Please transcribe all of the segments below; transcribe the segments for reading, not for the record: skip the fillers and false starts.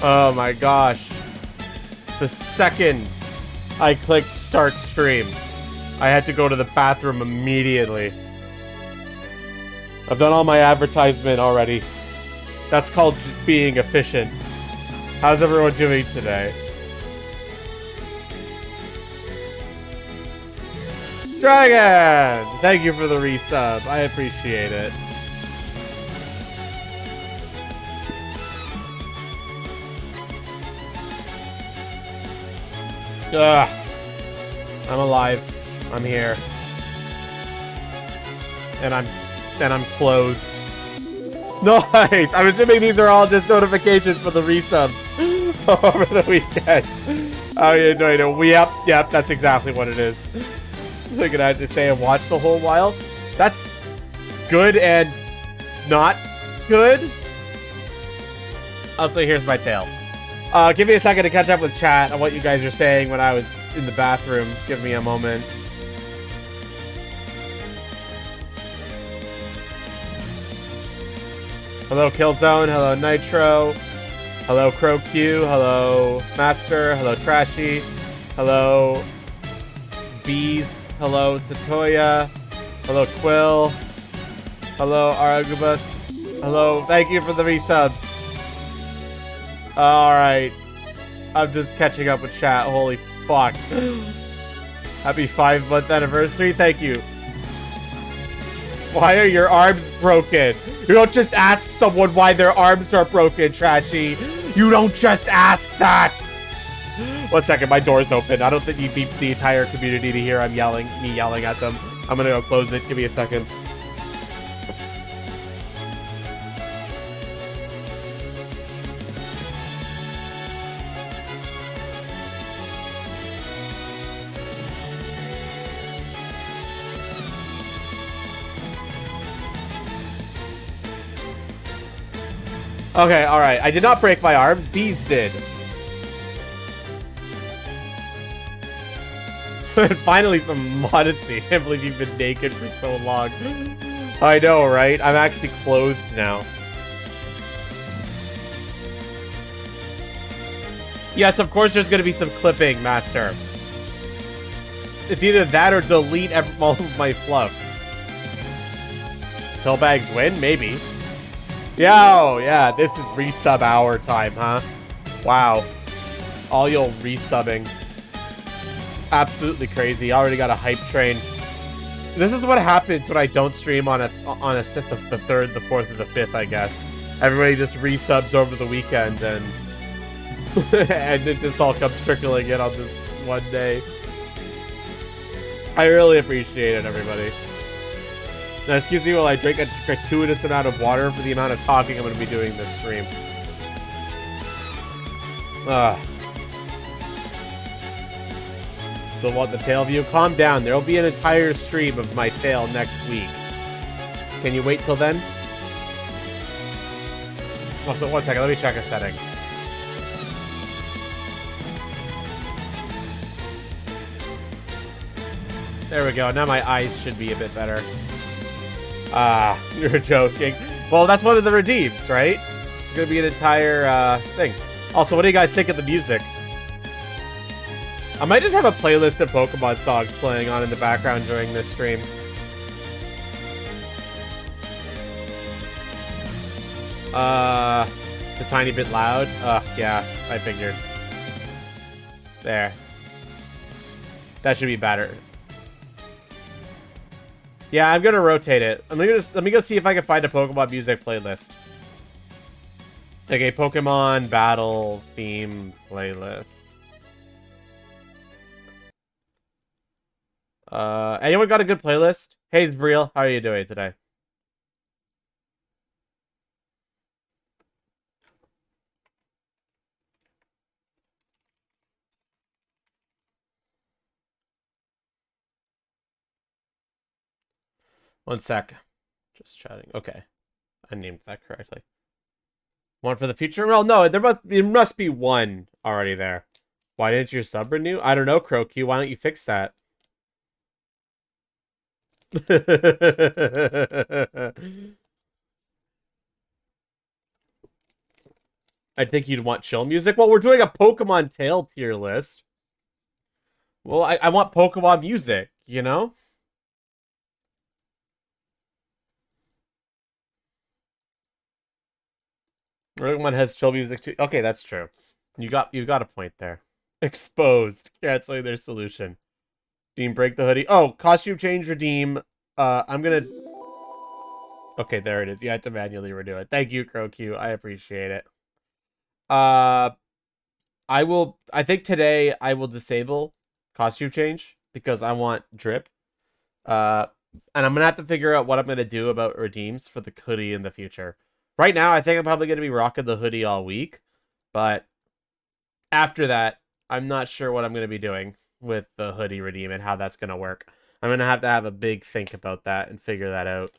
Oh my gosh. The second I clicked start stream, I had to go to the bathroom immediately. I've done all my advertisement already. That's called just being efficient. How's everyone doing today? Dragon! Thank you for the resub. I appreciate it. Ugh. I'm alive. I'm here. And I'm clothed. Nice! I'm assuming these are all just notifications for the resubs over the weekend. Oh, you doing it? Yep, that's exactly what it is. So you can actually stay and watch the whole while. That's good and not good. Also, here's my tail. Give me a second to catch up with chat on what you guys are saying when I was in the bathroom. Give me a moment. Hello, Killzone. Hello, Nitro. Hello, CrowQ. Hello, Master. Hello, Trashy. Hello, Bees. Hello, Satoya. Hello, Quill. Hello, Aragubus. Hello, thank you for the resubs. Alright. I'm just catching up with chat. Holy fuck. Happy 5-month anniversary. Thank you. Why are your arms broken? You don't just ask someone why their arms are broken, Trashy. You don't just ask that. 1 second, my door's open. I don't think you beep the entire community to hear me yelling at them. I'm gonna go close it. Give me a second. Okay, alright. I did not break my arms. Bees did. Finally, some modesty. I can't believe you've been naked for so long. I know, right? I'm actually clothed now. Yes, of course there's going to be some clipping, Master. It's either that or delete all of my fluff. Pillbags win? Maybe. Yo, yeah, this is resub hour time, huh? Wow. All y'all resubbing. Absolutely crazy. I already got a hype train. This is what happens when I don't stream on the 3rd, the 4th, or the 5th, I guess. Everybody just resubs over the weekend and and it just all comes trickling in on this one day. I really appreciate it, everybody. Now, excuse me while I drink a gratuitous amount of water for the amount of talking I'm going to be doing this stream. Still want the tail view? Calm down. There will be an entire stream of my tail next week. Can you wait till then? Also, 1 second. Let me check a setting. There we go. Now my eyes should be a bit better. Ah, you're joking. Well, that's one of the redeems, right? It's gonna be an entire thing. Also, what do you guys think of the music? I might just have a playlist of Pokemon songs playing on in the background during this stream. A tiny bit loud? Yeah, I figured. There. That should be better. Yeah, I'm gonna rotate it. Let me go see if I can find a Pokemon music playlist. Okay, Pokemon battle theme playlist. Anyone got a good playlist? Hey, Briel, how are you doing today? One sec. Just chatting. Okay. I named that correctly. One for the future? Well, no, there must be one already there. Why didn't your sub renew? I don't know, CrowQ. Why don't you fix that? I think you'd want chill music. Well, we're doing a Pokemon Tail tier list. Well, I want Pokemon music, you know? Pokemon has chill music too. Okay, that's true. You got a point there. Exposed. Canceling their solution. Redeem, break the hoodie. Oh, costume change, redeem. I'm gonna. Okay, there it is. You had to manually redo it. Thank you, CrowQ. I appreciate it. Uh, I will. I think today I will disable costume change because I want drip. Uh, and I'm gonna have to figure out what I'm gonna do about redeems for the hoodie in the future. Right now, I think I'm probably gonna be rocking the hoodie all week, but after that, I'm not sure what I'm gonna be doing with the hoodie redeem and how that's gonna work. I'm gonna have to have a big think about that and figure that out.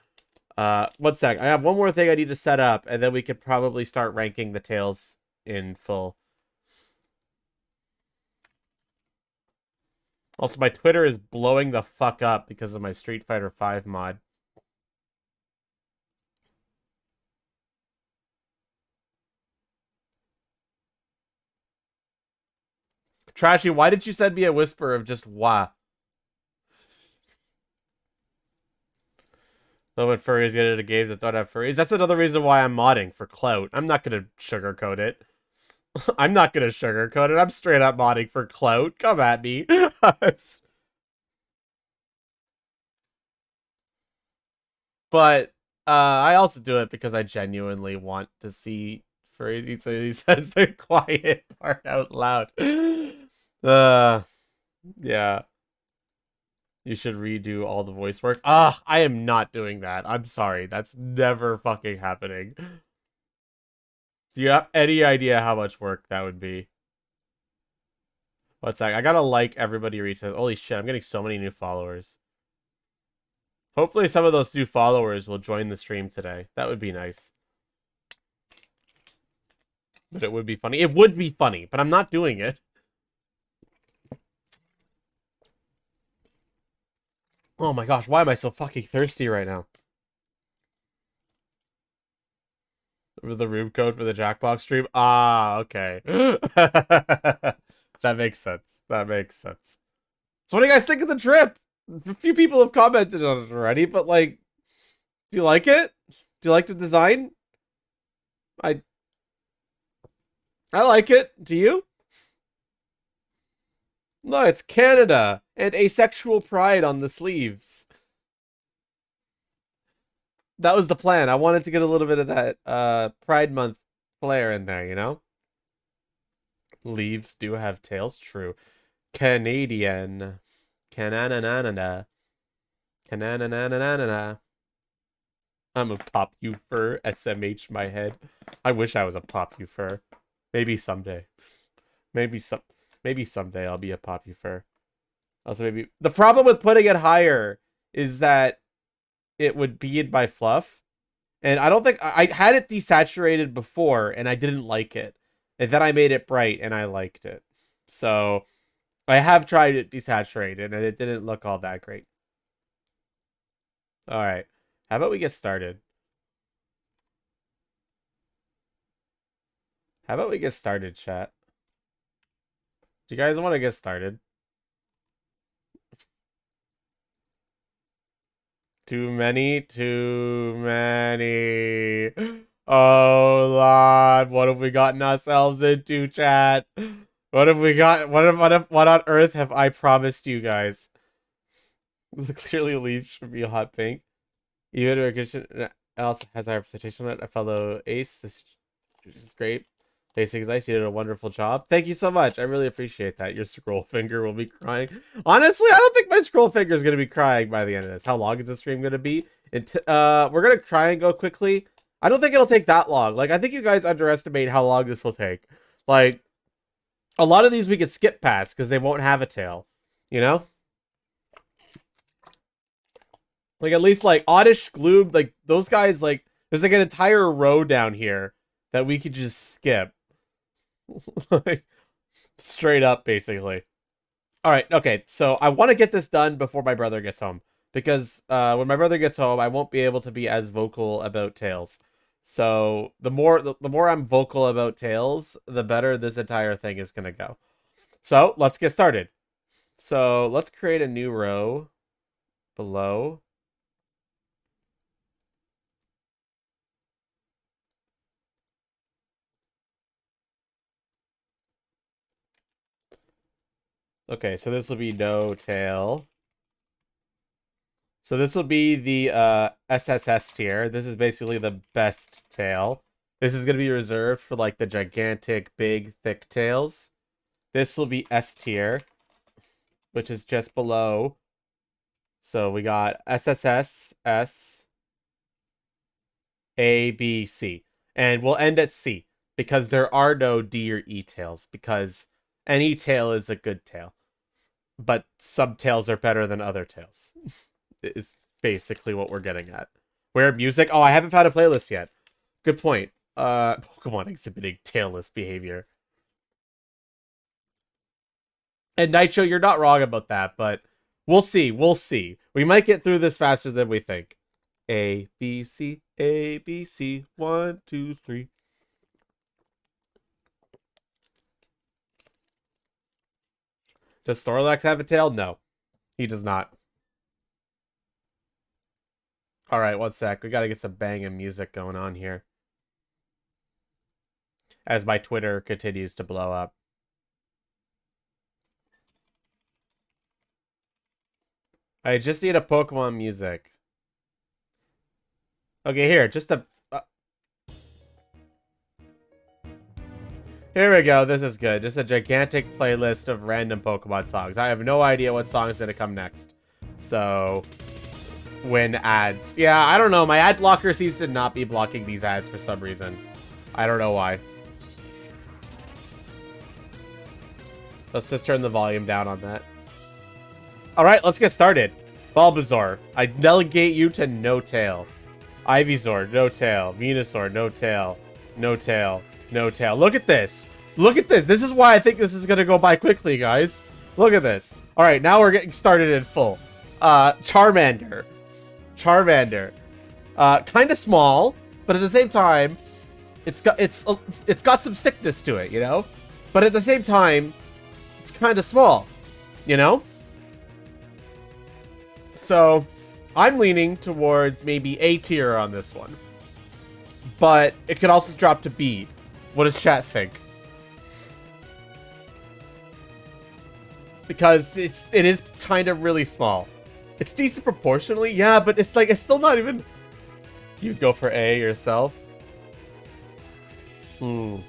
One sec. I have one more thing I need to set up, and then we could probably start ranking the tails in full. Also, my Twitter is blowing the fuck up because of my Street Fighter V mod. Trashy, why did you send me a whisper of just wah? Though when furries get into games that don't have furries. That's another reason why I'm modding, for clout. I'm not gonna sugarcoat it. I'm not gonna sugarcoat it. I'm straight up modding for clout. Come at me. But I also do it because I genuinely want to see furries. He says the quiet part out loud. Yeah. You should redo all the voice work. Ah, I am not doing that. I'm sorry. That's never fucking happening. Do you have any idea how much work that would be? What's that? I gotta like everybody reads. Holy shit, I'm getting so many new followers. Hopefully some of those new followers will join the stream today. That would be nice. But it would be funny. It would be funny, but I'm not doing it. Oh my gosh, why am I so fucking thirsty right now? The room code for the Jackbox stream? Ah, okay. That makes sense. That makes sense. So what do you guys think of the trip? A few people have commented on it already, but like, do you like it? Do you like the design? I like it. Do you? No, it's Canada and asexual pride on the sleeves. That was the plan. I wanted to get a little bit of that Pride Month flair in there, you know? Leaves do have tails, true. Canadian. Canananana. Canananana. I'm a pop you fur. SMH my head. I wish I was a pop you fur. Maybe someday. Maybe someday I'll be a pop you fur. Also maybe the problem with putting it higher is that it would bead my fluff. And I don't think I had it desaturated before and I didn't like it. And then I made it bright and I liked it. So I have tried it desaturated and it didn't look all that great. All right. How about we get started? How about we get started, chat? Do you guys want to get started? Too many, too many. Oh, Lord. What have we gotten ourselves into, chat? What have we got? What on earth have I promised you guys? Clearly, leaves should be a hot pink. Even a Christian else has our representation on it. A fellow ace. This is great. Basic is nice. You did a wonderful job. Thank you so much. I really appreciate that. Your scroll finger will be crying. Honestly, I don't think my scroll finger is going to be crying by the end of this. How long is this stream going to be? We're going to try and go quickly. I don't think it'll take that long. Like, I think you guys underestimate how long this will take. Like, a lot of these we could skip past because they won't have a tail. You know? Like, at least, like, Oddish, Gloob, like, those guys, like, there's, like, an entire row down here that we could just skip. Like, straight up, basically. All right, okay, so I want to get this done before my brother gets home. Because when my brother gets home, I won't be able to be as vocal about tails. So the more I'm vocal about tails, the better this entire thing is gonna go. So let's get started. So let's create a new row below. Okay, so this will be no tail. So this will be the SSS tier. This is basically the best tail. This is going to be reserved for like the gigantic, big, thick tails. This will be S tier, which is just below. So we got SSS, S, A, B, C. And we'll end at C because there are no D or E tails because any tail is a good tail. But some tails are better than other tails. Is basically what we're getting at. Where music? Oh, I haven't found a playlist yet. Good point. Pokemon exhibiting tailless behavior. And Nitro, you're not wrong about that, but we'll see. We'll see. We might get through this faster than we think. A, B, C, A, B, C. 1, 2, 3. Does Snorlax have a tail? No, he does not. All right, one sec. We got to get some banging music going on here. As my Twitter continues to blow up. I just need a Pokemon music. Okay, here, just a... Here we go, this is good. Just a gigantic playlist of random Pokemon songs. I have no idea what song is going to come next. So... when ads. Yeah, I don't know. My ad blocker seems to not be blocking these ads for some reason. I don't know why. Let's just turn the volume down on that. Alright, let's get started. Bulbasaur, I delegate you to no tail. Ivysaur, no tail. Venusaur, no tail. No tail. No tail. Look at this. Look at this. This is why I think this is going to go by quickly, guys. Look at this. Alright, now we're getting started in full. Charmander. Charmander. Kind of small, but at the same time, it's got some thickness to it, you know? But at the same time, it's kind of small, you know? So, I'm leaning towards maybe A tier on this one. But it could also drop to B. What does chat think? Because it is kind of really small. It's decent proportionally, yeah, but it's like, it's still not even... You'd go for A yourself? Think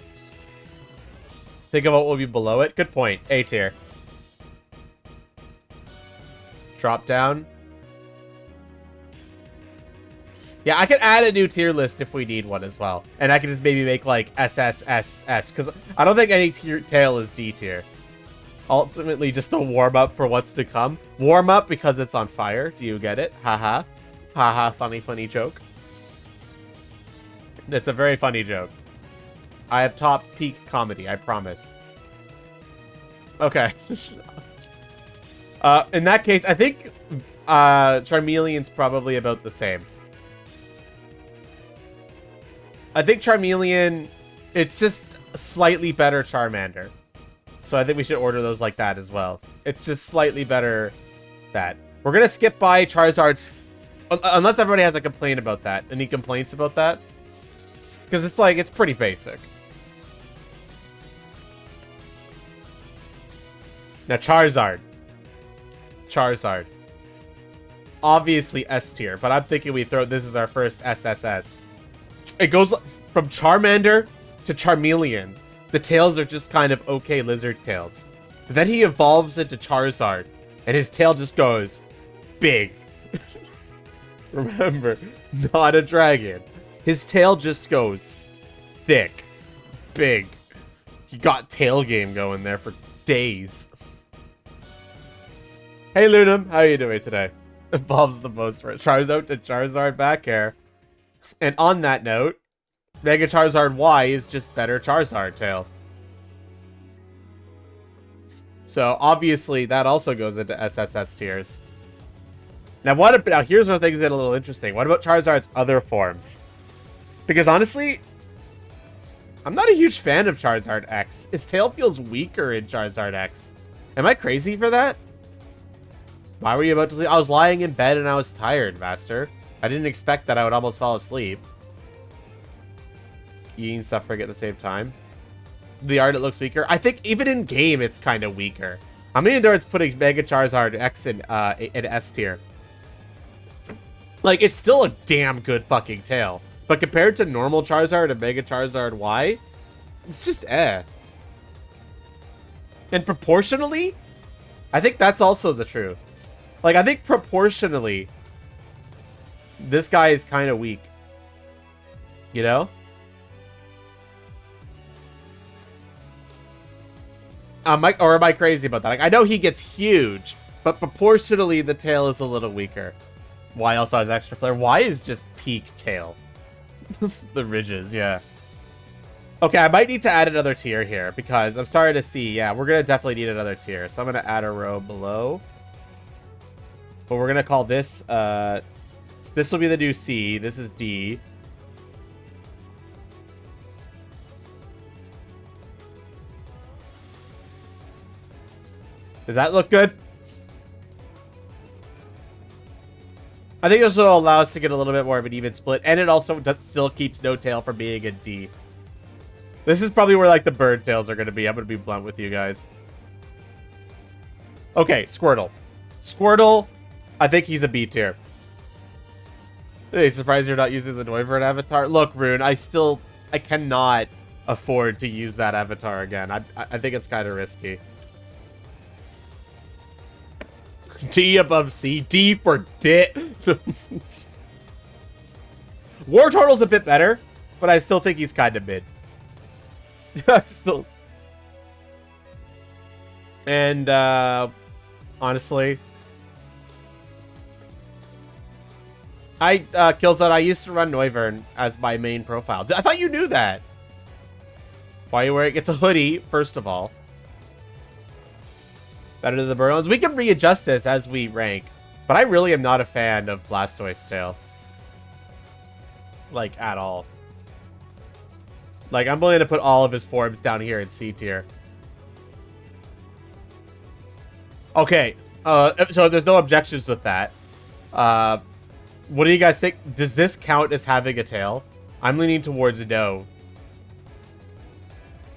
of what will be below it. Good point. A tier. Drop down. Yeah, I could add a new tier list if we need one as well. And I could just maybe make like SSSS, because I don't think any tail is D tier. Ultimately, just a warm-up for what's to come. Warm-up because it's on fire. Do you get it? Haha. Haha, funny, funny joke. It's a very funny joke. I have top peak comedy, I promise. Okay. In that case, I think Charmeleon's probably about the same. I think Charmeleon, it's just slightly better Charmander. So I think we should order those like that as well. It's just slightly better that. We're going to skip by Charizard's... Unless everybody has a complaint about that. Any complaints about that? Because it's like, it's pretty basic. Now Charizard. Charizard. Obviously S tier, but I'm thinking we throw this as our first SSS. It goes from Charmander to Charmeleon. The tails are just kind of okay lizard tails. But then he evolves into Charizard, and his tail just goes big. Remember, not a dragon. His tail just goes thick, big. He got tail game going there for days. Hey Lunam, how are you doing today? Evolves the most for it. Charizard to Charizard back air. And on that note, Mega Charizard Y is just better Charizard tail. So obviously that also goes into SSS tiers. Now here's where things get a little interesting. What about Charizard's other forms? Because honestly, I'm not a huge fan of Charizard X. His tail feels weaker in Charizard X. Am I crazy for that? Why were you about to sleep? I was lying in bed and I was tired, Master. I didn't expect that I would almost fall asleep. Eating and suffering at the same time. The art, it looks weaker. I think even in game, it's kind of weaker. I'm leaning towards putting Mega Charizard X in S tier. Like, it's still a damn good fucking tail. But compared to normal Charizard and Mega Charizard Y, it's just eh. And proportionally, I think that's also the truth. Like, I think proportionally, this guy is kind of weak. You know? Am I crazy about that? Like, I know he gets huge, but proportionally, the tail is a little weaker. Y also has extra flare. Y is just peak tail. The ridges, yeah. Okay, I might need to add another tier here because I'm starting to see, yeah, we're going to definitely need another tier. So I'm going to add a row below. But we're going to call this, this will be the new C. This is D. Does that look good? I think this will allow us to get a little bit more of an even split. And it also still keeps no tail from being a D. This is probably where, like, the bird tails are going to be. I'm going to be blunt with you guys. Okay, Squirtle. Squirtle, I think he's a B tier. Hey, surprised you're not using the Noivern avatar? Look, Rune, I cannot afford to use that avatar again. I think it's kind of risky. D above C. D for dit. War Turtle's a bit better, but I still think he's kind of mid. And, honestly, Killzone, I used to run Noivern as my main profile. I thought you knew that. Why are you wearing... It's a hoodie, first of all. Better than the Burrows. We can readjust this as we rank. But I really am not a fan of Blastoise's tail. Like, at all. Like, I'm willing to put all of his forms down here in C tier. Okay. So there's no objections with that. What do you guys think? Does this count as having a tail? I'm leaning towards no.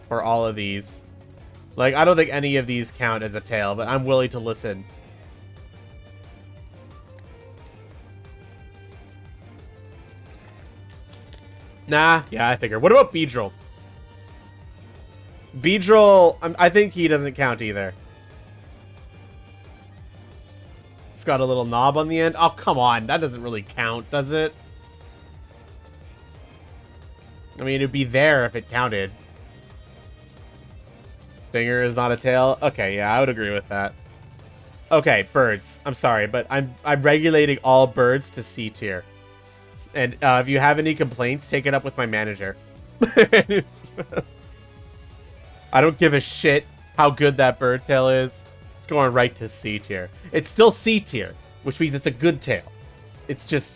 For all of these. Like, I don't think any of these count as a tail, but I'm willing to listen. Nah, yeah, I figure. What about Beedrill? Beedrill, I think he doesn't count either. It's got a little knob on the end. Oh, come on. That doesn't really count, does it? I mean, it'd be there if it counted. Stinger is not a tail. Okay, yeah, I would agree with that. Okay, birds. I'm sorry, but I'm regulating all birds to C tier. And if you have any complaints, take it up with my manager. I don't give a shit how good that bird tail is. It's going right to C tier. It's still C tier, which means it's a good tail. It's just...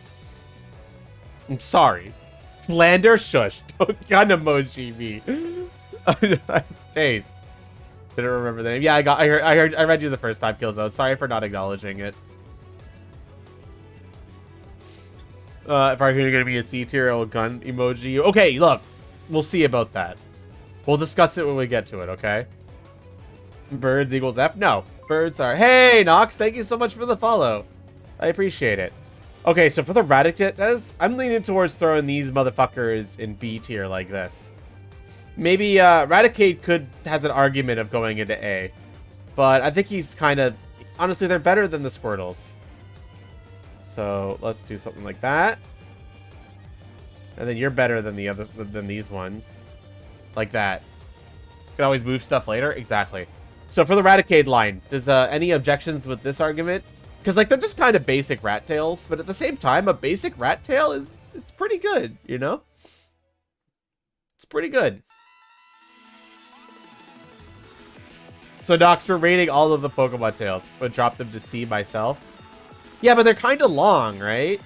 I'm sorry. Slander? Shush. Don't gun emoji me. Chase. Didn't remember the name. Yeah, I read you the first time, Killzone. Sorry for not acknowledging it. If I'm going to be a C tier, I'll gun emoji you. Okay, look. We'll see about that. We'll discuss it when we get to it, okay? Birds equals F? No. Birds are... Hey, Nox, thank you so much for the follow. I appreciate it. Okay, so for the Raticate, I'm leaning towards throwing these motherfuckers in B tier like this. Maybe Raticate has an argument of going into A. But I think he's kind of... Honestly, they're better than the Squirtles. So let's do something like that. And then you're better than these ones. Like that. You can always move stuff later. Exactly. So for the Raticate line, does any objections with this argument? Because like they're just kind of basic rat tails, but at the same time, a basic rat tail it's pretty good, you know? It's pretty good. So Nox, for rating all of the Pokemon tails, but drop them to C myself. Yeah, but they're kind of long, right?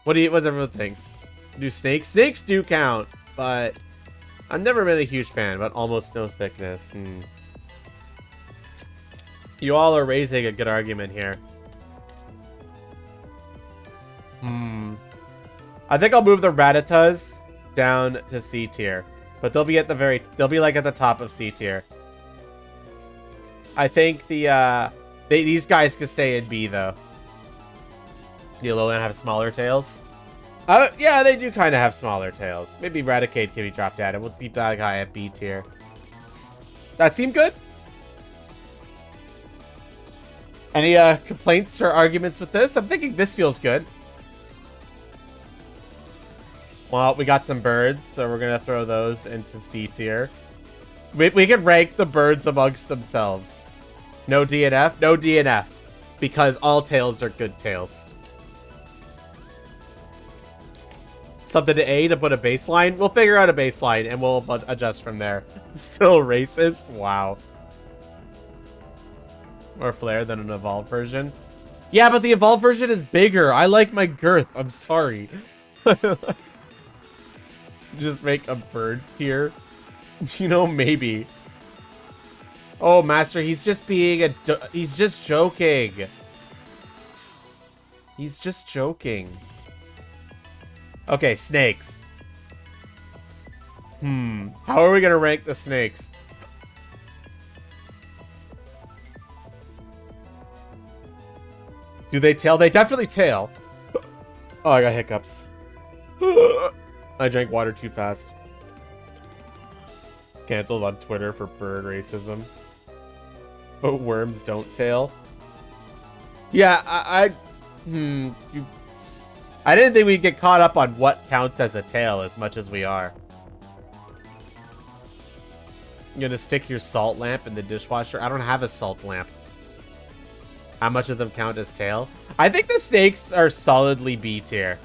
What's everyone thinks? Do snakes? Snakes do count, but I've never been a huge fan, but almost no thickness. You all are raising a good argument here. I think I'll move the Rattatas down to C tier, but they'll be at the they'll be like at the top of C tier. I think these guys could stay in B though. The Alolan have smaller tails. Yeah, they do kind of have smaller tails. Maybe Raticate can be dropped down, and we'll keep that guy at B tier. That seem good? Any complaints or arguments with this? I'm thinking this feels good. Well, we got some birds, so we're going to throw those into C tier. We can rank the birds amongst themselves. No DNF? No DNF. Because all tails are good tails. Something to A to put a baseline? We'll figure out a baseline, and we'll adjust from there. Still racist? Wow. More flare than an evolved version. Yeah, but the evolved version is bigger. I like my girth. I'm sorry. Just make a bird tier. You know, maybe. Oh, Master, he's just being he's just joking. He's just joking. Okay, snakes. How are we gonna rank the snakes? Do they tail? They definitely tail. Oh, I got hiccups. I drank water too fast. Cancelled on Twitter for bird racism. But worms don't tail. Yeah, I didn't think we'd get caught up on what counts as a tail as much as we are. You're gonna stick your salt lamp in the dishwasher? I don't have a salt lamp. How much of them count as tail? I think the snakes are solidly B tier.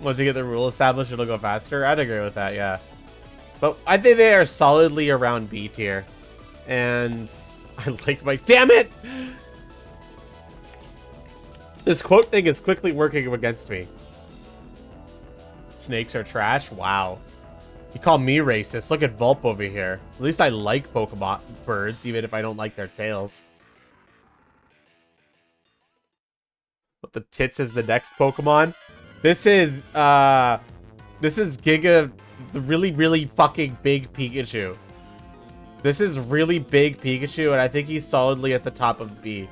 Once you get the rule established, it'll go faster. I'd agree with that, yeah. But I think they are solidly around B tier. And I like my... Damn it! This quote thing is quickly working against me. Snakes are trash? Wow. You call me racist. Look at Vulp over here. At least I like Pokemon birds, even if I don't like their tails. What, the tits is the next Pokemon? This is Giga, the really, really fucking big Pikachu. This is really big Pikachu, and I think he's solidly at the top of B.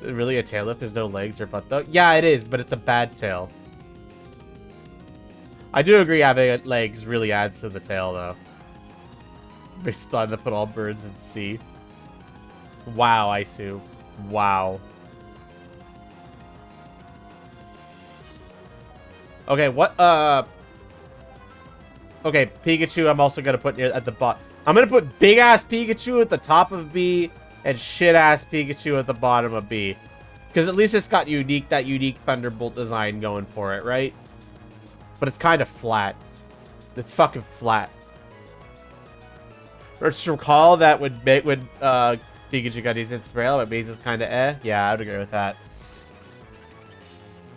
Really a tail if there's no legs or butt though? Yeah, it is, but it's a bad tail. I do agree having legs really adds to the tail, though. We're starting to put all birds in C. Wow, Isu. Wow. Okay, what, okay, Pikachu I'm also gonna put near at the bottom. I'm gonna put big-ass Pikachu at the top of B and shit-ass Pikachu at the bottom of B. Because at least it's got that unique Thunderbolt design going for it, right? But it's kind of flat. It's fucking flat. Let's recall that when Pikachu got decent sprayle, but base is kind of eh. Yeah, I would agree with that.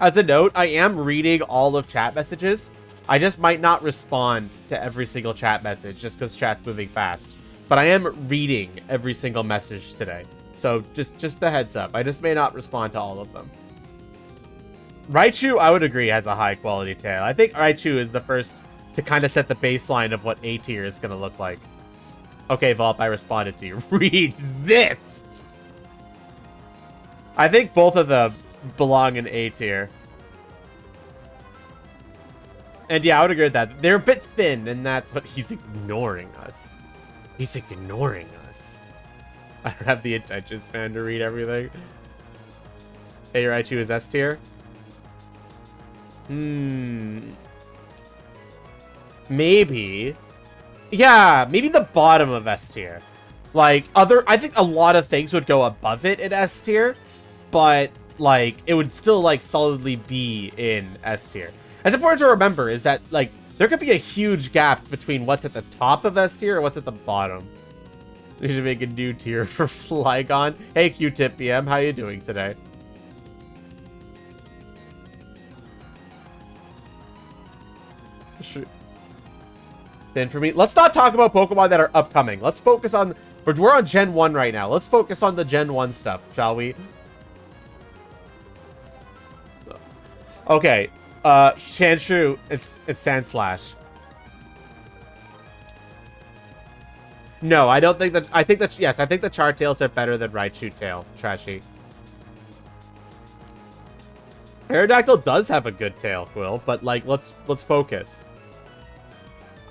As a note, I am reading all of chat messages. I just might not respond to every single chat message just because chat's moving fast. But I am reading every single message today. So just a heads up. I just may not respond to all of them. Raichu, I would agree, has a high quality tail. I think Raichu is the first to kind of set the baseline of what A tier is going to look like. Okay, Vulp, I responded to you. Read this! I think both of them belong in A tier. And yeah, I would agree with that. They're a bit thin, and that's what he's ignoring us. He's ignoring us. I don't have the attention span to read everything. Hey, Raichu is S tier. Maybe. Yeah, maybe the bottom of S tier. Like, I think a lot of things would go above it in S tier, but, like, it would still, like, solidly be in S tier. It's important to remember is that, like, there could be a huge gap between what's at the top of S tier and what's at the bottom. We should make a new tier for Flygon. Hey, Q-Tip BM, how you doing today? Then for me, let's not talk about Pokemon that are upcoming. Let's focus on... We're on Gen 1 right now. Let's focus on the Gen 1 stuff, shall we? Okay. Shanshu, it's Sandslash. No, I don't think that... I think that... Yes, I think the Chartails are better than Raichu Tail. Trashy. Aerodactyl does have a good tail, Quill, but, like, let's focus.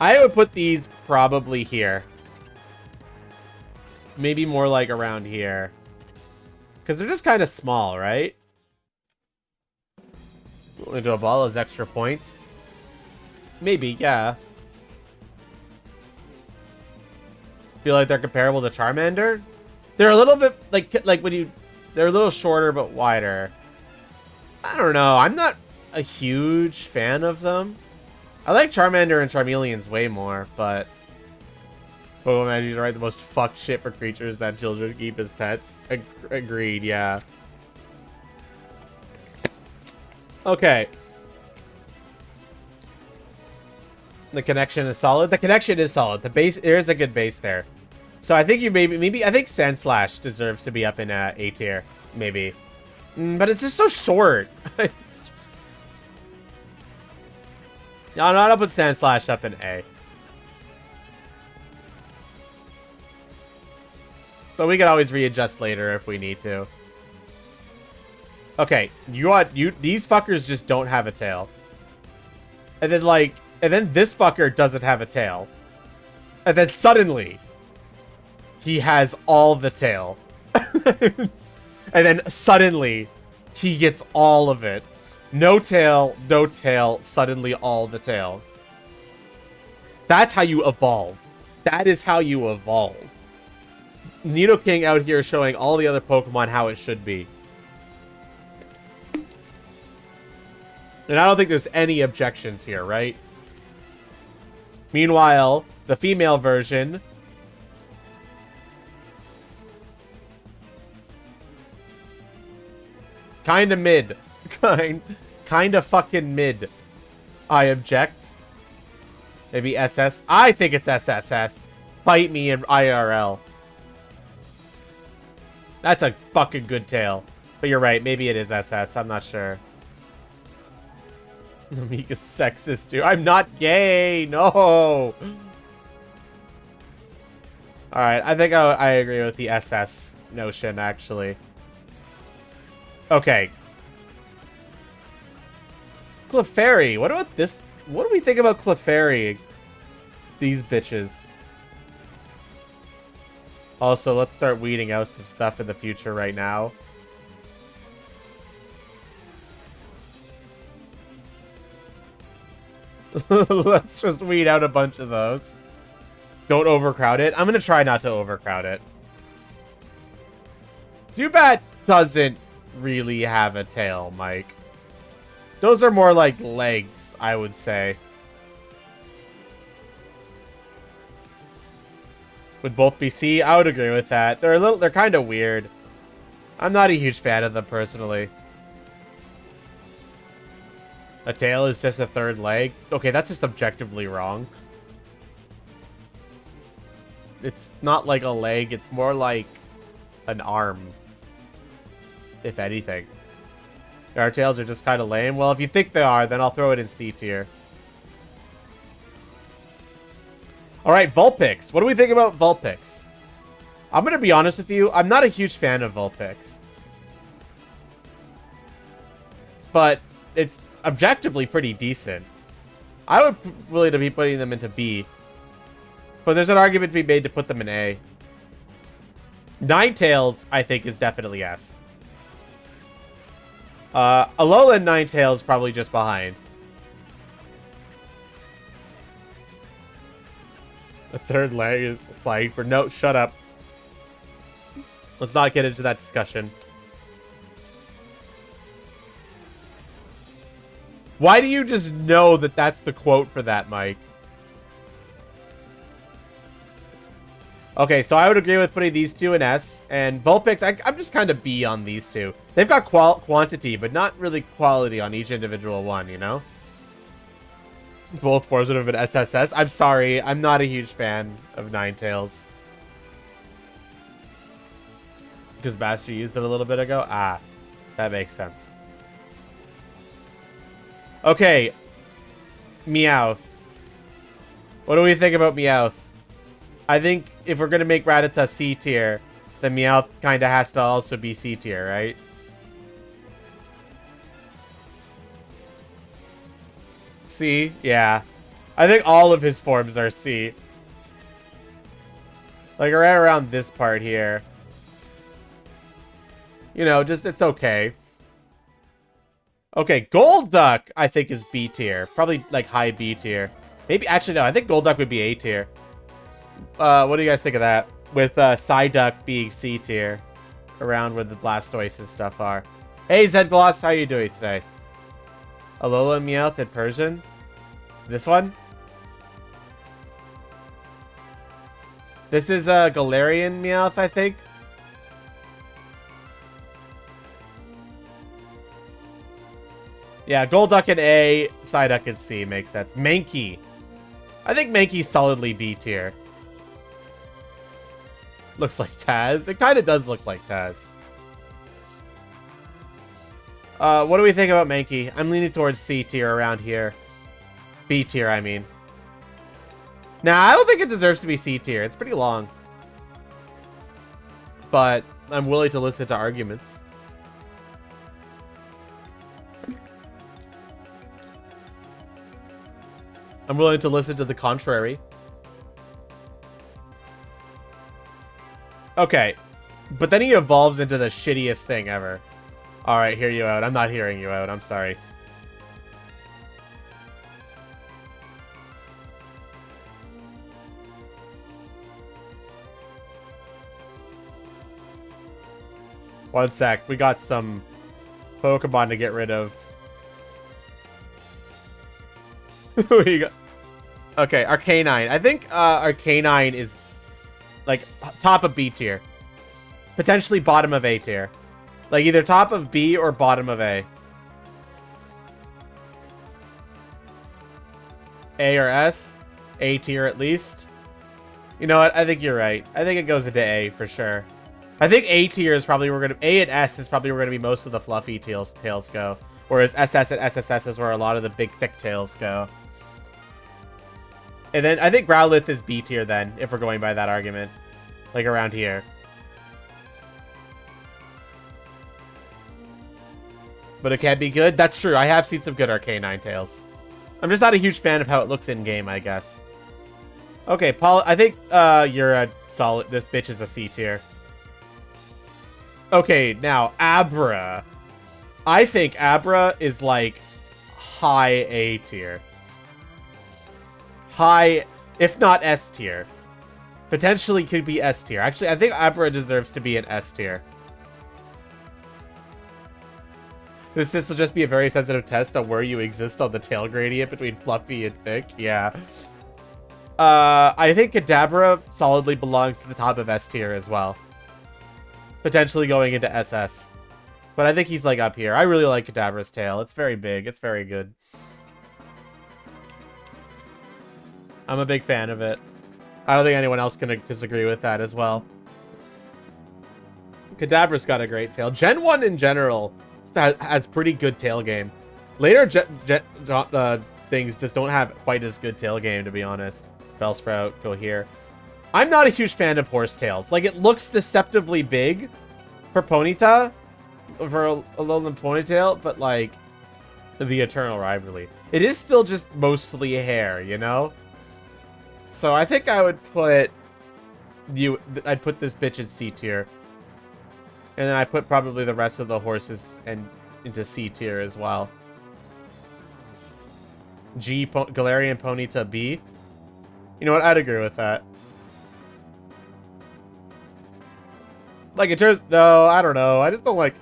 I would put these probably here. Maybe more like around here. Because they're just kind of small, right? Into a ball as extra points. Maybe, yeah. Feel like they're comparable to Charmander? They're a little bit like when you... They're a little shorter but wider. I don't know. I'm not a huge fan of them. I like Charmander and Charmeleons way more, but... Pokemon managers write the most fucked shit for creatures that children keep as pets. Agreed, yeah. Okay. The connection is solid. The connection is solid. The base, there is a good base there. So I think you maybe I think Sandslash deserves to be up in A tier, maybe. But it's just so short. No, I'm not put Sandslash up in A. But we can always readjust later if we need to. Okay, these fuckers just don't have a tail. And then this fucker doesn't have a tail. And then suddenly he has all the tail. And then suddenly he gets all of it. No tail, suddenly all the tail. That's how you evolve. That is how you evolve. Nidoking out here showing all the other Pokemon how it should be. And I don't think there's any objections here, right? Meanwhile, the female version... Kinda mid. Kinda fucking mid. I object. Maybe SS. I think it's SSS. Fight me in IRL. That's a fucking good tail. But you're right. Maybe it is SS. I'm not sure. Mika's sexist, dude. I'm not gay. No. Alright. I think I agree with the SS notion, actually. Okay. Clefairy. What about this? What do we think about Clefairy? These bitches. Also, let's start weeding out some stuff in the future right now. Let's just weed out a bunch of those. Don't overcrowd it. I'm going to try not to overcrowd it. Zubat doesn't really have a tail, Mike. Those are more like legs, I would say. Would both be C? I would agree with that. They're kind of weird. I'm not a huge fan of them personally. A tail is just a third leg? Okay, that's just objectively wrong. It's not like a leg, it's more like an arm. If anything. Our tails are just kind of lame. Well, if you think they are, then I'll throw it in C tier. Alright, Vulpix. What do we think about Vulpix? I'm going to be honest with you. I'm not a huge fan of Vulpix. But it's objectively pretty decent. I would really be putting them into B. But there's an argument to be made to put them in A. Ninetales, I think, is definitely S. Alolan Ninetales probably just behind. The third leg is sliding for... No, shut up. Let's not get into that discussion. Why do you just know that that's the quote for that, Mike? Okay, so I would agree with putting these two in S. And Vulpix, I'm just kind of B on these two. They've got quantity, but not really quality on each individual one, you know? Both forms would have been SSS. I'm sorry. I'm not a huge fan of Ninetales. Because Master used it a little bit ago? Ah, that makes sense. Okay. Meowth. What do we think about Meowth? I think if we're going to make Rattata C tier, then Meowth kind of has to also be C tier, right? C? Yeah. I think all of his forms are C. Like right around this part here. You know, just it's okay. Okay, Golduck, I think, is B tier. Probably, like, high B tier. Maybe, actually, no, I think Golduck would be A tier. What do you guys think of that? With Psyduck being C tier. Around where the Blastoise and stuff are. Hey, Zedgloss, how are you doing today? Alola, Meowth, and Persian? This one? This is Galarian Meowth, I think. Yeah, Golduck in A, Psyduck in C, makes sense. Mankey. I think Mankey's solidly B tier. Looks like Taz. It kind of does look like Taz. What do we think about Mankey? I'm leaning towards C tier around here. B tier, I mean. Nah, I don't think it deserves to be C tier. It's pretty long. But I'm willing to listen to arguments. I'm willing to listen to the contrary. Okay. But then he evolves into the shittiest thing ever. Alright, hear you out. I'm not hearing you out. I'm sorry. One sec. We got some Pokemon to get rid of. We got... Okay, Arcanine. I think Arcanine is like top of B tier. Potentially bottom of A tier. Like either top of B or bottom of A. A or S? A tier at least. You know what? I think you're right. I think it goes into A for sure. I think A tier is probably where we're gonna... A and S is probably where we're gonna be most of the fluffy tails go. Whereas SS and SSS is where a lot of the big thick tails go. And then I think Growlithe is B tier then, if we're going by that argument. Like around here. But it can be good? That's true. I have seen some good Arcanine tails. I'm just not a huge fan of how it looks in-game, I guess. Okay, Paul, I think you're a solid... This bitch is a C tier. Okay, now, Abra. I think Abra is, like, high A tier. High, if not S tier. Potentially could be S tier. Actually, I think Abra deserves to be an S tier. This will just be a very sensitive test on where you exist on the tail gradient between fluffy and thick. Yeah. I think Kadabra solidly belongs to the top of S tier as well. Potentially going into SS. But I think he's like up here. I really like Kadabra's tail. It's very big. It's very good. I'm a big fan of it. I don't think anyone else can disagree with that as well. Kadabra's got a great tail. Gen 1 in general has pretty good tail game. Later things just don't have quite as good tail game, to be honest. Bellsprout, go here. I'm not a huge fan of horsetails. Like, it looks deceptively big for Ponyta, for a Alolan Ponytail, but, like, the eternal rivalry. It is still just mostly hair, you know? So I think I would put I'd put this bitch in C tier. And then I put probably the rest of the horses into C tier as well. Galarian Ponyta B. You know what? I'd agree with that. Like, in terms... No, I don't know. I just don't like...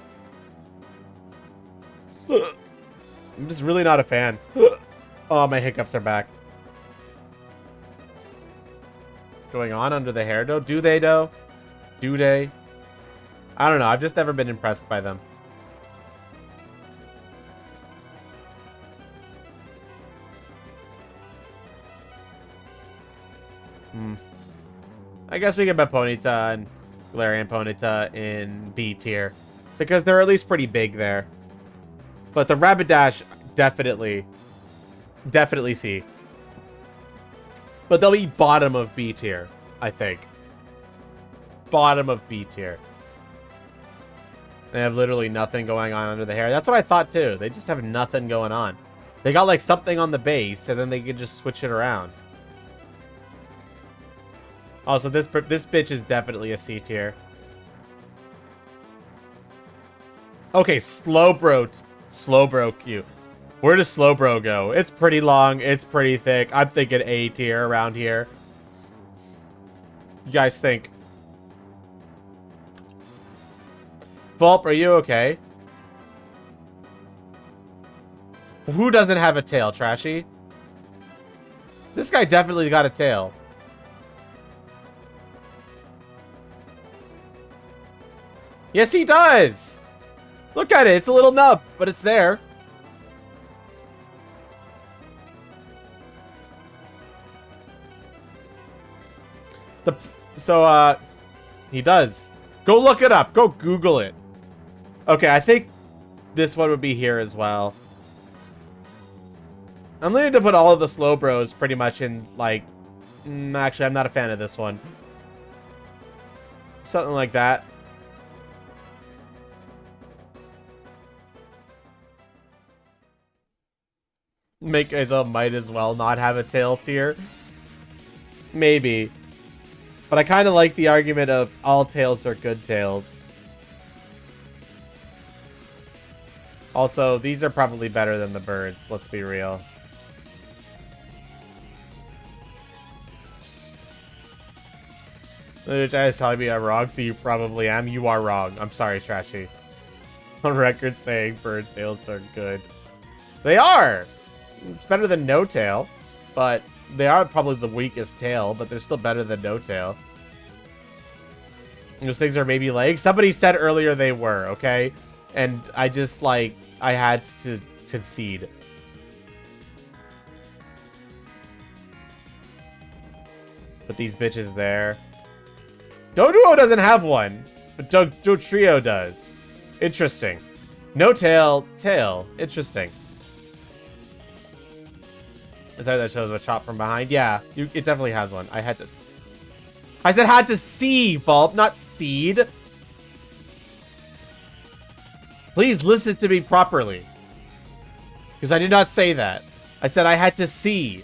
I'm just really not a fan. Oh, my hiccups are back. Going on under the hair, though? Do they, though? Do they? I don't know. I've just never been impressed by them. I guess we can put Ponyta and Galarian Ponyta in B tier. Because they're at least pretty big there. But the Rapidash, definitely C. But they'll be bottom of B tier, I think. Bottom of B tier. They have literally nothing going on under the hair. That's what I thought too. They just have nothing going on. They got like something on the base, and then they can just switch it around. Also, this bitch is definitely a C tier. Okay, Slowbro cute. Where does Slowbro go? It's pretty long. It's pretty thick. I'm thinking A tier around here. You guys think? Vulp, are you okay? Who doesn't have a tail, Trashy? This guy definitely got a tail. Yes, he does! Look at it. It's a little nub, but it's there. He does. Go look it up. Go Google it. Okay, I think this one would be here as well. I'm leaning to put all of the Slowbros pretty much in, like... actually, I'm not a fan of this one. Something like that. Make myself might as well not have a tail tier. Maybe. But I kind of like the argument of all tails are good tails. Also, these are probably better than the birds, let's be real. Which I was telling me I'm wrong, so you probably am. You are wrong. I'm sorry, Trashy. On record saying bird tails are good. They are! It's better than no tail, but they are probably the weakest tail, but they're still better than no tail. Those things are maybe legs. Somebody said earlier they were, okay? And I just, like, I had to concede. Put these bitches there. Doduo doesn't have one, but Dotrio does. Interesting. No tail, tail. Interesting. Is that shows a chop from behind? Yeah, it definitely has one. I said had to see, Bulb, not seed. Please listen to me properly. Because I did not say that. I said I had to see.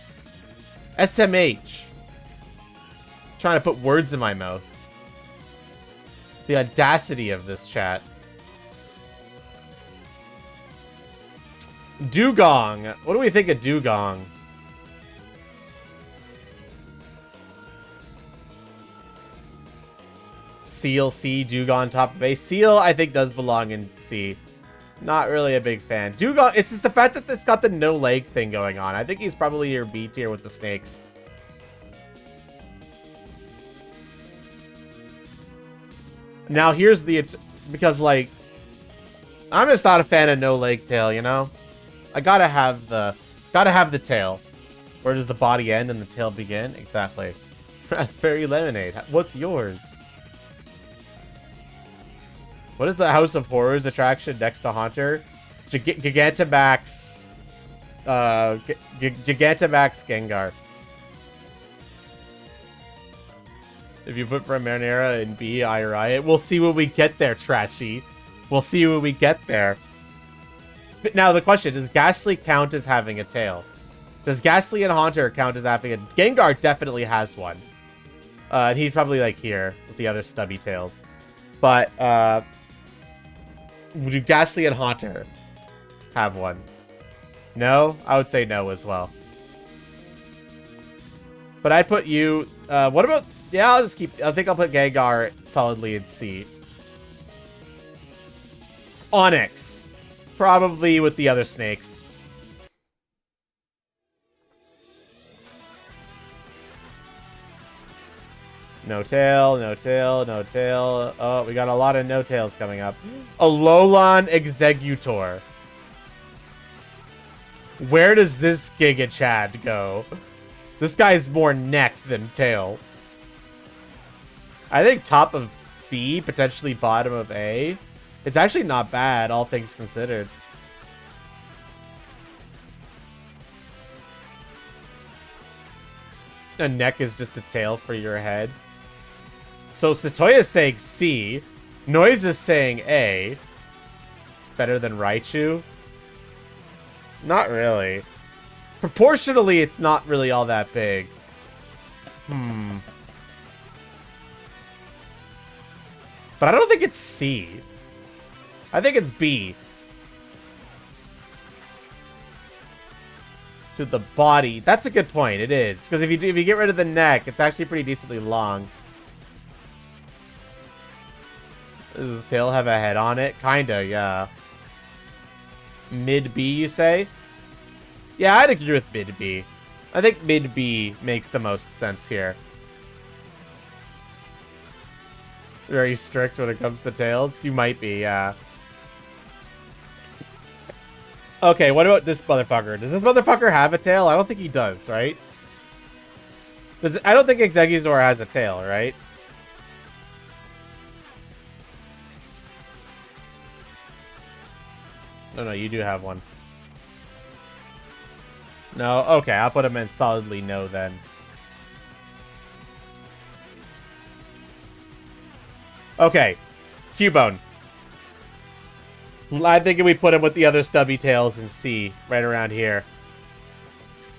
SMH. Trying to put words in my mouth. The audacity of this chat. Dugong. What do we think of Dugong? Seal, C, Dugong, top of A. Seal, I think, does belong in C. Not really a big fan. Dugong, it's just the fact that it's got the no leg thing going on. I think he's probably your B tier with the snakes. Now, here's the... Because, like... I'm just not a fan of no leg tail, you know? I gotta have the... Gotta have the tail. Where does the body end and the tail begin? Exactly. Raspberry lemonade. What's yours? What is the House of Horrors attraction next to Haunter? Gigantamax. Gigantamax Gengar. If you put Primaranera in B, I riot. We'll see when we get there, Trashy. We'll see when we get there. But now the question, does Ghastly count as having a tail? Does Ghastly and Haunter count as having a... Gengar definitely has one. And he's probably like here with the other stubby tails. But, do Ghastly and Haunter have one? No? I would say no as well. But I'd put you... what about... Yeah, I'll just keep... I think I'll put Gengar solidly in C. Onyx. Probably with the other snakes. No tail, no tail, no tail. Oh, we got a lot of no tails coming up. Alolan Executor. Where does this Giga Chad go? This guy's more neck than tail. I think top of B, potentially bottom of A. It's actually not bad, all things considered. A neck is just a tail for your head. So Satoya's saying C. Noise is saying A. It's better than Raichu. Not really. Proportionally, it's not really all that big. But I don't think it's C. I think it's B. To the body. That's a good point. It is. Because if you get rid of the neck, it's actually pretty decently long. Does his tail have a head on it? Kinda, yeah. Mid B, you say? Yeah, I'd agree with mid B. I think mid B makes the most sense here. Very strict when it comes to tails? You might be, yeah. Okay, what about this motherfucker? Does this motherfucker have a tail? I don't think he does, right? I don't think Exeggutor has a tail, right? No, you do have one. No? Okay, I'll put him in solidly no then. Okay. Cubone. I think we put him with the other stubby tails in C, right around here.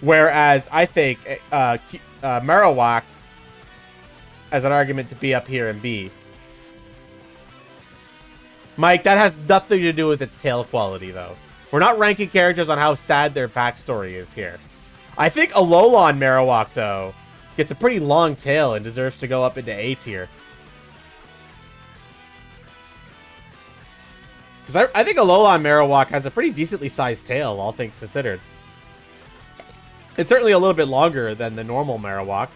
Whereas I think Marowak as an argument to be up here in B. Mike, that has nothing to do with its tail quality, though. We're not ranking characters on how sad their backstory is here. I think Alolan Marowak, though, gets a pretty long tail and deserves to go up into A tier. Because I think Alolan Marowak has a pretty decently sized tail, all things considered. It's certainly a little bit longer than the normal Marowak.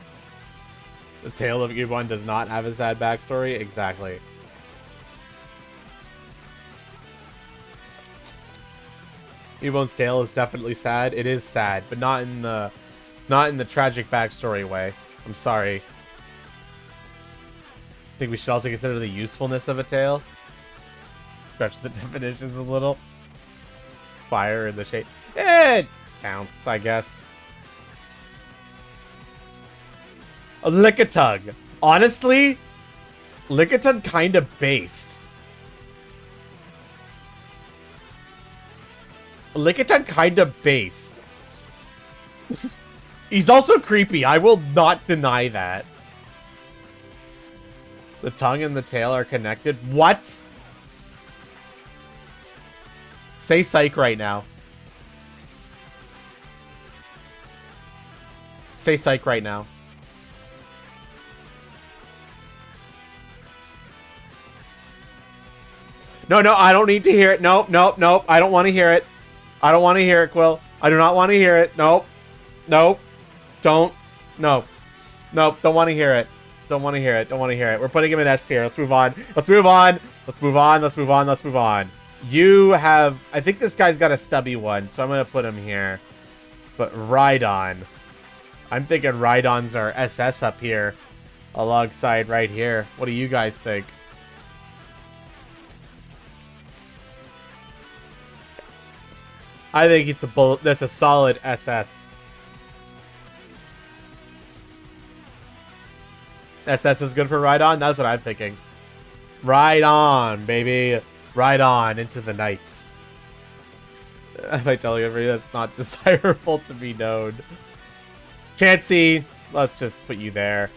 The tail of Cubone does not have a sad backstory. Exactly. Cubone's tail is definitely sad. It is sad, but not in the tragic backstory way. I'm sorry. I think we should also consider the usefulness of a tail. Stretch the definitions a little. Fire in the shape. It counts, I guess. A Lickitung. Honestly, Lickitung kind of based. Lickitung kind of based. He's also creepy. I will not deny that. The tongue and the tail are connected. What? Say psych right now. Say psych right now. No, I don't need to hear it. Nope. I don't want to hear it. I don't want to hear it, Quill. I do not want to hear it. Nope. Don't. No. Nope. Don't want to hear it. Don't want to hear it. We're putting him in S tier. Let's move on. You have... I think this guy's got a stubby one, so I'm going to put him here. But Rhydon. I'm thinking Rhydons are SS up here. Alongside right here. What do you guys think? I think that's a solid SS. SS is good for Rhydon? That's what I'm thinking. Ride on, baby. Ride on into the night. I might tell you everybody that's not desirable to be known. Chansey, let's just put you there.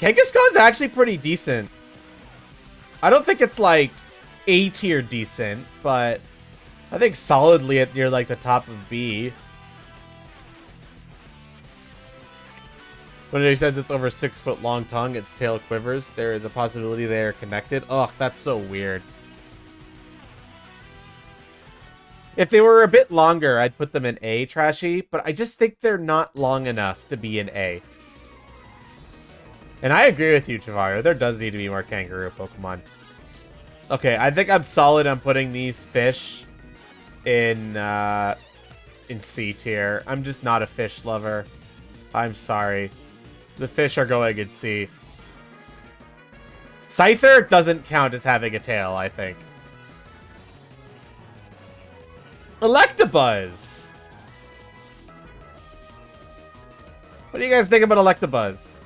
Kangaskhan's actually pretty decent. I don't think it's like A tier decent, but I think solidly near like the top of B. When he says it's over 6 foot long tongue, its tail quivers. There is a possibility they are connected. Ugh, that's so weird. If they were a bit longer, I'd put them in A, Trashy, but I just think they're not long enough to be in A. And I agree with you, Chavario. There does need to be more kangaroo Pokemon. Okay, I think I'm solid on putting these fish in C tier. I'm just not a fish lover. I'm sorry. The fish are going in C. Scyther doesn't count as having a tail, I think. Electabuzz! What do you guys think about Electabuzz?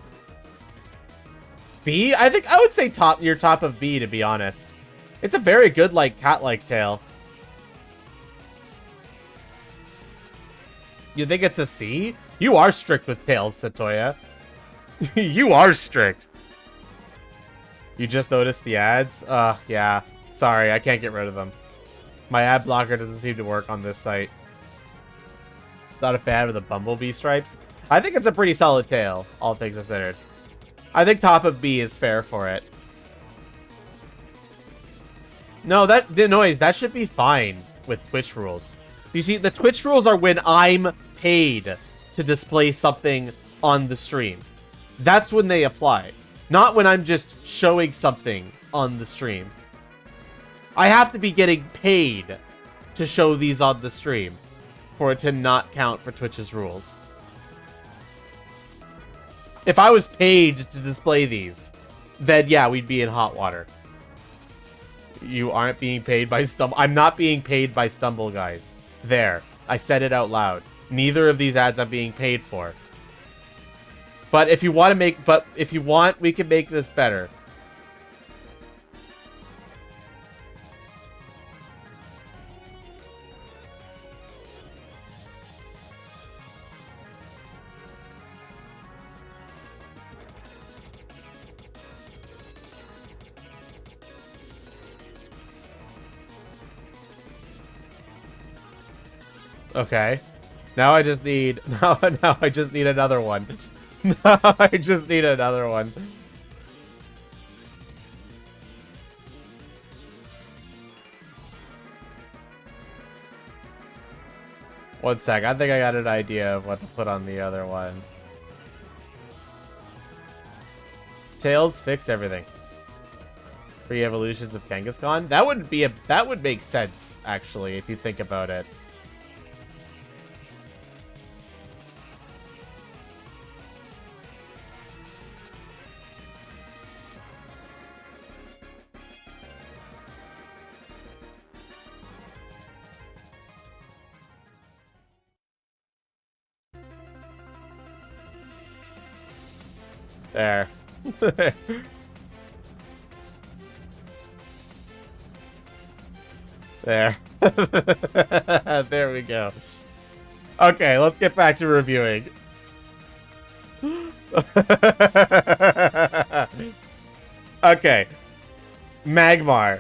B? I think I would say your top of B, to be honest. It's a very good, like, cat-like tail. You think it's a C? You are strict with tails, Satoya. You are strict. You just noticed the ads? Yeah. Sorry, I can't get rid of them. My ad blocker doesn't seem to work on this site. Not a fan of the bumblebee stripes. I think it's a pretty solid tail, all things considered. I think top of B is fair for it. No, the noise, that should be fine with Twitch rules. You see, the Twitch rules are when I'm paid to display something on the stream. That's when they apply. Not when I'm just showing something on the stream. I have to be getting paid to show these on the stream for it to not count for Twitch's rules. If I was paid to display these, then yeah, we'd be in hot water. You aren't being paid by Stumble. I'm not being paid by Stumble, guys. There. I said it out loud. Neither of these ads I'm being paid for. But if you want to make, we can make this better. Okay. Now I just need now I just need another one. Now I just need another one. One sec. I think I got an idea of what to put on the other one. Tails fix everything. Free evolutions of Kangaskhan? That would make sense, actually, if you think about it. There. There. There we go. Okay, let's get back to reviewing. Okay. Magmar.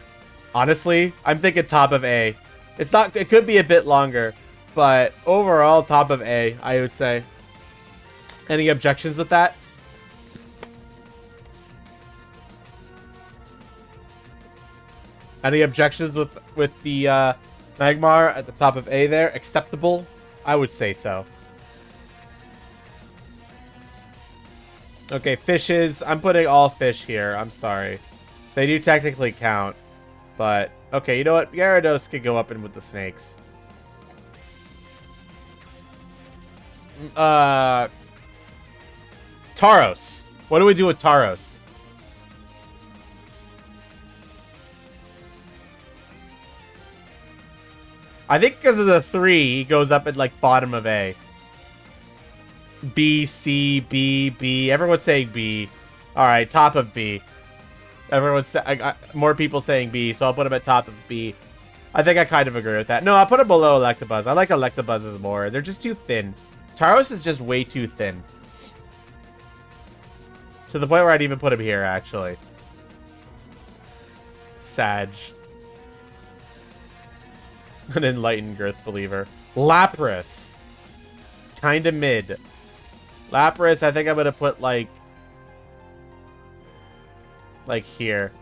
Honestly, I'm thinking top of A. It could be a bit longer, but overall top of A, I would say. Any objections with that? Any objections with the Magmar at the top of A there? Acceptable? I would say so. Okay, fishes. I'm putting all fish here. I'm sorry. They do technically count. But, okay, you know what? Gyarados could go up in with the snakes. Tauros. What do we do with Tauros? I think because of the 3, he goes up at, like, bottom of A. B, C, B, B. Everyone's saying B. Alright, top of B. Everyone's more people saying B, so I'll put him at top of B. I think I kind of agree with that. No, I'll put him below Electabuzz. I like Electabuzzes more. They're just too thin. Tauros is just way too thin. To the point where I'd even put him here, actually. Sag. An enlightened girth believer. Lapras. Kinda mid. Lapras, I think I'm gonna put like here.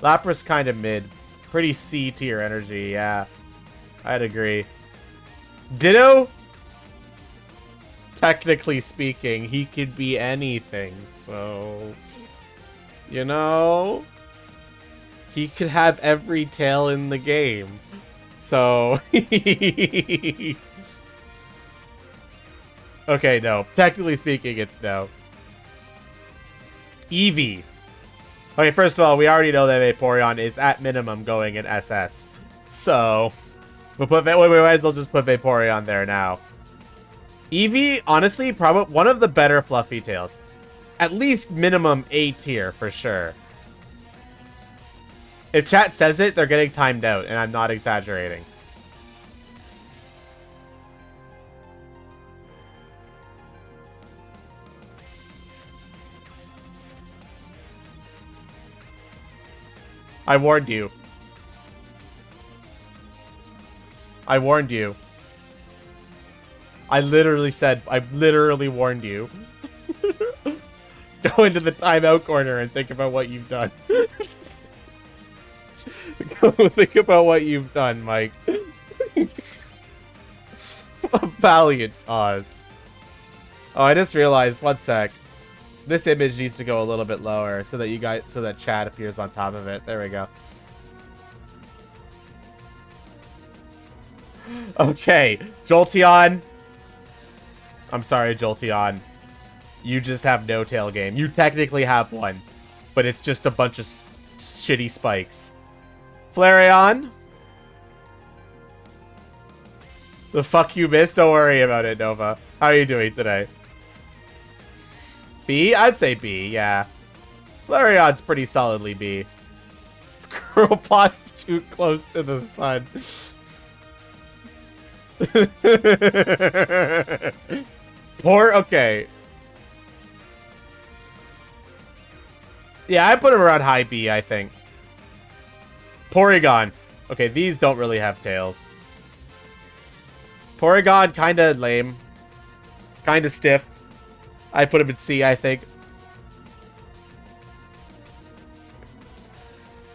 Lapras kinda mid. Pretty C tier energy, yeah. I'd agree. Ditto? Technically speaking, he could be anything, so you know, he could have every tail in the game. So, okay, no. Technically speaking, it's no. Eevee. Okay, first of all, we already know that Vaporeon is at minimum going in SS. So, we might as well just put Vaporeon there now. Eevee, honestly, probably one of the better fluffy tails. At least minimum A tier for sure. If chat says it, they're getting timed out, and I'm not exaggerating. I warned you. I warned you. I literally warned you. Go into the timeout corner and think about what you've done. Go think about what you've done, Mike. A valiant cause. Oh, I just realized, one sec. This image needs to go a little bit lower so that chat appears on top of it. There we go. Okay, Jolteon. I'm sorry, Jolteon. You just have no tail game. You technically have one, but it's just a bunch of shitty spikes. Flareon. The fuck you missed? Don't worry about it, Nova. How are you doing today? B? I'd say B, yeah. Flareon's pretty solidly B. Girl paw's too close to the sun. Okay. Yeah, I put him around high B, I think. Porygon. Okay, these don't really have tails. Porygon, kinda lame. Kinda stiff. I put him in C, I think.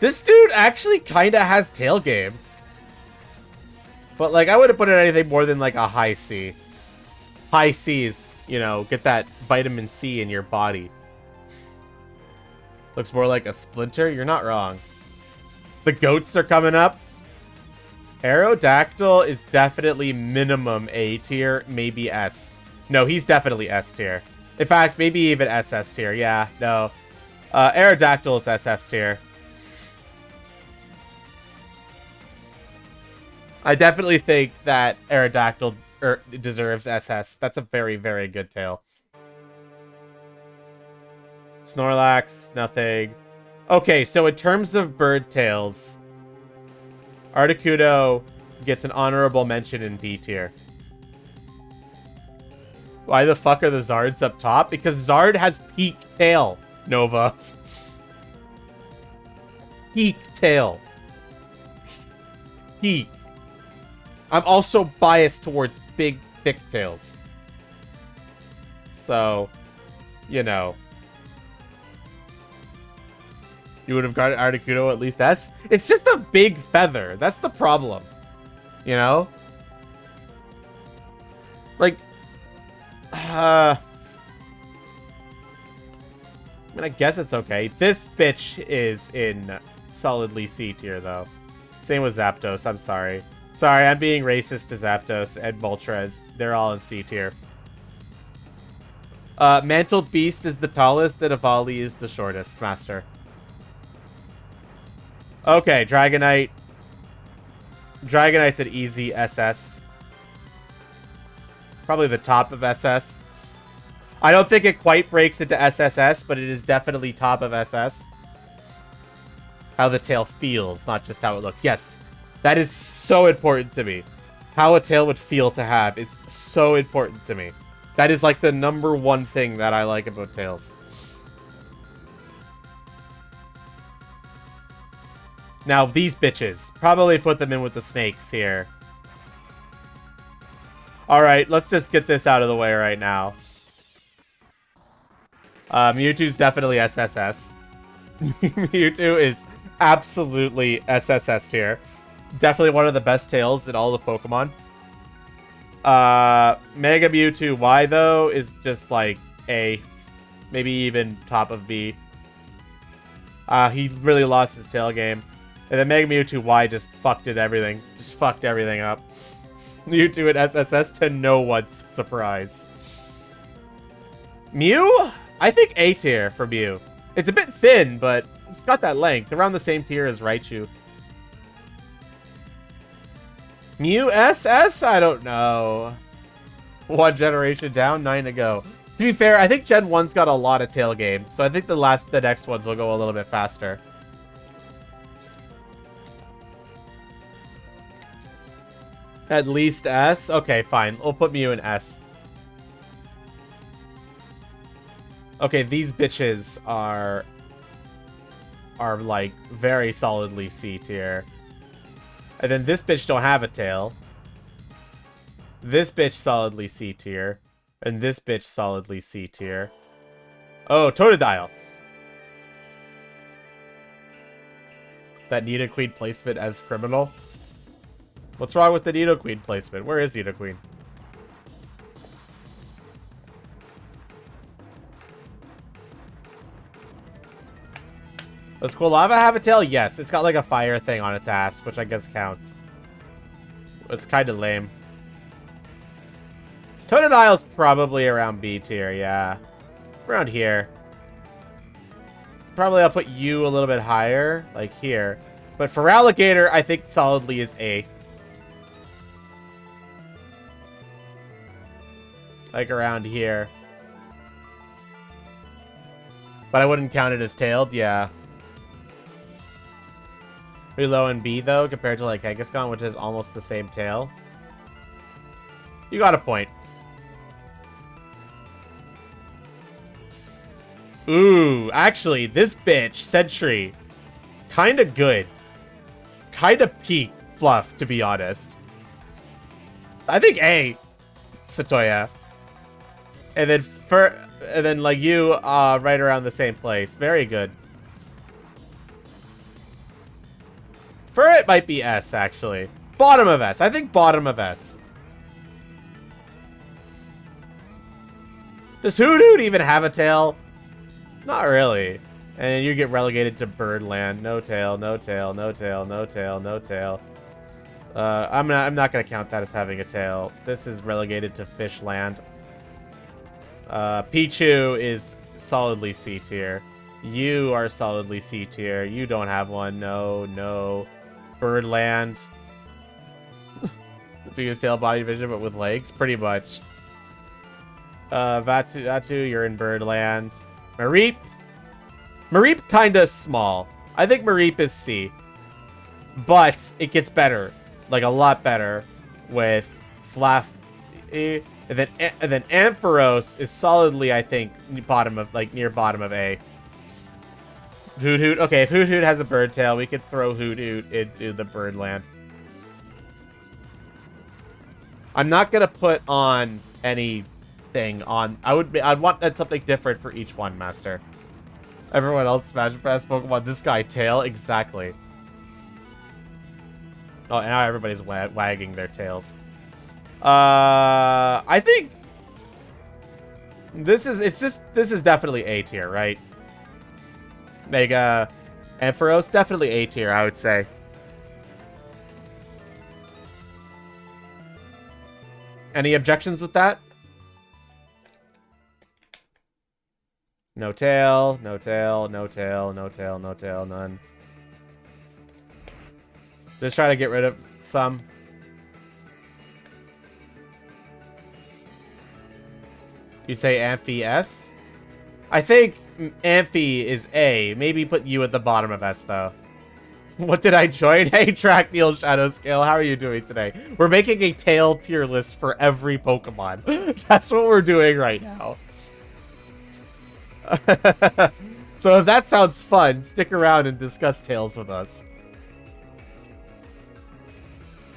This dude actually kinda has tail game. But, like, I wouldn't put it anything more than, like, a high C. High C's, you know, get that vitamin C in your body. Looks more like a splinter? You're not wrong. The goats are coming up. Aerodactyl is definitely minimum A tier, maybe S. No, he's definitely S tier. In fact, maybe even SS tier. Yeah, no. Aerodactyl is SS tier. I definitely think that Aerodactyl deserves SS. That's a very, very good tail. Snorlax, nothing. Okay, so in terms of bird tails, Articuno gets an honorable mention in B tier. Why the fuck are the Zards up top? Because Zard has peak tail, Nova. Peak tail. Peak. I'm also biased towards big, thick tails. So, you know. You would have got Articuno at least S. It's just a big feather. That's the problem. You know? Like, I mean, I guess it's okay. This bitch is in solidly C tier, though. Same with Zapdos. I'm sorry. Sorry, I'm being racist to Zapdos and Moltres. They're all in C tier. Mantled Beast is the tallest, and Evali is the shortest, Master. Okay, Dragonite. Dragonite's an easy SS. Probably the top of SS. I don't think it quite breaks into SSS, but it is definitely top of SS. How the tail feels, not just how it looks. Yes, that is so important to me. How a tail would feel to have is so important to me. That is like the #1 thing that I like about tails. Now, these bitches. Probably put them in with the snakes here. Alright, let's just get this out of the way right now. Mewtwo's definitely SSS. Mewtwo is absolutely SSS tier. Definitely one of the best tails in all of Pokemon. Mega Mewtwo Y, though, is just like A. Maybe even top of B. He really lost his tail game. And then Mega Mewtwo Y just fucked everything. Just fucked everything up. Mewtwo at SSS to no one's surprise. Mew? I think A tier for Mew. It's a bit thin, but it's got that length. Around the same tier as Raichu. Mew SS? I don't know. 1 generation down, 9 to go. To be fair, I think Gen 1's got a lot of tail game, so I think the next ones will go a little bit faster. At least S? Okay, fine. We'll put Mew in S. Okay, these bitches are like very solidly C tier. And then this bitch don't have a tail. This bitch solidly C tier. And this bitch solidly C tier. Oh, Totodile. That Nidoqueen placement as criminal. What's wrong with the Nidoqueen placement? Where is Nidoqueen? Does Quilava have a tail? Yes. It's got like a fire thing on its ass, which I guess counts. It's kind of lame. Totodile's probably around B tier, yeah. Around here. Probably I'll put you a little bit higher, like here. But for Alligator, I think solidly is A. Like around here. But I wouldn't count it as tailed, yeah. Pretty low in B, though, compared to, like, Kangaskhan, which has almost the same tail. You got a point. Ooh, actually, this bitch, Sentry, kind of good. Kind of peak fluff, to be honest. I think A, Satoya. And then, like, you, right around the same place. Very good. Furret might be S, actually. Bottom of S. I think bottom of S. Does Hoodoo even have a tail? Not really. And you get relegated to Birdland. No tail, no tail, no tail, no tail, no tail. I'm not gonna count that as having a tail. This is relegated to Fishland. Pichu is solidly C tier. You are solidly C tier. You don't have one. No, no. Birdland. The biggest tail body division, but with legs, pretty much. Vatu, you're in Birdland. Mareep kinda small. I think Mareep is C. But it gets better. Like a lot better with Flaf. And then Ampharos is solidly, I think, near bottom of A. Hoot. Okay, if Hoot has a bird tail, we could throw Hoot into the Birdland. I'm not gonna put on anything on. I'd want something different for each one, Master. Everyone else Smash Pass Pokemon. This guy tail exactly. Oh, and now everybody's wagging their tails. I think this is definitely A tier, right? Mega Ampharos, definitely A tier, I would say. Any objections with that? No tail, no tail, no tail, no tail, no tail, none. Just try to get rid of some. You'd say Amphi S? I think Amphi is A. Maybe put you at the bottom of S, though. What did I join? Hey, Track Neil Shadowscale, how are you doing today? We're making a tail tier list for every Pokemon. That's what we're doing right now. So if that sounds fun, stick around and discuss tails with us.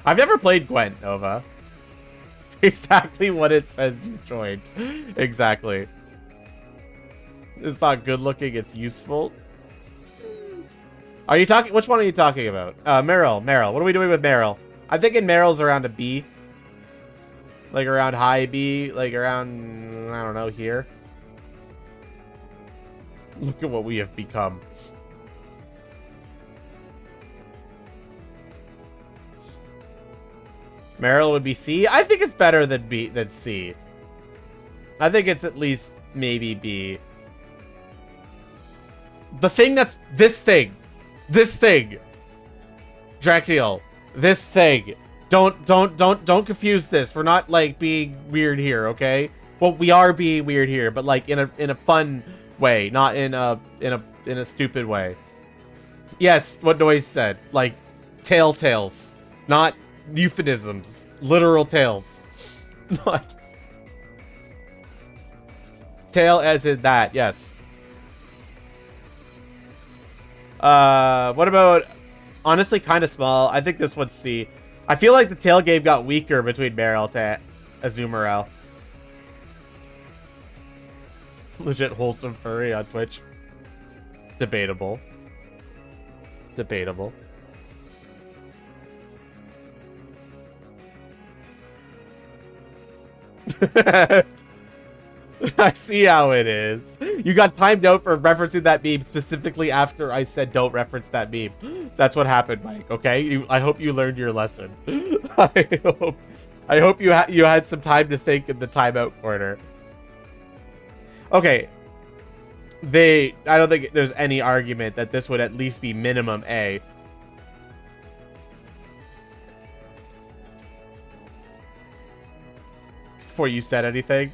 I've never played Gwent, Nova. Exactly what it says you joined. Exactly. It's not good looking, it's useful. Are you talking? Which one are you talking about? Meryl. What are we doing with Meryl? I'm thinking Meryl's around a B. Like around high B. Like around, I don't know, here. Look at what we have become. Meryl would be C. I think it's better than B than C. I think it's at least maybe B. The thing that's this thing. This thing. Dractyl. This thing. Don't confuse this. We're not like being weird here, okay? Well, we are being weird here, but like in a fun way, not in a stupid way. Yes, what Noise said. Like tales, not euphemisms. Literal tales. Not tail as in that, yes. What about honestly kind of small? I think this one's C. I feel like the tail game got weaker between Meryl to Azumarill. Legit wholesome furry on Twitch. Debatable. Debatable. I see how it is. You got timed out for referencing that meme specifically after I said don't reference that meme. That's what happened, Mike. Okay, I hope you learned your lesson. I hope you had some time to think in the timeout corner. Okay. I don't think there's any argument that this would at least be minimum A. Before you said anything.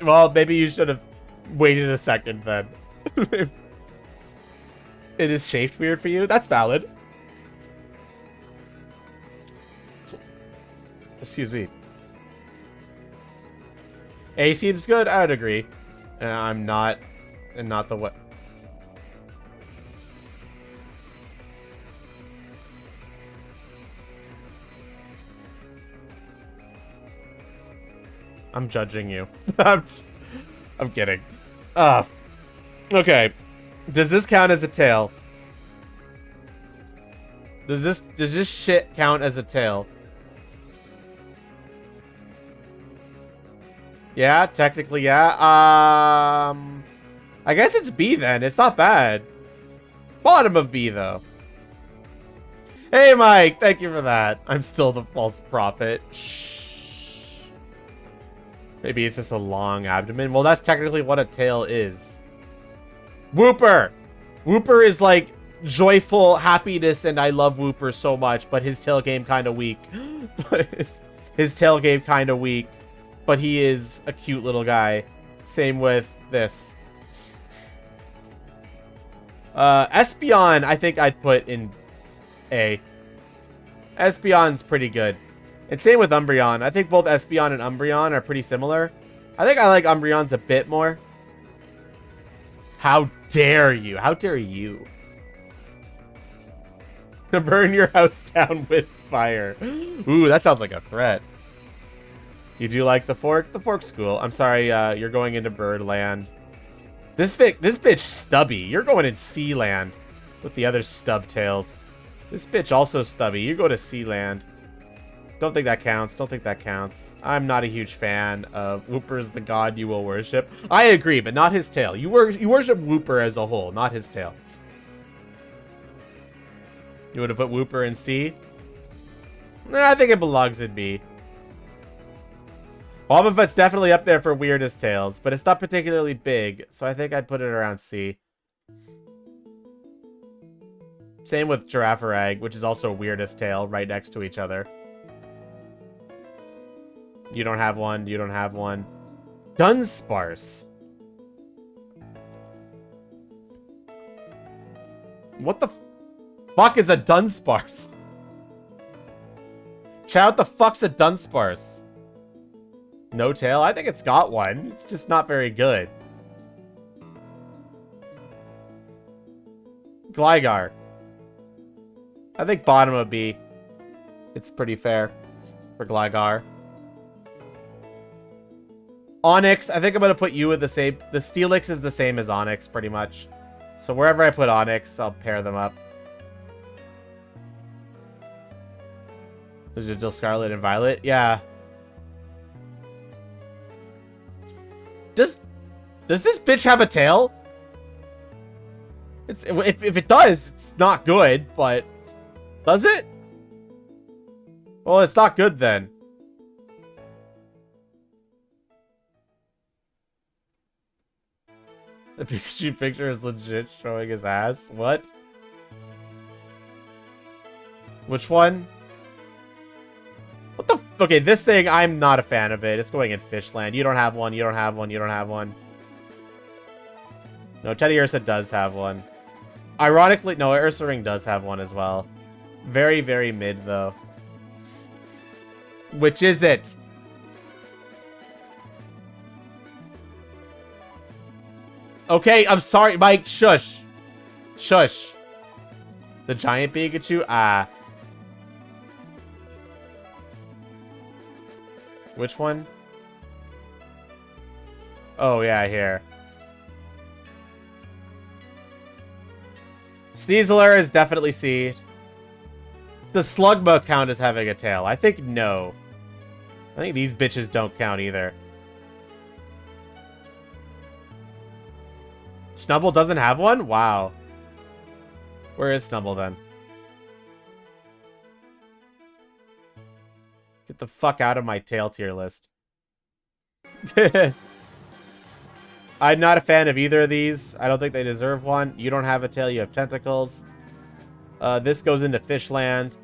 Well, maybe you should have waited a second then. It is shaped weird for you? That's valid. Excuse me. A seems good? I would agree. I'm not... And not the what... I'm judging you. I'm kidding. Okay. Does this count as a tail? Does this shit count as a tail? Yeah, technically, yeah. I guess it's B then. It's not bad. Bottom of B though. Hey Mike, thank you for that. I'm still the false prophet. Shh. Maybe it's just a long abdomen. Well, that's technically what a tail is. Whooper! Whooper is like joyful happiness, and I love Whooper so much, but his tail game kind of weak. his tail game kind of weak, but he is a cute little guy. Same with this. Espeon, I think I'd put in A. Espeon's pretty good. And same with Umbreon. I think both Espeon and Umbreon are pretty similar. I think I like Umbreon's a bit more. How dare you? How dare you? Burn your house down with fire. Ooh, that sounds like a threat. You do like the fork? The fork's cool. I'm sorry, you're going into Birdland. This bitch stubby. You're going in Sealand with the other stub tails. This bitch also stubby. You go to Sealand. Don't think that counts. Don't think that counts. I'm not a huge fan of Whooper is the god you will worship. I agree, but not his tail. You worship Whooper as a whole, not his tail. You would have put Whooper in C? Nah, I think it belongs in B. Wobbuffet's definitely up there for weirdest tails, but it's not particularly big, so I think I'd put it around C. Same with Girafarag, which is also weirdest tail, right next to each other. You don't have one. You don't have one. Dunsparce. What the fuck is a Dunsparce? Chat, what the fuck's a Dunsparce? No tail? I think it's got one. It's just not very good. Gligar. I think bottom of B. It's pretty fair for Gligar. Onyx, I think I'm going to put you with the same. The Steelix is the same as Onyx, pretty much. So wherever I put Onyx, I'll pair them up. Is it still Scarlet and Violet? Yeah. Does this bitch have a tail? It's if it does, it's not good, but does it? Well, it's not good then. The Pikachu picture is legit showing his ass. What? Which one? What the okay, this thing, I'm not a fan of it. It's going in Fishland. You don't have one, you don't have one, you don't have one. No, Teddy Ursa does have one. Ironically, no, Ursa Ring does have one as well. Very, very mid, though. Which is it? Okay, I'm sorry, Mike. Shush. Shush. The giant Pikachu? Ah. Which one? Oh, yeah, here. Sneasler is definitely C. Does Slugma count as having a tail? I think no. I think these bitches don't count either. Snubble doesn't have one? Wow. Where is Snubble then? Get the fuck out of my tail tier list. I'm not a fan of either of these. I don't think they deserve one. You don't have a tail, you have tentacles. This goes into Fishland.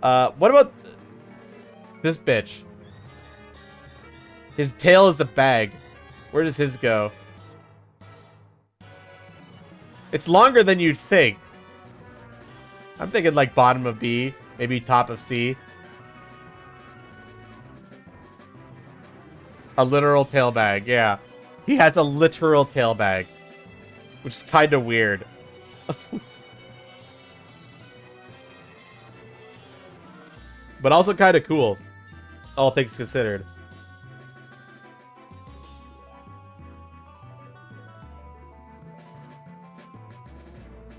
What about this bitch? His tail is a bag. Where does his go? It's longer than you'd think. I'm thinking like bottom of B, maybe top of C. A literal tail bag, yeah. He has a literal tail bag, which is kind of weird. But also kind of cool, all things considered.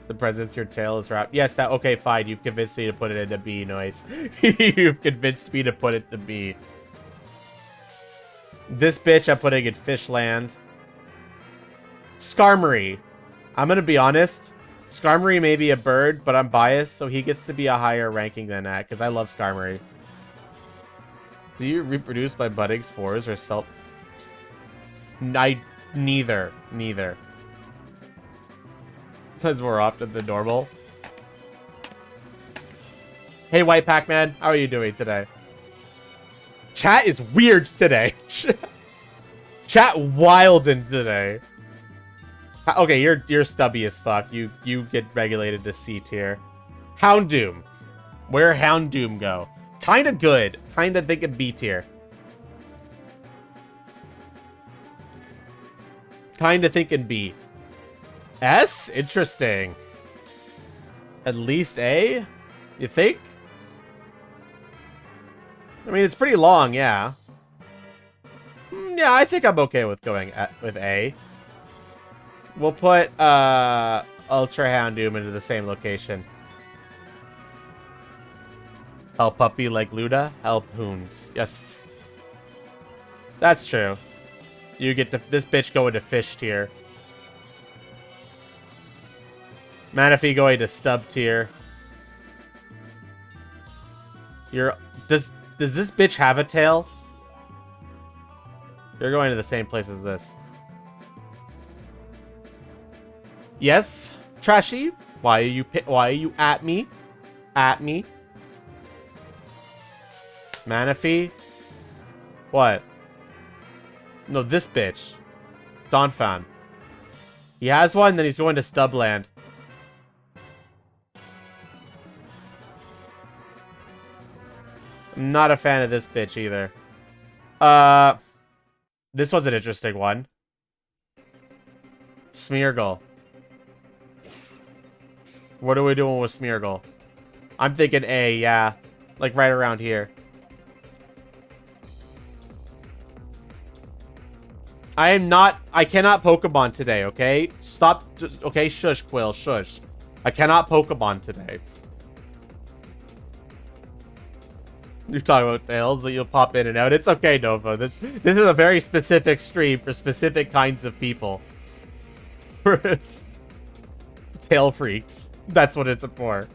The presence your tail is wrapped. Yes, that okay, fine. You've convinced me to put it into B, noise. You've convinced me to put it to B. This bitch I'm putting in Fishland. Skarmory. I'm gonna be honest. Skarmory may be a bird, but I'm biased, so he gets to be a higher ranking than that, because I love Skarmory. Do you reproduce by budding spores or self... Neither. Neither. Says more often than normal. Hey, White Pac-Man. How are you doing today? Chat is weird today. Chat wildin' today. Okay, you're stubby as fuck. You get regulated to C tier. Houndoom. Where Houndoom go? Kinda good. Kinda thinking B tier. Kinda thinking B. S? Interesting. At least A? You think? I mean, it's pretty long, yeah. Yeah, I think I'm okay with going with A. We'll put Ultra Houndoom into the same location. Help puppy like Luda. Help Hound. Yes. That's true. You get this bitch going to fish tier. Manaphy going to stub tier. Does this bitch have a tail? You're going to the same place as this. Yes, Trashy. Why are you at me? At me. Manaphy. What? No, this bitch. Donphan. He has one, then he's going to Stubland. I'm not a fan of this bitch either. This was an interesting one. Smeargle. What are we doing with Smeargle? I'm thinking A, yeah. Like right around here. I cannot Pokemon today, okay? Stop, okay? Shush, Quill, shush. I cannot Pokemon today. You're talking about tails, but you'll pop in and out. It's okay, Nova. This is a very specific stream for specific kinds of people. Tail freaks. That's what it's for.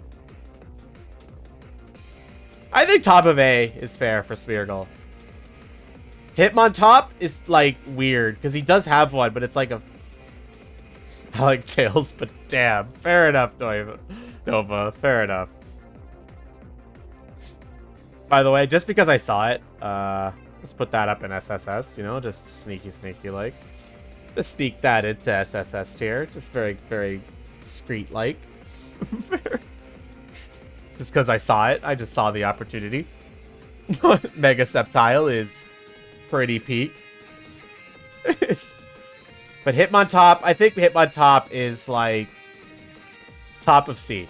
I think top of A is fair for Smeargle. Hitmontop is, like, weird, because he does have one, but it's like a... I like tails, but damn. Fair enough, Nova. Fair enough. By the way, just because I saw it, let's put that up in SSS, you know, just sneaky like. Just sneak that into SSS tier. Just very discreet like. Just because I saw it, I just saw the opportunity. Mega Sceptile is pretty peak. But Hitmontop, I think Hitmontop is like top of C.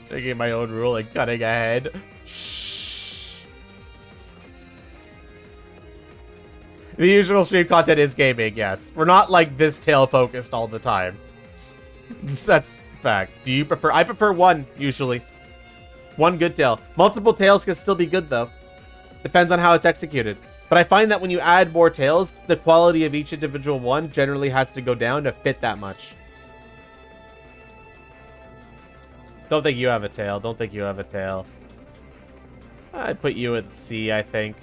Taking my own rule and cutting ahead. Shh. The usual stream content is gaming, yes. We're not like this tail focused all the time. That's fact. Do you prefer? I prefer one, usually. One good tail. Multiple tails can still be good, though. Depends on how it's executed. But I find that when you add more tails, the quality of each individual one generally has to go down to fit that much. Don't think you have a tail. Don't think you have a tail. I'd put you at C, I think.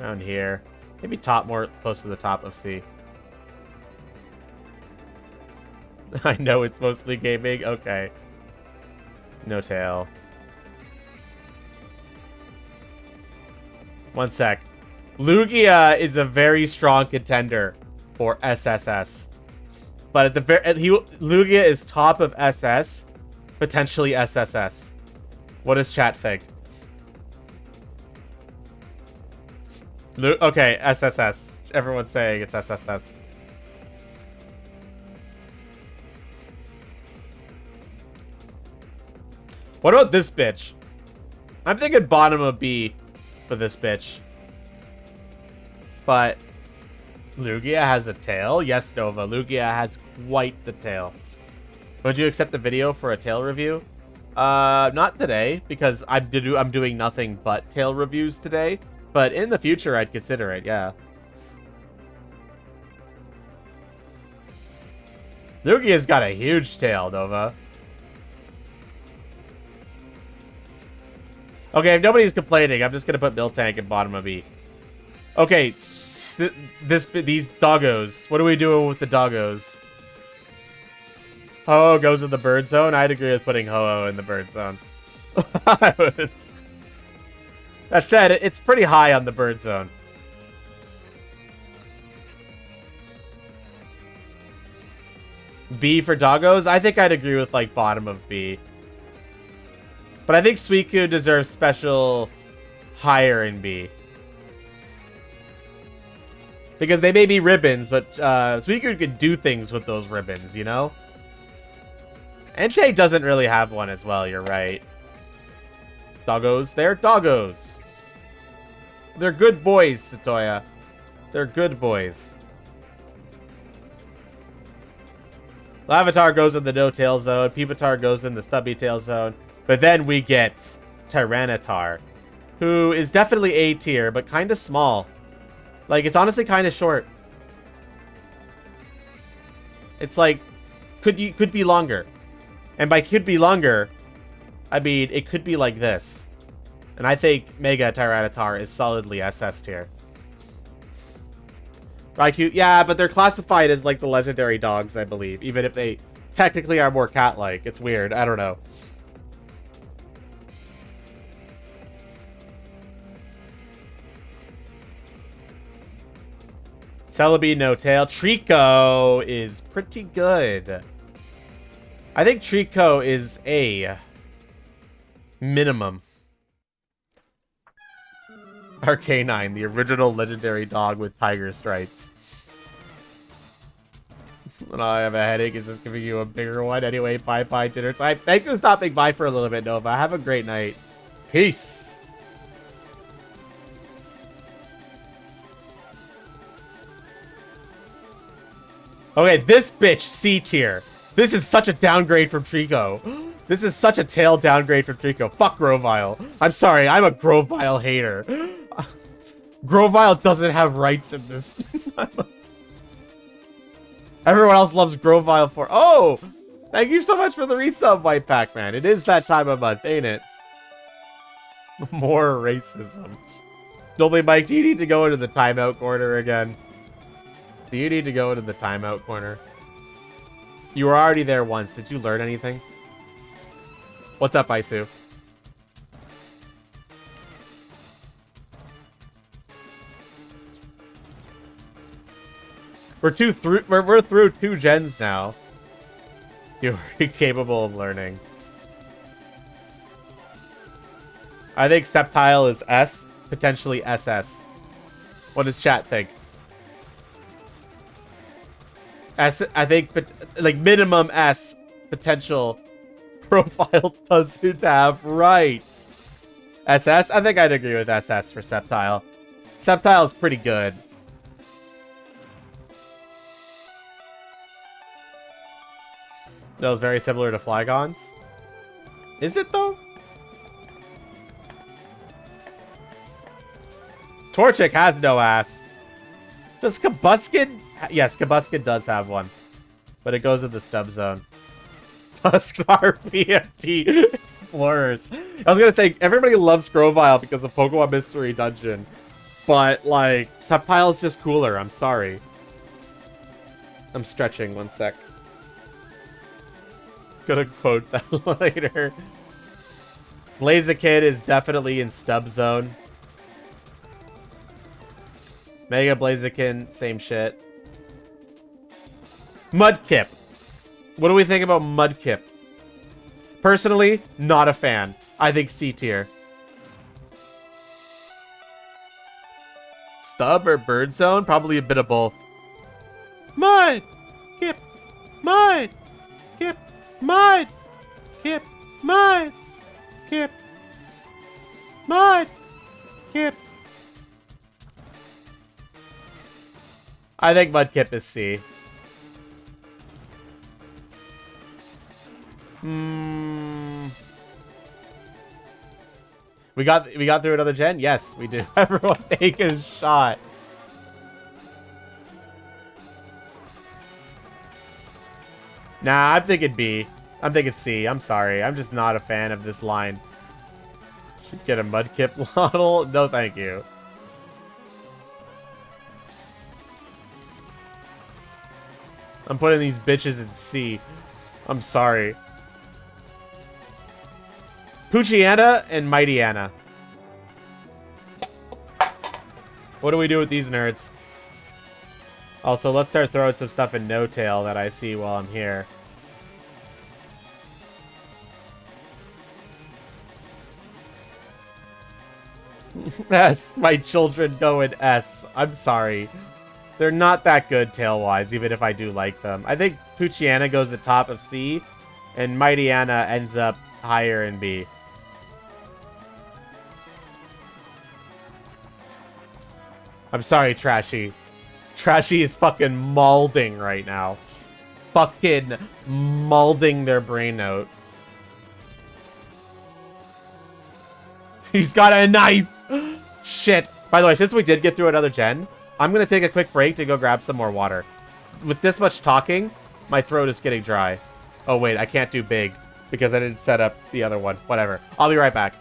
Around here. Maybe top, more close to the top of C. I know it's mostly gaming. Okay. No tail. One sec. Lugia is a very strong contender for SSS. But at the Lugia is top of SS, potentially SSS. What does chat think? Okay, SSS. Everyone's saying it's SSS. What about this bitch? I'm thinking bottom of B for this bitch. But Lugia has a tail? Yes, Nova. Lugia has quite the tail. Would you accept the video for a tail review? Not today, because I'm doing nothing but tail reviews today. But in the future, I'd consider it, yeah. Lugia's got a huge tail, Nova. Okay, if nobody's complaining, I'm just gonna put Miltank in bottom of B. Okay, these doggos. What are we doing with the doggos? Ho-Oh goes in the bird zone. I'd agree with putting Ho-Oh in the bird zone. I would. That said, it's pretty high on the bird zone. B for doggos? I think I'd agree with like bottom of B. But I think Suicune deserves special higher in B. Because they may be ribbons, but Suicune could do things with those ribbons, you know? Entei doesn't really have one as well, you're right. Doggos, they're doggos. They're good boys, Satoya. They're good boys. Lavatar goes in the no-tail zone. Pupitar goes in the stubby-tail zone. But then we get Tyranitar, who is definitely A tier, but kind of small. Like, it's honestly kind of short. It's like, could be longer. And by could be longer, I mean, it could be like this. And I think Mega Tyranitar is solidly SS tier. Raikou, yeah, but they're classified as like the legendary dogs, I believe. Even if they technically are more cat-like. It's weird. I don't know. Celebi, no tail. Trico is pretty good. I think Trico is A. Minimum. Arcanine, the original legendary dog with tiger stripes. When I have a headache, is this giving you a bigger one? Anyway, bye-bye dinner time. Thank you for stopping by for a little bit, Nova. Have a great night. Peace. Okay, this bitch, C tier. This is such a downgrade from Trico. This is such a tail downgrade from Trico. Fuck Grovyle. I'm sorry, I'm a Grovyle hater. Grovyle doesn't have rights in this. Everyone else loves Grovyle for... Oh! Thank you so much for the resub, White Pac-Man. It is that time of month, ain't it? More racism. Dolly Mike, do you need to go into the timeout corner again? Do you need to go into the timeout corner? You were already there once. Did you learn anything? What's up, Isu? We're through 2 gens now. You're capable of learning. I think Sceptile is S, potentially SS. What does chat think? S, I think, like minimum S potential profile doesn't have rights. SS? I think I'd agree with SS for Sceptile. Sceptile is pretty good. That was very similar to Flygons. Is it, though? Torchic has no ass. Does Kabuskin? Yes, Kabuskin does have one. But it goes in the stub zone. Tuskar PFT Explorers. I was going to say, everybody loves Grovyle because of Pokemon Mystery Dungeon. But, like, Sceptile is just cooler. I'm sorry. I'm stretching. One sec. Gonna quote that later. Blaziken is definitely in stub zone. Mega Blaziken, same shit. Mudkip. What do we think about Mudkip? Personally, not a fan. I think C tier. Stub or Bird Zone? Probably a bit of both. Mudkip. Mudkip. Mud! Kip! Mud! Kip! Mud! Kip! I think Mudkip is C. We got through another gen? Yes, we do. Everyone take a shot. Nah, I'm thinking B. I'm thinking C. I'm sorry. I'm just not a fan of this line. Should get a Mudkip model? No, thank you. I'm putting these bitches in C. I'm sorry. Poochiana and Mightyana. What do we do with these nerds? Also, let's start throwing some stuff in No-Tail that I see while I'm here. S. My children go in S. I'm sorry. They're not that good tail-wise, even if I do like them. I think Poochiana goes at top of C, and Mightyana ends up higher in B. I'm sorry, Trashy. Trashy is fucking maulding right now. Fucking maulding their brain note. He's got a knife! Shit. By the way, since we did get through another gen, I'm gonna take a quick break to go grab some more water. With this much talking, my throat is getting dry. Oh wait, I can't do big because I didn't set up the other one. Whatever. I'll be right back.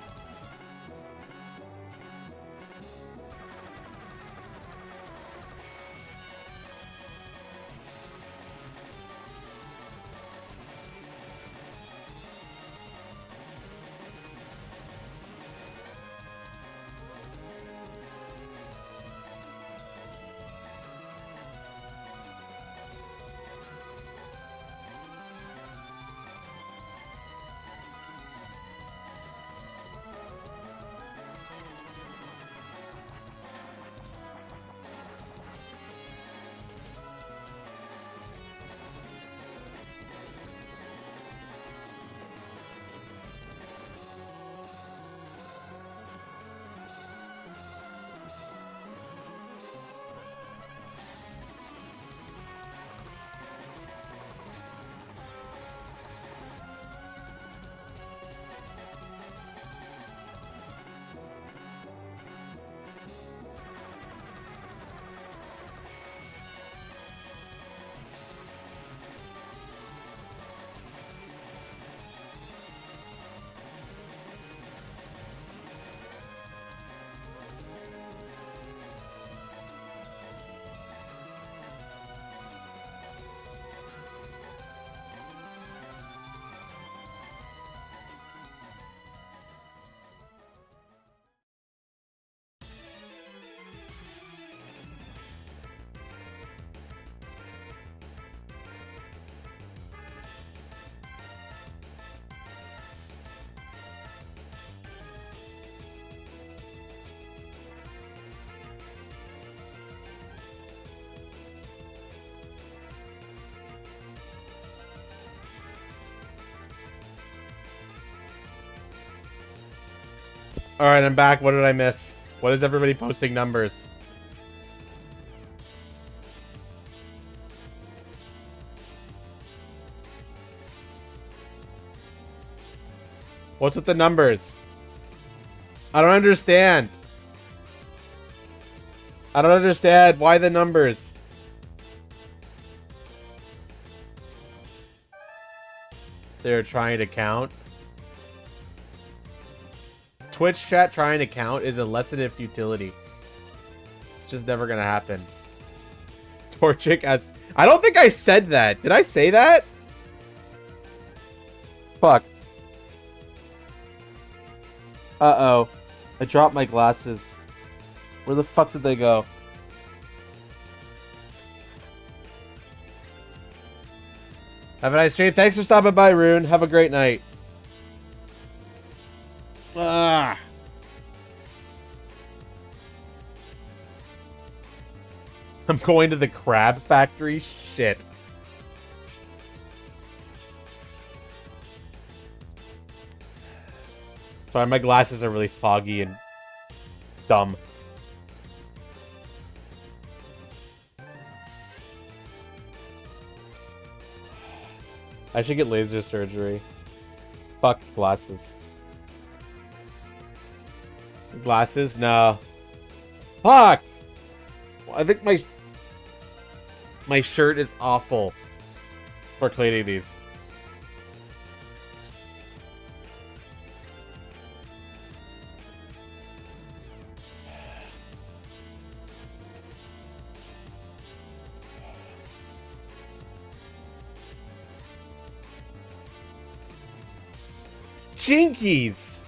All right, I'm back. What did I miss? What is everybody posting numbers? What's with the numbers? I don't understand. I don't understand. Why the numbers? They're trying to count. Twitch chat trying to count is a lesson in futility. It's just never gonna happen. Torchic as... I don't think I said that. Did I say that? Fuck. Uh-oh. I dropped my glasses. Where the fuck did they go? Have a nice stream. Thanks for stopping by, Rune. Have a great night. Ah. I'm going to the crab factory? Shit. Sorry, my glasses are really foggy and dumb. I should get laser surgery. Fuck glasses. Glasses? No. Fuck! I think my shirt is awful for cleaning these. Jinkies!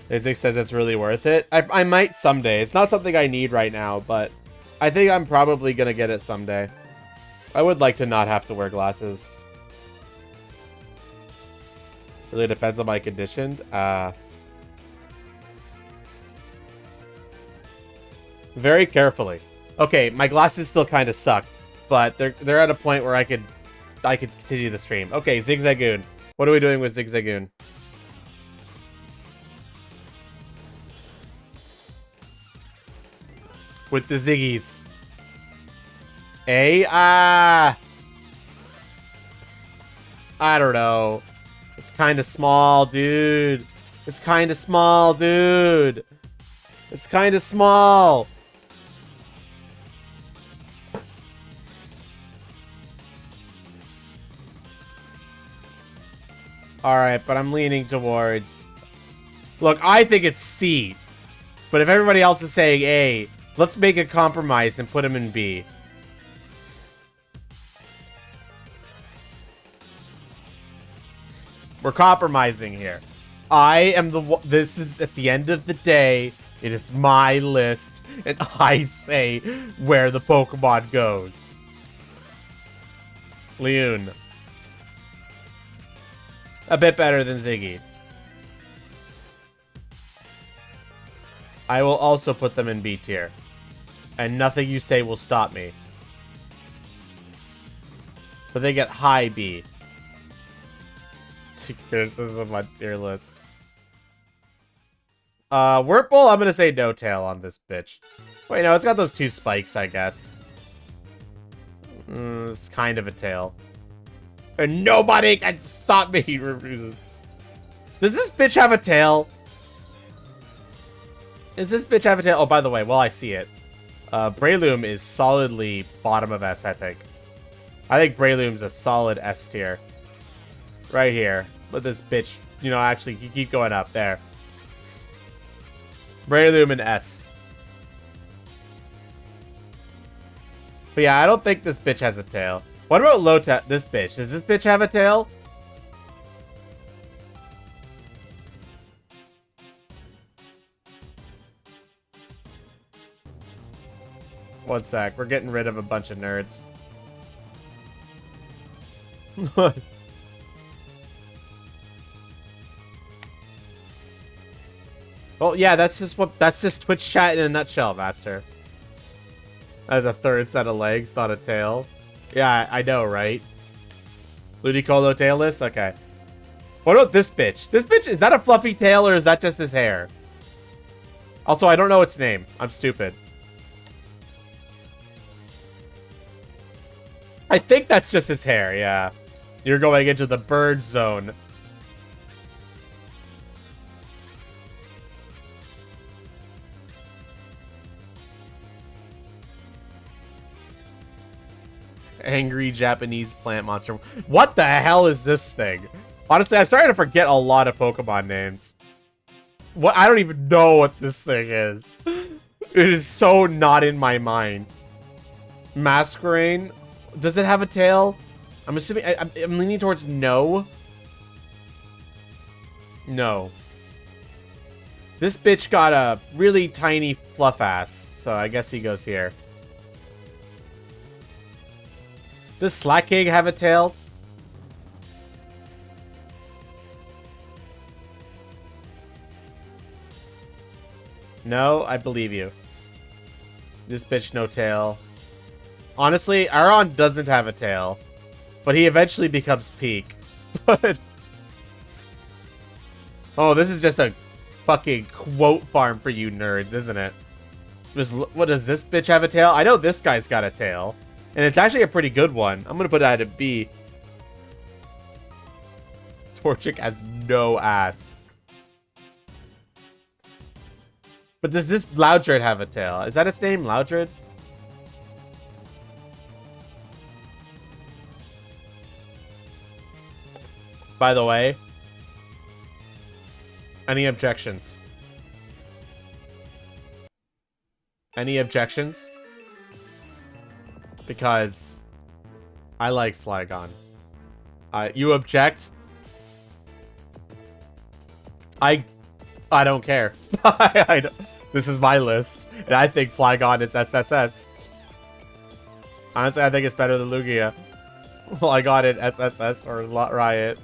Isaac says it's really worth it. I might someday. It's not something I need right now, but I think I'm probably gonna get it someday. I would like to not have to wear glasses. Really depends on my condition. Very carefully. Okay, my glasses still kind of suck, but they're at a point where I could continue the stream. Okay, Zigzagoon. What are we doing with Zigzagoon? With the Ziggies. I don't know. It's kind of small, dude. It's kind of small, dude. It's kind of small. Alright, but I'm leaning towards... Look, I think it's C. But if everybody else is saying A, let's make a compromise and put him in B. We're compromising here. I am the... This is, at the end of the day, it is my list, and I say where the Pokemon goes. Leon. A bit better than Ziggy. I will also put them in B tier. And nothing you say will stop me. But they get high B. This is on my tier list. Wurple, I'm gonna say no tail on this bitch. Wait, no, it's got those two spikes, I guess. It's kind of a tail. And nobody can stop me, he refuses. Does this bitch have a tail? Does this bitch have a tail? Oh, by the way, while I see it. Breloom is solidly bottom of S, I think. I think Breloom's a solid S tier. Right here. Let this bitch, you know, actually keep going up. There. Breloom and S. But yeah, I don't think this bitch has a tail. What about Lota? This bitch. Does this bitch have a tail? One sec. We're getting rid of a bunch of nerds. Well, yeah, that's just Twitch chat in a nutshell, Master. As a third set of legs, not a tail. Yeah, I know, right? Ludicolo tailless? Okay. What about this bitch? This bitch, is that a fluffy tail or is that just his hair? Also, I don't know its name. I'm stupid. I think that's just his hair, yeah. You're going into the bird zone. Angry Japanese plant monster. What the hell is this thing? Honestly, I'm starting to forget a lot of Pokemon names. What? I don't even know what this thing is. It is so not in my mind. Masquerain. Does it have a tail? I'm assuming... I'm leaning towards no. No. This bitch got a really tiny fluff ass, so I guess he goes here. Does Slacking have a tail? No, I believe you. This bitch no tail. Honestly, Aron doesn't have a tail. But he eventually becomes Peak. But... oh, this is just a fucking quote farm for you nerds, isn't it? What, does this bitch have a tail? I know this guy's got a tail. And it's actually a pretty good one. I'm gonna put that at B. Torchic has no ass. But does this Loudred have a tail? Is that its name, Loudred? By the way, any objections? Any objections? Because I like Flygon. You object? I don't care. I don't, this is my list, and I think Flygon is SSS. Honestly, I think it's better than Lugia. Flygon in SSS or Riot.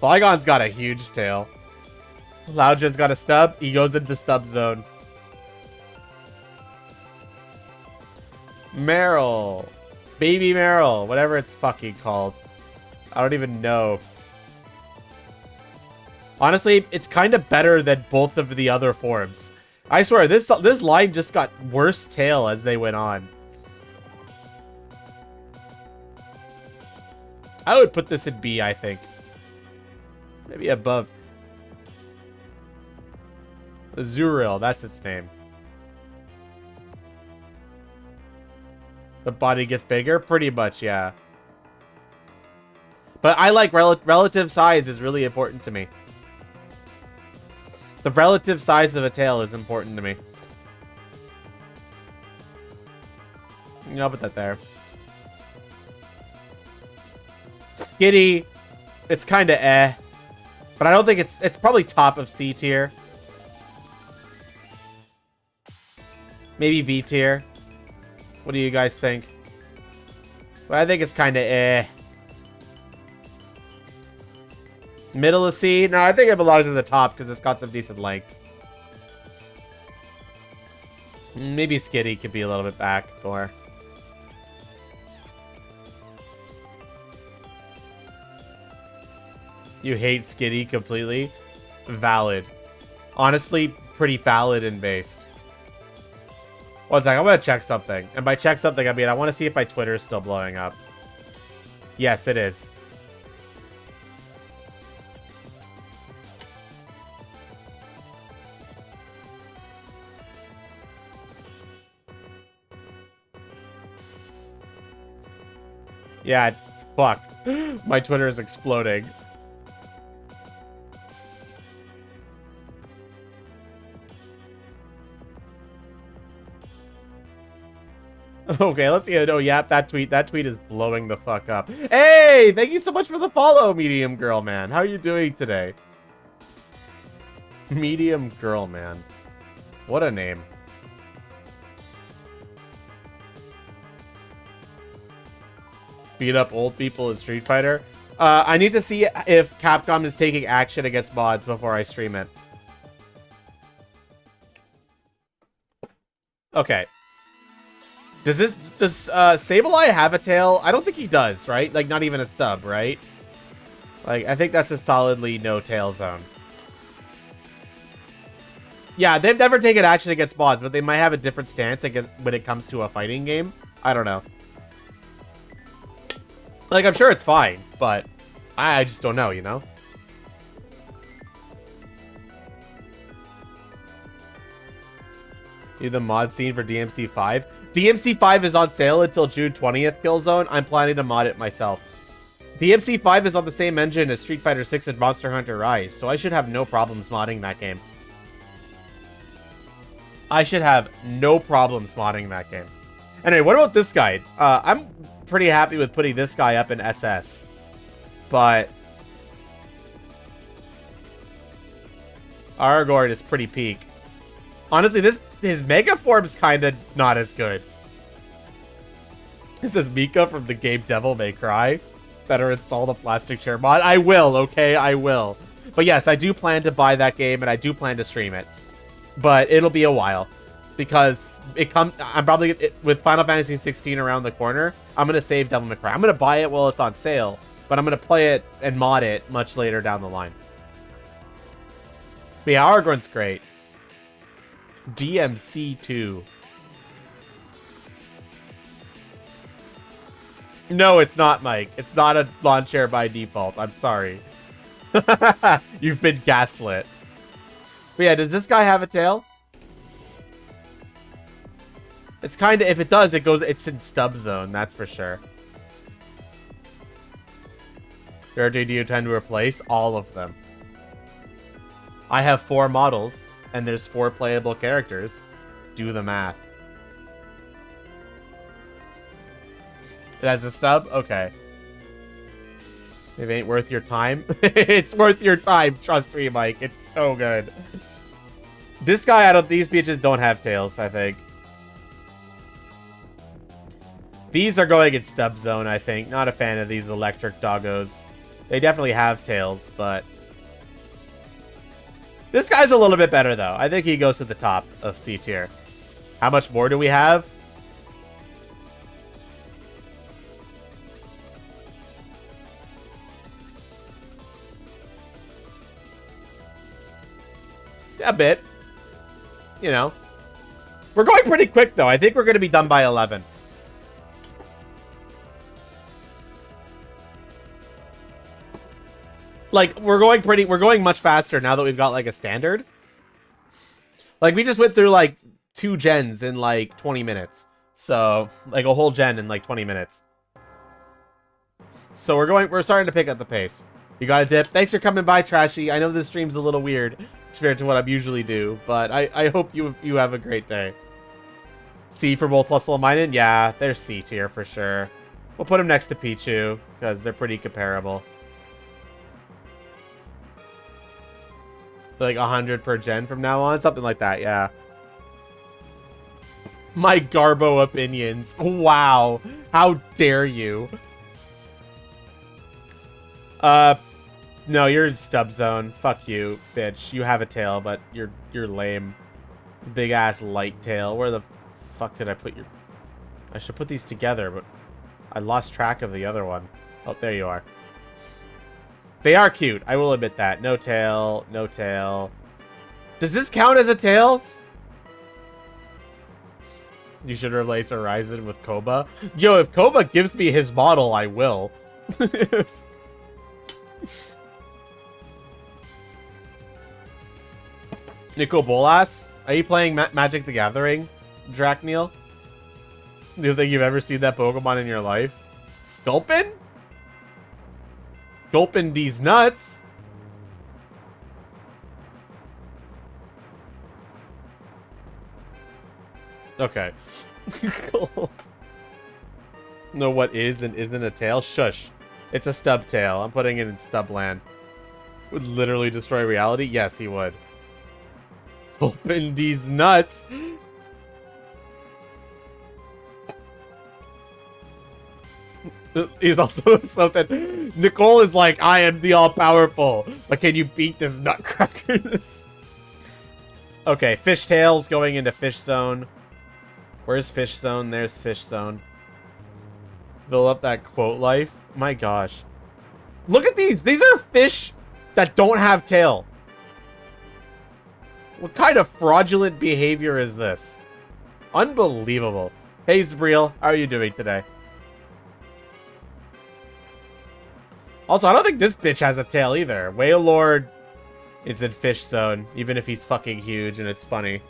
Flygon's got a huge tail. Loudred's got a stub. He goes into the stub zone. Meryl. Baby Meryl. Whatever it's fucking called. I don't even know. Honestly, it's kind of better than both of the other forms. I swear, this line just got worse tail as they went on. I would put this in B, I think. Maybe above. Azurill, that's its name. The body gets bigger? Pretty much, yeah. But I like relative size is really important to me. The relative size of a tail is important to me. I'll put that there. Skitty, it's kind of eh. But I don't think it's probably top of C tier. Maybe B tier. What do you guys think? But I think it's kind of eh. Middle of C? No, I think it belongs at the top because it's got some decent length. Maybe Skitty could be a little bit back more. You hate Skitty completely? Valid. Honestly, pretty valid and based. One sec, I'm gonna check something. And by check something, I mean I want to see if my Twitter is still blowing up. Yes, it is. Yeah, fuck. My Twitter is exploding. Okay, let's see. Oh, yep, that tweet is blowing the fuck up. Hey, thank you so much for the follow, Medium Girl Man. How are you doing today? Medium Girl Man. What a name. Beat up old people in Street Fighter. I need to see if Capcom is taking action against mods before I stream it. Okay. Does Sableye have a tail? I don't think he does, right? Like, not even a stub, right? Like, I think that's a solidly no tail zone. Yeah, they've never taken action against mods, but they might have a different stance against when it comes to a fighting game. I don't know. Like, I'm sure it's fine, but I just don't know, you know? Need the mod scene for DMC5? DMC5 is on sale until June 20th, Killzone. I'm planning to mod it myself. DMC5 is on the same engine as Street Fighter 6 and Monster Hunter Rise, so I should have no problems modding that game. I should have no problems modding that game. Anyway, what about this guy? I'm pretty happy with putting this guy up in SS. But Aragorn is pretty peak. Honestly, his Mega Form's kind of not as good. This is Mika from the game Devil May Cry. Better install the plastic chair mod. I will, okay? I will. But yes, I do plan to buy that game, and I do plan to stream it. But it'll be a while. Because I'm probably, with Final Fantasy 16 around the corner, I'm going to save Devil May Cry. I'm going to buy it while it's on sale. But I'm going to play it and mod it much later down the line. But yeah, Aragorn's great. DMC2. No, it's not, Mike. It's not a lawn chair by default. I'm sorry. You've been gaslit. But yeah, does this guy have a tail? It's kind of, if it does, it's in stub zone, that's for sure. Character do you tend to replace? All of them. I have 4 models, and there's 4 playable characters. Do the math. It has a stub? Okay. It ain't worth your time. It's worth your time. Trust me, Mike. It's so good. This guy out of these bitches don't have tails, I think. These are going in stub zone, I think. Not a fan of these electric doggos. They definitely have tails, but this guy's a little bit better, though. I think he goes to the top of C tier. How much more do we have? A bit. You know. We're going pretty quick, though. I think we're going to be done by 11. Like, we're going much faster now that we've got, like, a standard. Like, we just went through, like, 2 gens in, like, 20 minutes. So, like, a whole gen in, like, 20 minutes. So we're starting to pick up the pace. You got a dip. Thanks for coming by, Trashy. I know this stream's a little weird compared to what I usually do, but I hope you have a great day. C for both Hustle and Minen? Yeah, they're C tier for sure. We'll put them next to Pichu, because they're pretty comparable. Like 100 per gen from now on? Something like that, yeah. My Garbo opinions. Wow. How dare you? No, you're in stub zone. Fuck you, bitch. You have a tail, but you're lame. Big ass light tail. Where the fuck did I put your... I should put these together, but I lost track of the other one. Oh, there you are. They are cute. I will admit that. No tail. No tail. Does this count as a tail? You should replace Horizon with Koba. Yo, if Koba gives me his model, I will. Nico Bolas? Are you playing Magic the Gathering, Drakneil? Do you think you've ever seen that Pokemon in your life? Gulpin? Gulpin these nuts. Okay. Cool. Know what is and isn't a tail? Shush. It's a stub tail. I'm putting it in stub land. Would literally destroy reality? Yes, he would. Open these nuts. He's also something. Nicole is like, I am the all-powerful. But can you beat this nutcrackers? Okay, fishtails going into fish zone. Where's Fish Zone? There's Fish Zone. Fill up that quote life. My gosh. Look at these. These are fish that don't have tail. What kind of fraudulent behavior is this? Unbelievable. Hey, Zbriel. How are you doing today? Also, I don't think this bitch has a tail either. Whale Lord is in Fish Zone, even if he's fucking huge and it's funny.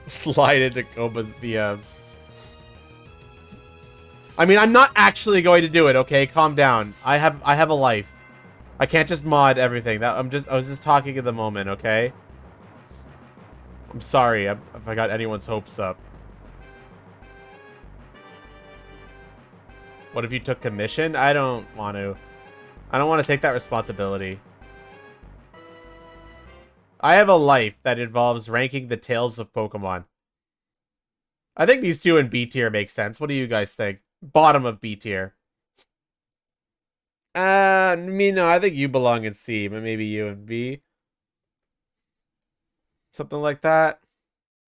Slide into Koba's VMs. I mean, I'm not actually going to do it, okay? Calm down. I have a life. I can't just mod everything. I was just talking in the moment, okay? I'm sorry if I got anyone's hopes up. What if you took commission? I don't want to. I don't want to take that responsibility. I have a life that involves ranking the tails of Pokemon. I think these two in B tier make sense. What do you guys think? Bottom of B tier. No, I think you belong in C, but maybe you in B. Something like that.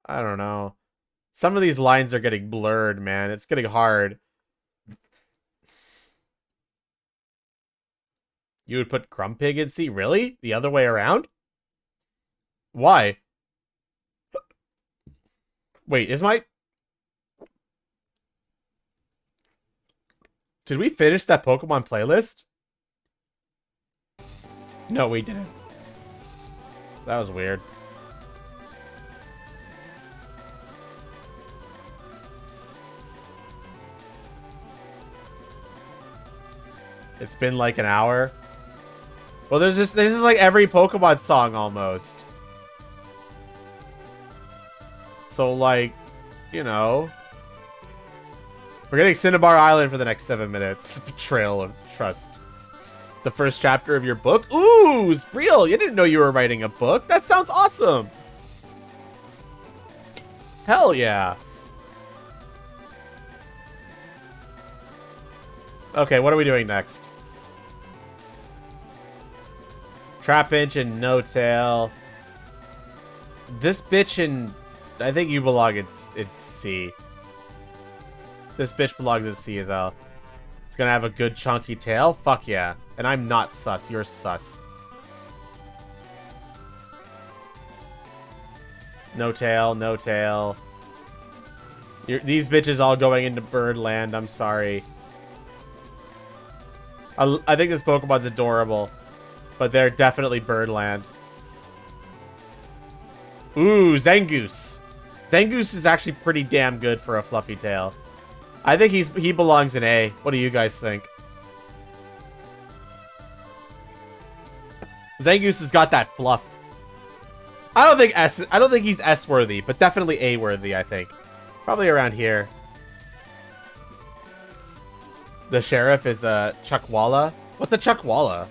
I don't know. Some of these lines are getting blurred, man. It's getting hard. You would put Grumpig in C? Really? The other way around? Why? Wait, is my... Did we finish that Pokemon playlist? No, we didn't. That was weird. It's been like an hour. Well, this is like every Pokemon song almost. So like, you know, we're getting Cinnabar Island for the next 7 minutes. Betrayal of trust. The first chapter of your book? Ooh, Spriel, you didn't know you were writing a book. That sounds awesome. Hell yeah. Okay, what are we doing next? Trapinch and No Tail. This bitch and... I think you belong in C. This bitch belongs in C as well. It's gonna have a good chunky tail? Fuck yeah. And I'm not sus. You're sus. No tail, no tail. These bitches all going into Birdland. I'm sorry. I think this Pokemon's adorable. But they're definitely Birdland. Ooh, Zangoose. Zangoose is actually pretty damn good for a fluffy tail. I think he belongs in A. What do you guys think? Zangoose has got that fluff. I don't think he's S worthy, but definitely A worthy, I think. Probably around here. The sheriff is Chuckwalla. What's a Chuckwalla?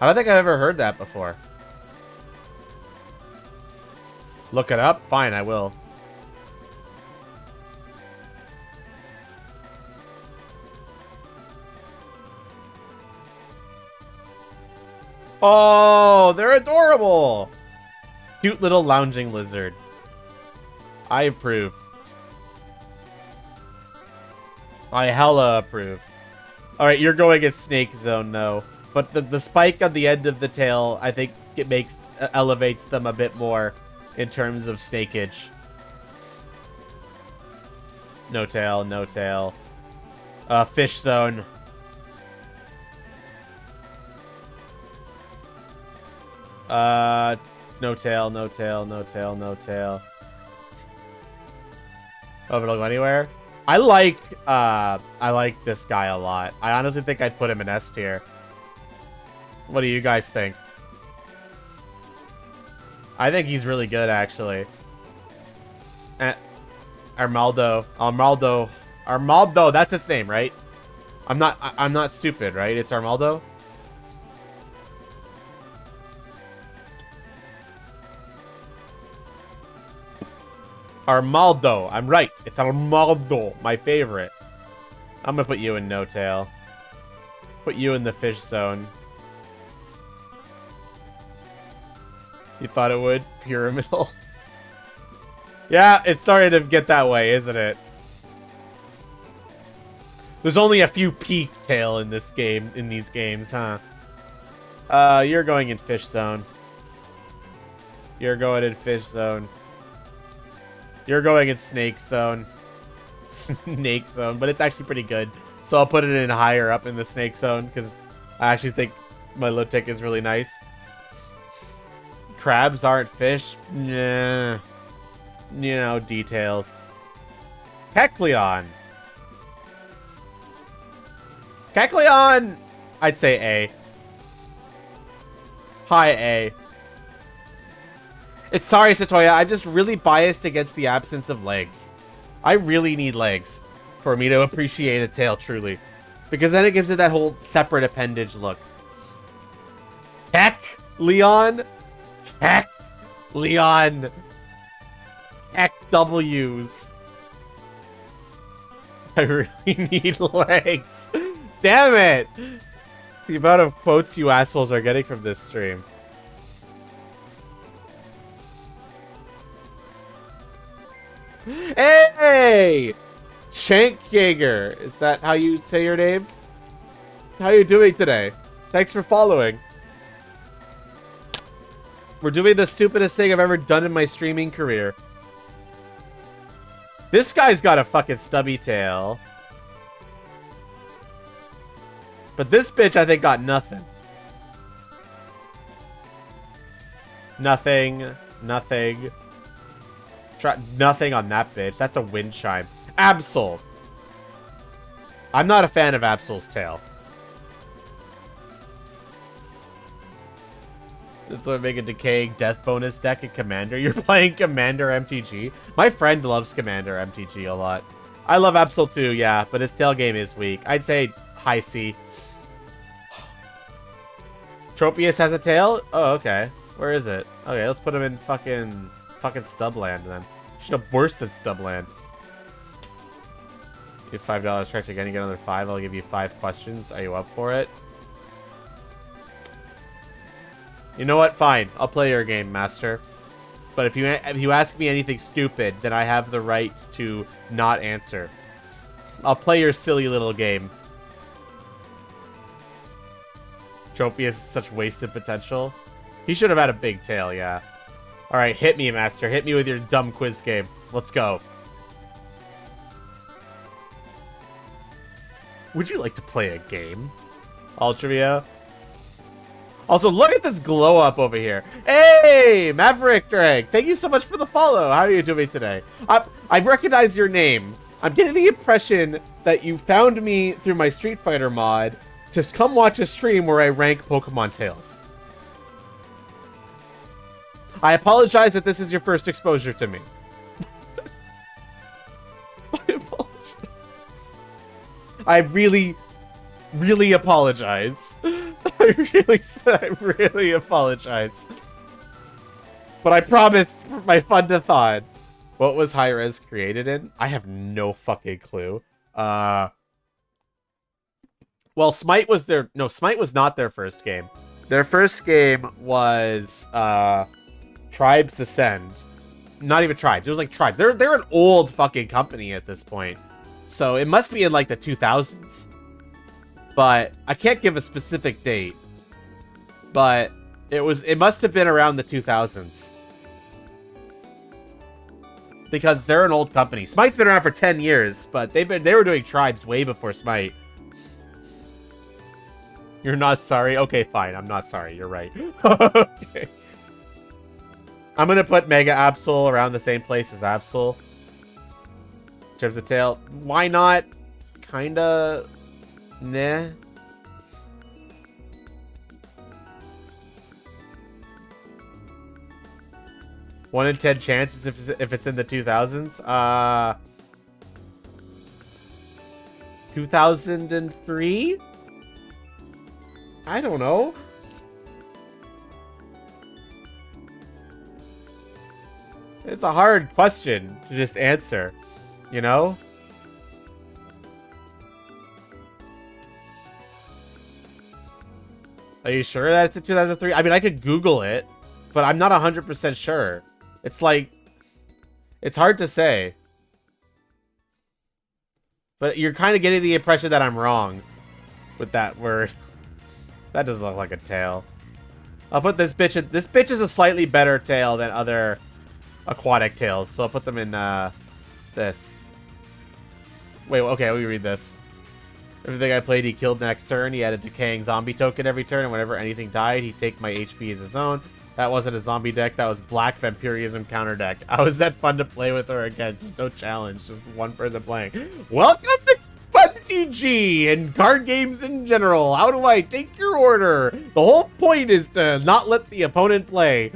I don't think I've ever heard that before. Look it up? Fine, I will. Oh, they're adorable. Cute little lounging lizard. I approve. I hella approve. Alright, you're going at Snake Zone, though. But the spike on the end of the tail, I think it elevates them a bit more in terms of snakeage. No tail, no tail. Fish Zone. No tail, no tail, no tail, no tail. Oh, if it'll go anywhere. I like this guy a lot. I honestly think I'd put him in S tier. What do you guys think? I think he's really good, actually. Armaldo. Armaldo, that's his name, right? I'm not stupid, right? It's Armaldo? Armaldo. I'm right. It's Armaldo, my favorite. I'm gonna put you in No Tail. Put you in the Fish Zone. You thought it would? Pyramidal. Yeah, it's starting to get that way, isn't it? There's only a few peak tail in this game, in these games, huh? You're going in fish zone. You're going in fish zone. You're going in snake zone. Snake zone, but it's actually pretty good. So I'll put it in higher up in the snake zone because I actually think my low tick is really nice. Crabs aren't fish. Nah. You know, details. Kecleon. Kecleon! I'd say A. High A. It's sorry, Satoya. I'm just really biased against the absence of legs. I really need legs for me to appreciate a tail, truly. Because then it gives it that whole separate appendage look. Heck, Leon. Heck, Leon. Heck, W's. I really need legs. Damn it. The amount of quotes you assholes are getting from this stream. Hey! Shankjaeger. Is that how you say your name? How are you doing today? Thanks for following. We're doing the stupidest thing I've ever done in my streaming career. This guy's got a fucking stubby tail. But this bitch, I think, got nothing. Nothing. Nothing. Nothing on that bitch. That's a wind chime. Absol. I'm not a fan of Absol's tail. This would make a decaying death bonus deck in Commander. You're playing Commander MTG? My friend loves Commander MTG a lot. I love Absol too, yeah, but his tail game is weak. I'd say high C. Tropius has a tail? Oh, okay. Where is it? Okay, let's put him in fucking Stubland then. Should have worse than Stubland. Give $5 stretch again, you get another 5. I'll give you 5 questions. Are you up for it? You know what? Fine. I'll play your game, Master. But if you ask me anything stupid, then I have the right to not answer. I'll play your silly little game. Tropius is such wasted potential. He should have had a big tail, yeah. Alright, hit me, Master. Hit me with your dumb quiz game. Let's go. Would you like to play a game? Ultravia? Also, look at this glow up over here. Hey, Maverick Drag. Thank you so much for the follow. How are you doing today? I recognize your name. I'm getting the impression that you found me through my Street Fighter mod to come watch a stream where I rank Pokemon tails. I apologize that this is your first exposure to me. I apologize. I really, really apologize. I really apologize. But I promised for my fun-to-thon. What was Hi-Rez created in? I have no fucking clue. Well, Smite was their... No, Smite was not their first game. Their first game was, Tribes Ascend. Not even Tribes. It was like Tribes. They're an old fucking company at this point. So it must be in like the 2000s. But I can't give a specific date. But it must have been around the 2000s. Because they're an old company. Smite's been around for 10 years, but they were doing Tribes way before Smite. You're not sorry? Okay, fine. I'm not sorry. You're right. Okay. I'm gonna put Mega Absol around the same place as Absol. In terms of tail. Why not? Kinda... Nah. One in 10 chances if it's in the 2000s. 2003? I don't know. It's a hard question to just answer, you know? Are you sure that it's in 2003? I mean, I could Google it. but I'm not 100% sure. It's like, it's hard to say. But you're kind of getting the impression that I'm wrong with that word. That doesn't look like a tail. I'll put this bitch in, this bitch is a slightly better tail than other aquatic tails, so I'll put them in this. Wait, okay, let me read this. Everything I played, he killed next turn. He had a decaying zombie token every turn, and whenever anything died, he'd take my HP as his own. That wasn't a zombie deck, that was black vampirism counter deck. How is that fun to play with or against? There's no challenge, just one person playing. Welcome to FunTG and card games in general. How do I take your order? The whole point is to not let the opponent play.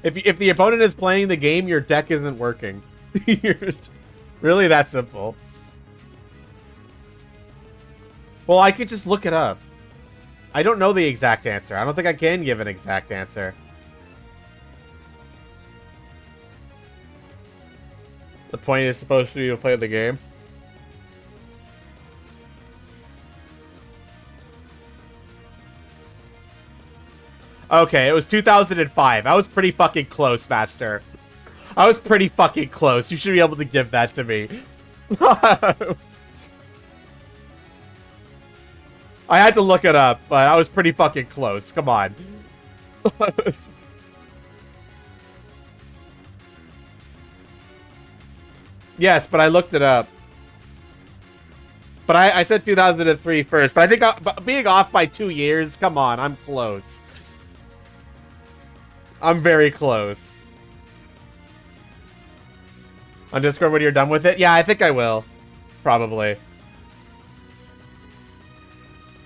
If the opponent is playing the game, your deck isn't working. Really that simple. Well, I could just look it up. I don't know the exact answer. I don't think I can give an exact answer. The point is supposed to be to play the game. Okay, it was 2005. I was pretty fucking close, Master. I was pretty fucking close. You should be able to give that to me. I had to look it up, but I was pretty fucking close. Come on. Yes, but I looked it up. But I said 2003 first. But I think being off by 2 years, come on, I'm close. I'm very close. On Discord when you're done with it? Yeah, I think I will. Probably.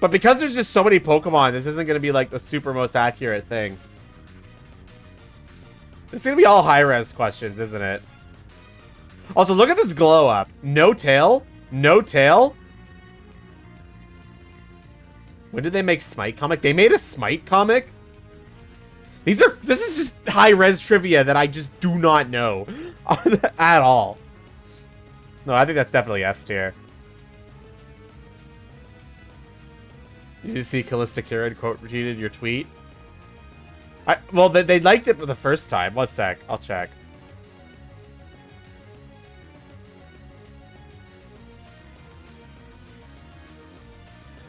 But because there's just so many Pokemon, this isn't going to be like the super most accurate thing. It's going to be all high-res questions, isn't it? Also, look at this glow up. No tail? No tail? When did they make Smite comic? They made a Smite comic? This is just high-res trivia that I just do not know at all. No, I think that's definitely S tier. Did you see Callista Kieran quote retweeted your tweet? Well, they liked it for the first time. One sec, I'll check.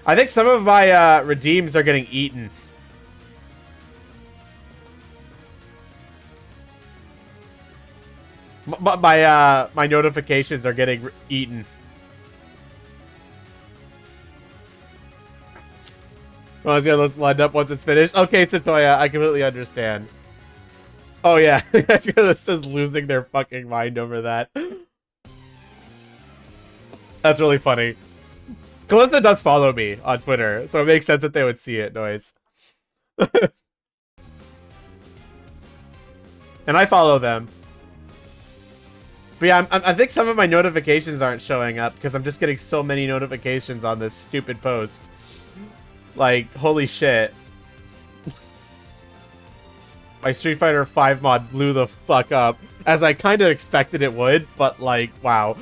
I think some of my redeems are getting eaten. My notifications are getting eaten. Well, I was gonna lined up once it's finished. Okay, Satoya, I completely understand. Oh yeah, Callista's losing their fucking mind over that. That's really funny. Callista does follow me on Twitter, so it makes sense that they would see it, Noise. And I follow them. But yeah, I think some of my notifications aren't showing up because I'm just getting so many notifications on this stupid post. Like, holy shit. My Street Fighter 5 mod blew the fuck up, as I kind of expected it would, but like, wow.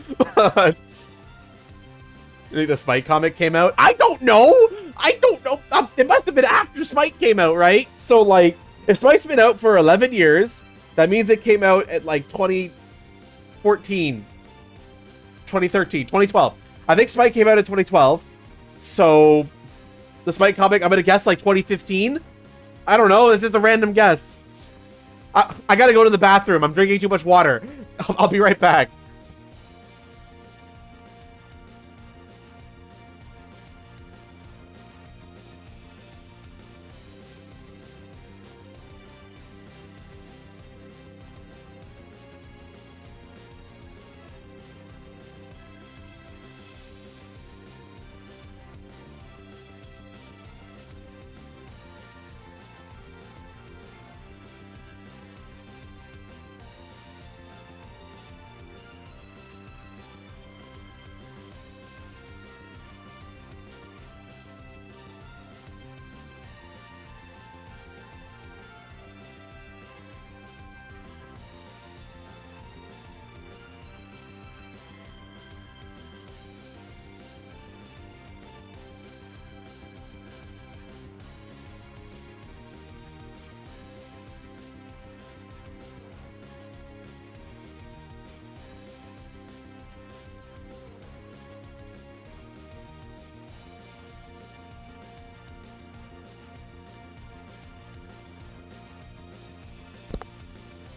You think the Smite comic came out? I don't know! I don't know! It must have been after Smite came out, right? So, like, if Smite's been out for 11 years, that means it came out at, like, 2014, 2013, 2012. I think Smite came out in 2012, so the Smite comic, I'm gonna guess, like, 2015? I don't know, this is a random guess. I gotta go to the bathroom, I'm drinking too much water. I'll be right back.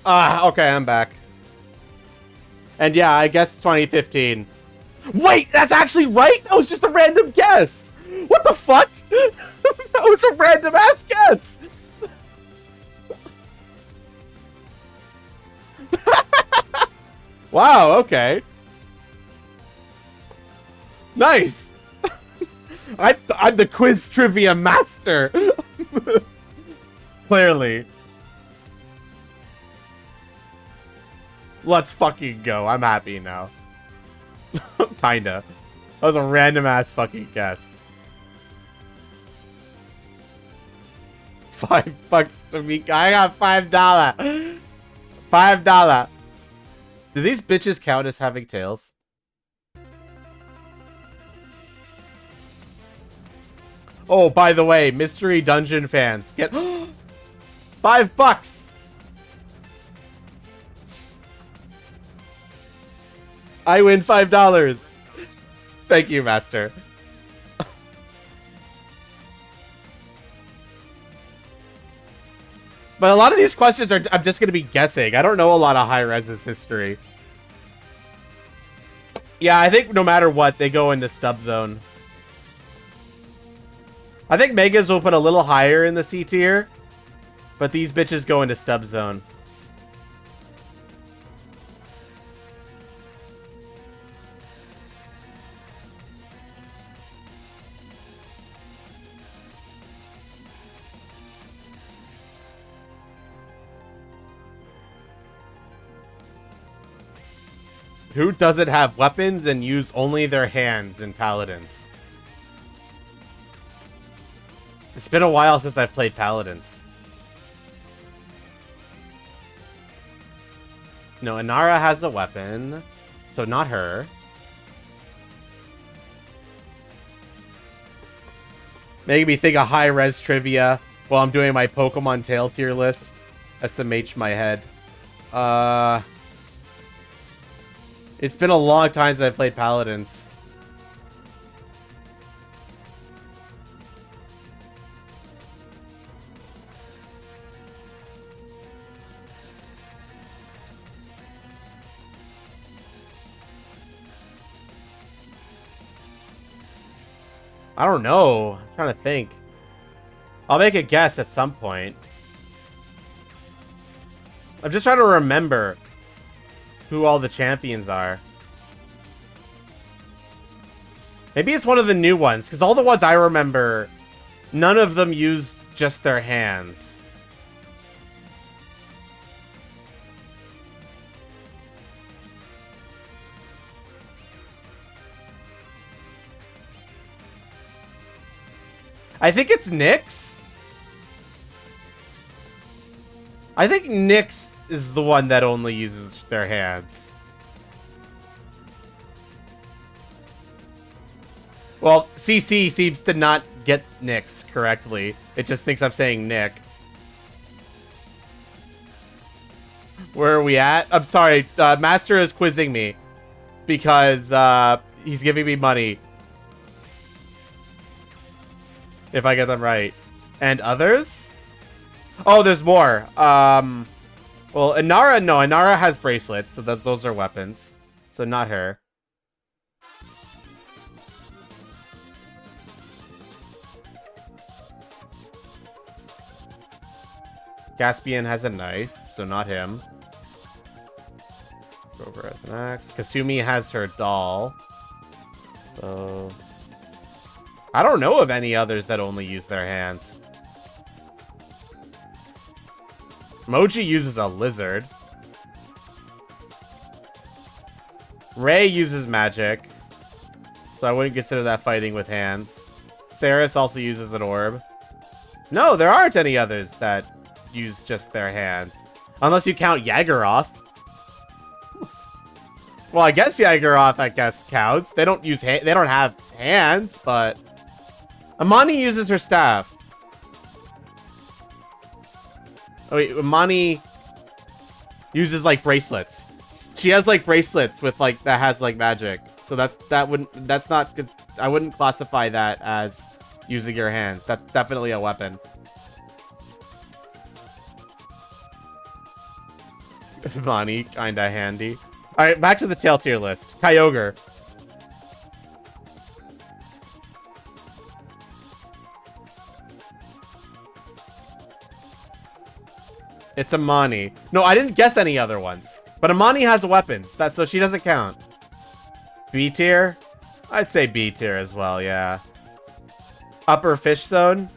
Okay, I'm back. And yeah, I guess 2015. Wait, that's actually right? That was just a random guess. What the fuck? That was a random ass guess. Wow, okay. Nice. I'm the quiz trivia master. Clearly. Let's fucking go. I'm happy now. Kinda. That was a random ass fucking guess. $5 to Mika. I got $5. $5. Do these bitches count as having tails? Oh, by the way, Mystery Dungeon fans, get $5. I win $5. Thank you, Master. But a lot of these questions are, I'm just going to be guessing. I don't know a lot of high-res's history. Yeah, I think no matter what, they go into stub zone. I think Megas will put a little higher in the C tier, but these bitches go into stub zone. Who doesn't have weapons and use only their hands in Paladins? It's been a while since I've played Paladins. No, Inara has a weapon, so not her. Making me think of high-res trivia while I'm doing my Pokemon tail tier list. SMH my head. It's been a long time since I've played Paladins. I don't know. I'm trying to think. I'll make a guess at some point. I'm just trying to remember who all the champions are. Maybe it's one of the new ones, because all the ones I remember, none of them used just their hands. I think it's Nyx. I think Nyx is the one that only uses their hands. Well, CC seems to not get Nyx correctly. It just thinks I'm saying Nick. Where are we at? I'm sorry, Master is quizzing me because he's giving me money if I get them right. And others? Oh, there's more. Well, Inara, no, Inara has bracelets, so those are weapons. So not her. Gaspian has a knife, so not him. Grover has an axe. Kasumi has her doll. So I don't know of any others that only use their hands. Moji uses a lizard. Ray uses magic, so I wouldn't consider that fighting with hands. Saris also uses an orb. No, there aren't any others that use just their hands. Unless you count Yagoroth. Well, I guess Yagoroth, I guess, counts. They don't use they don't have hands, but Amani uses her staff. Oh wait, Amani uses like bracelets. She has like bracelets with like that has like magic. So that's not, because I wouldn't classify that as using your hands. That's definitely a weapon. Money, kinda handy. Alright, back to the tail tier list. Kyogre. It's Amani. No, I didn't guess any other ones. But Amani has weapons, so she doesn't count. B tier? I'd say B tier as well, yeah. Upper fish zone?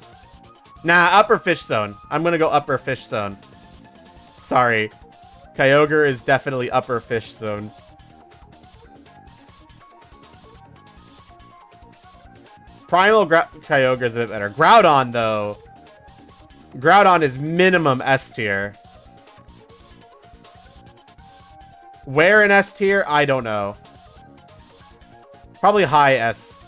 Nah, upper fish zone. I'm gonna go upper fish zone. Sorry. Kyogre is definitely upper fish zone. Primal Kyogre is a bit better. Groudon, though. Groudon is minimum S tier. Where in S tier? I don't know. Probably high S.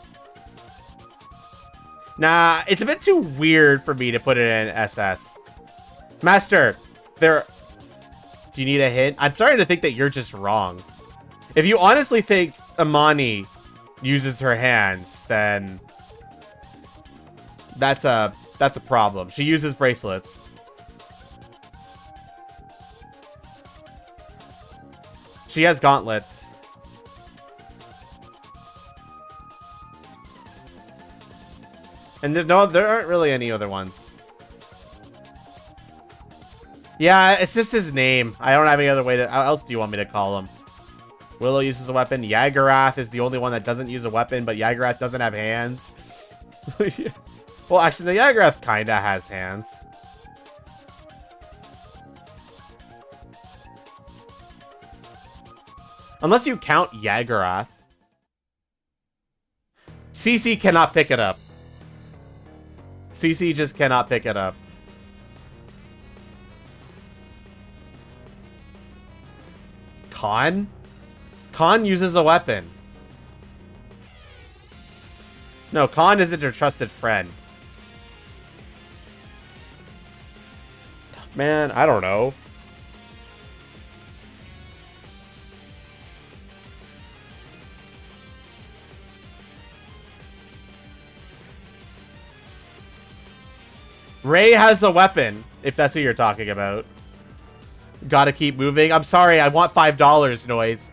Nah, it's a bit too weird for me to put it in SS. Master, do you need a hint? I'm starting to think that you're just wrong. If you honestly think Amani uses her hands, then that's a problem. She uses bracelets. She has gauntlets. And there aren't really any other ones. Yeah, it's just his name. I don't have any other way to... How else do you want me to call him? Willow uses a weapon. Yagarath is the only one that doesn't use a weapon, but Yagarath doesn't have hands. Well, actually, no, Yagarath kinda has hands. Unless you count Yagarath. CC cannot pick it up. CC just cannot pick it up. Khan? Khan uses a weapon. No, Khan isn't her trusted friend. Man, I don't know. Ray has a weapon, if that's who you're talking about. Gotta keep moving. I'm sorry, I want $5, Noise.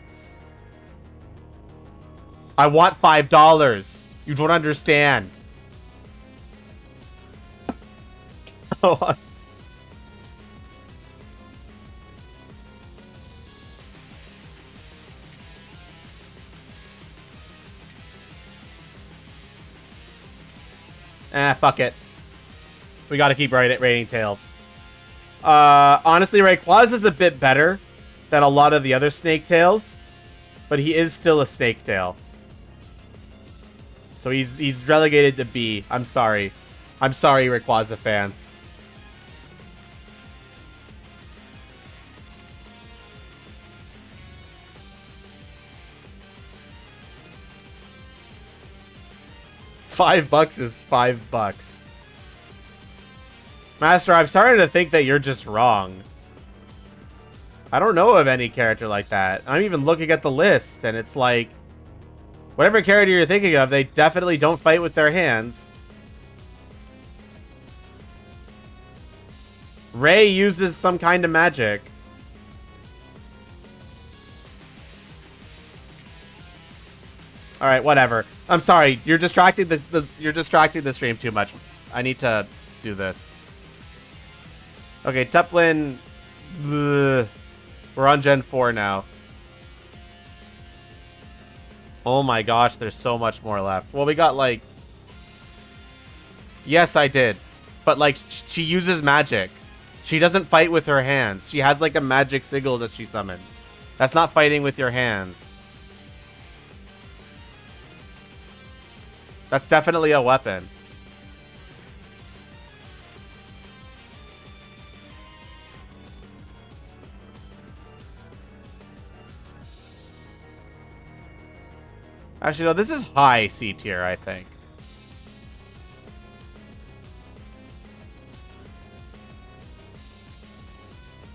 I want $5. You don't understand. Oh. Fuck it. We gotta keep rating tails. Honestly, Rayquaza is a bit better than a lot of the other snake tails, but he is still a snake tail. So he's relegated to B. I'm sorry. I'm sorry, Rayquaza fans. $5 is $5. Master, I'm starting to think that you're just wrong. I don't know of any character like that. I'm even looking at the list, and it's like... Whatever character you're thinking of, they definitely don't fight with their hands. Ray uses some kind of magic. Alright, whatever. I'm sorry, you're distracting you're distracting the stream too much. I need to do this. Okay, Tuplin. We're on Gen 4 now. Oh my gosh, there's so much more left. Well, we got like... Yes, I did. But like, she uses magic. She doesn't fight with her hands. She has like a magic sigil that she summons. That's not fighting with your hands. That's definitely a weapon. Actually, no, this is high C tier, I think.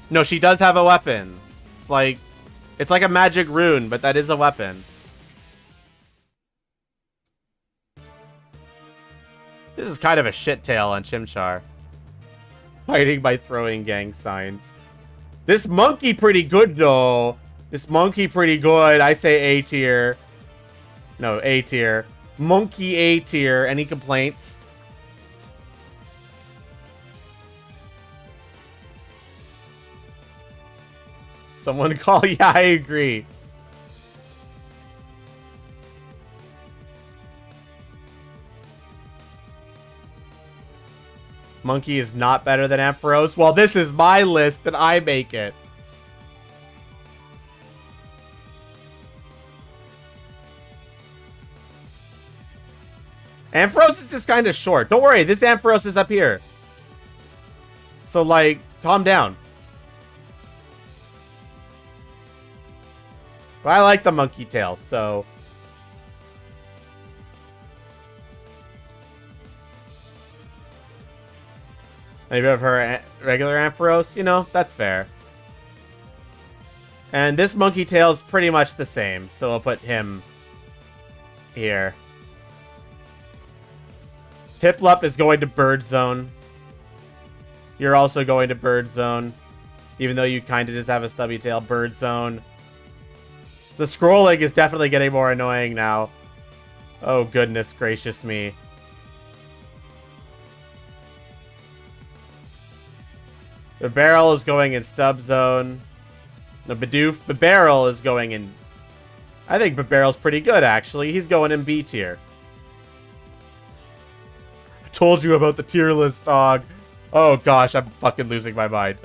No, she does have a weapon. It's like a magic rune, but that is a weapon. This is kind of a shit tail on Chimchar. Fighting by throwing gang signs. This monkey pretty good, though. This monkey pretty good. I say A tier. No, A tier. Monkey A tier. Any complaints? Someone call? Yeah, I agree. Monkey is not better than Ampharos. Well, this is my list and I make it. Ampharos is just kind of short. Don't worry, this Ampharos is up here. So, like, calm down. But I like the monkey tail, so... Maybe of her regular Ampharos, you know, that's fair. And this monkey tail is pretty much the same, so we'll put him here. Piplup is going to Bird Zone. You're also going to Bird Zone. Even though you kind of just have a stubby tail. Bird Zone. The scrolling is definitely getting more annoying now. Oh, goodness gracious me. The barrel is going in Stub Zone. The Barrel is going in... I think Barrel's pretty good, actually. He's going in B tier. I told you about the tier list, dog. Oh, gosh, I'm fucking losing my mind.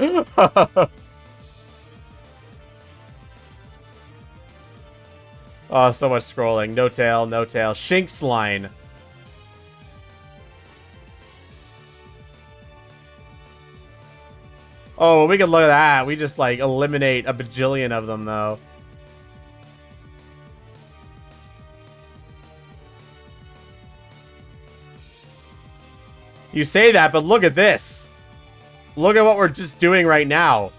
Oh, so much scrolling. No tail, no tail. Shinx line. Oh, we can look at that. We just, like, eliminate a bajillion of them, though. You say that, but look at this. Look at what we're just doing right now.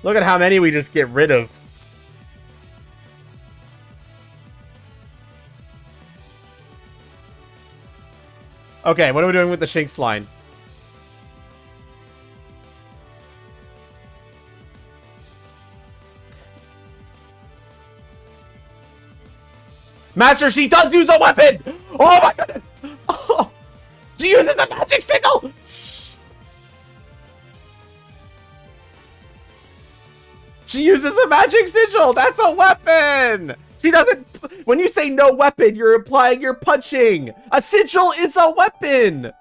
Look at how many we just get rid of. Okay, what are we doing with the Shinx line? Master, she does use a weapon! Oh my goodness! Oh, she uses a magic signal! She uses a magic sigil! That's a weapon! She doesn't... When you say no weapon, you're implying you're punching! A sigil is a weapon!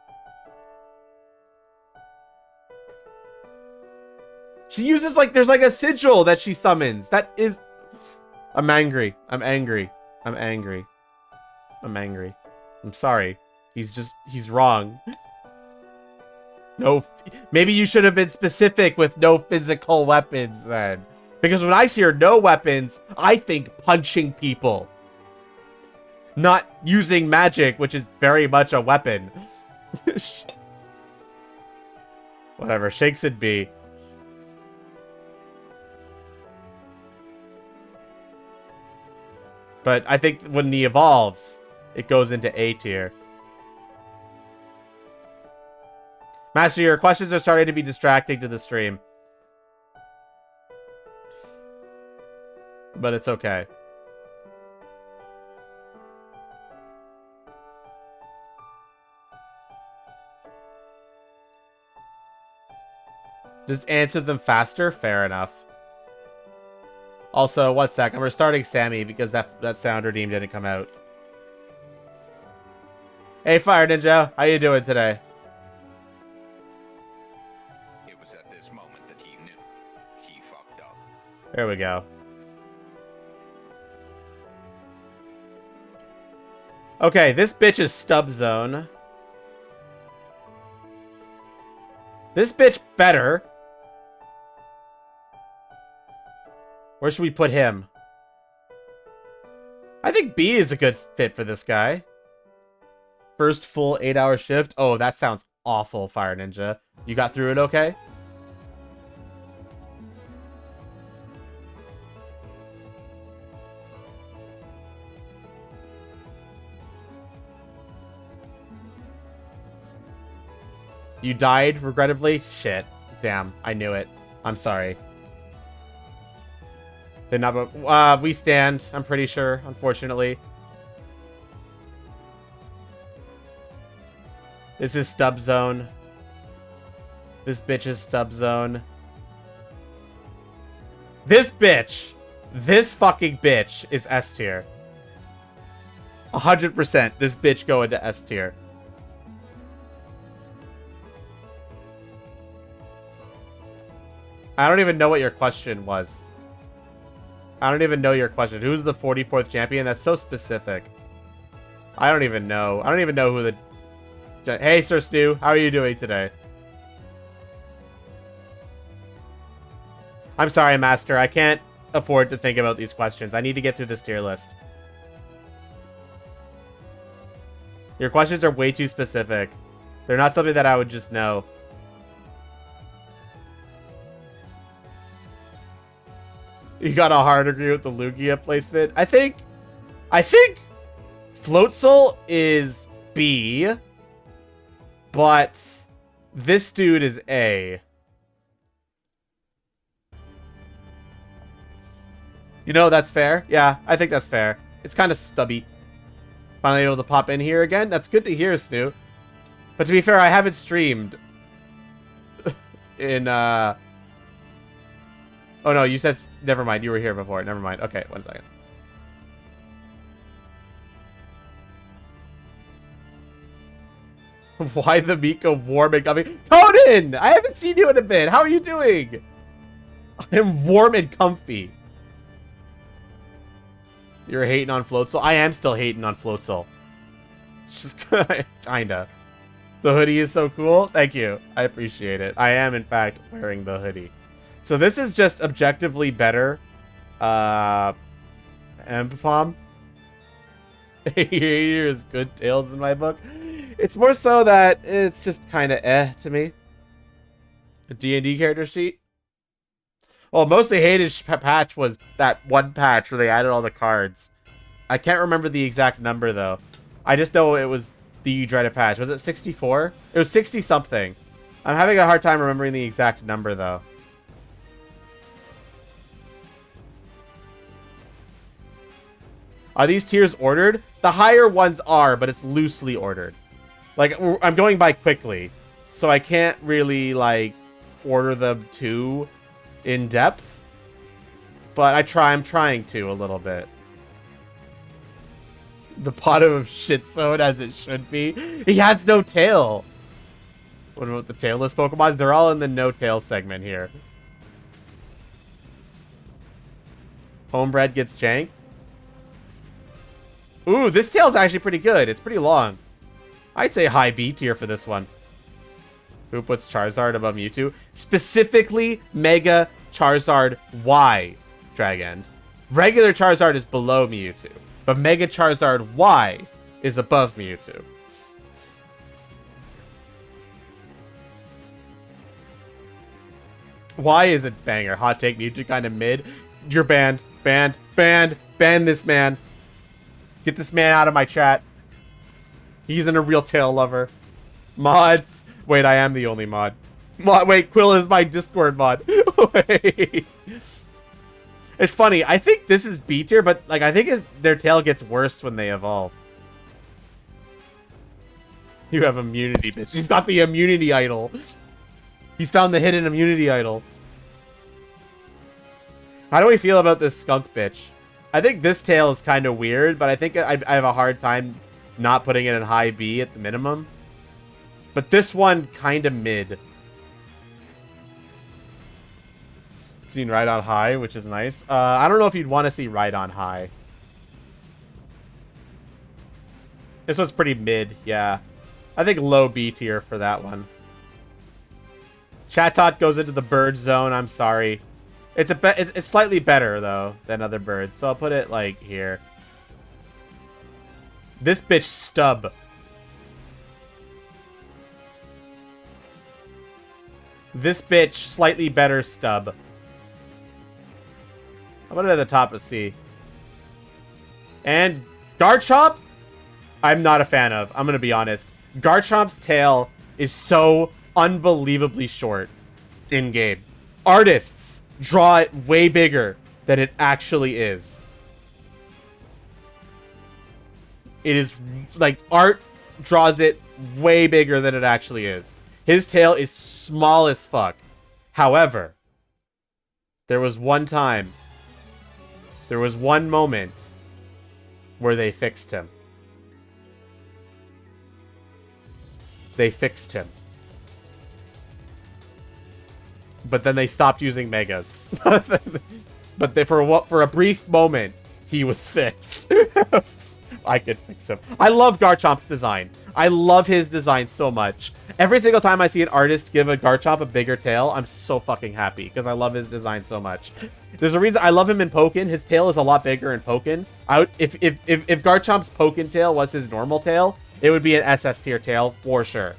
She uses, like, there's like a sigil that she summons. That is... I'm angry. I'm angry. I'm angry. I'm angry. I'm sorry. He's wrong. No, maybe you should have been specific with no physical weapons then. Because when I hear no weapons, I think punching people. Not using magic, which is very much a weapon. Whatever, Shakes it be. But I think when he evolves, it goes into A tier. Master, your questions are starting to be distracting to the stream. But it's okay. Just answer them faster? Fair enough. Also, 1 sec. I'm restarting Sammy because that sound redeem didn't come out. Hey, Fire Ninja. How you doing today? It was at this moment that he knew. He fucked up. There we go. Okay, this bitch is Stub Zone. This bitch better. Where should we put him? I think B is a good fit for this guy. First full 8-hour shift. Oh, that sounds awful, Fire Ninja. You got through it okay? You died, regrettably? Shit. Damn, I knew it. I'm sorry. They're not, we stand, I'm pretty sure, unfortunately. This is stub zone. This bitch is stub zone. This bitch! This fucking bitch is S tier. 100% this bitch go into S tier. I don't even know what your question was. I don't even know your question. Who's the 44th champion? That's so specific. I don't even know. I don't even know who the... Hey, Sir Stu. How are you doing today? I'm sorry, Master. I can't afford to think about these questions. I need to get through this tier list. Your questions are way too specific. They're not something that I would just know. You got a hard agree with the Lugia placement. I think Floatzel is B, but this dude is A. You know, that's fair. Yeah, I think that's fair. It's kind of stubby. Finally able to pop in here again. That's good to hear, Snoo. But to be fair, I haven't streamed in, Oh, no, you said... Never mind, you were here before. Never mind. Okay, 1 second. Why the Mika warm and comfy? Conan! I haven't seen you in a bit. How are you doing? I am warm and comfy. You're hating on Floatzel? I am still hating on Floatzel. It's just kinda. The hoodie is so cool. Thank you. I appreciate it. I am, in fact, wearing the hoodie. So this is just objectively better. Empalm. Here's good tales in my book. It's more so that it's just kind of to me. A D&D character sheet. Well, mostly hated patch was that one patch where they added all the cards. I can't remember the exact number, though. I just know it was the dreaded patch. Was it 64? It was 60-something. I'm having a hard time remembering the exact number, though. Are these tiers ordered? The higher ones are, but it's loosely ordered. Like, I'm going by quickly, so I can't really, like, order them too in depth. But I'm trying to a little bit. The bottom of shit zone as it should be. He has no tail. What about the tailless Pokemons? They're all in the no tail segment here. Homebred gets janked. Ooh, this tail's actually pretty good. It's pretty long. I'd say high B tier for this one. Who puts Charizard above Mewtwo? Specifically, Mega Charizard Y, Dragon. Regular Charizard is below Mewtwo, but Mega Charizard Y is above Mewtwo. Y is a banger. Hot take, Mewtwo kind of mid. You're banned. Banned. Banned. Ban this man. Get this man out of my chat. He's in a real tail lover. Mods. Wait, I am the only mod. Wait, Quill is my Discord mod. Wait. It's funny. I think this is B tier, but like I think their tail gets worse when they evolve. You have immunity, bitch. He's got the immunity idol. He's found the hidden immunity idol. How do we feel about this skunk bitch? I think this tail is kind of weird, but I think I have a hard time not putting it in high B at the minimum. But this one, kind of mid. Seen Rhydon high, which is nice. I don't know if you'd want to see Rhydon high. This one's pretty mid, yeah. I think low B tier for that one. Chatot goes into the bird zone. I'm sorry. It's slightly better, though, than other birds. So I'll put it, like, here. This bitch stub. This bitch slightly better stub. I'll put it at the top of C. And Garchomp, I'm not a fan of. I'm going to be honest. Garchomp's tail is so unbelievably short in-game. Artists draw it way bigger than it actually is. It is like art draws it way bigger than it actually is. His tail is small as fuck. However, there was one time, there was one moment where they fixed him. They fixed him. But then they stopped using megas. But for a brief moment, he was fixed. I could fix him. I love Garchomp's design. I love his design so much. Every single time I see an artist give a Garchomp a bigger tail, I'm so fucking happy because I love his design so much. There's a reason I love him in Pokken. His tail is a lot bigger in Pokken. If Garchomp's Pokken tail was his normal tail, it would be an SS tier tail for sure.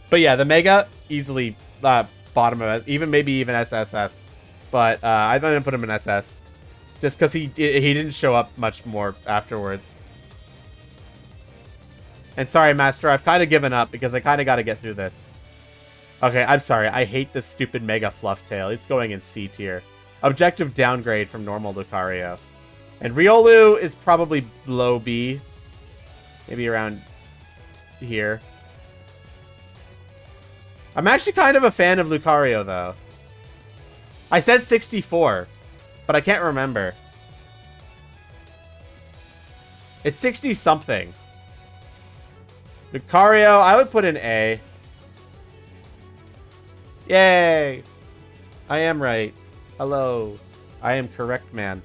But yeah, the Mega easily bottom of it, maybe even SSS. But I didn't put him in SS. Just because he didn't show up much more afterwards. And sorry, Master, I've kind of given up because I kind of got to get through this. Okay, I'm sorry. I hate this stupid Mega Fluff Tail. It's going in C tier. Objective downgrade from normal Lucario. And Riolu is probably below B. Maybe around here. I'm actually kind of a fan of Lucario, though. I said 64. But I can't remember. It's 60-something. Lucario, I would put in A. Yay! I am right. Hello. I am correct, man.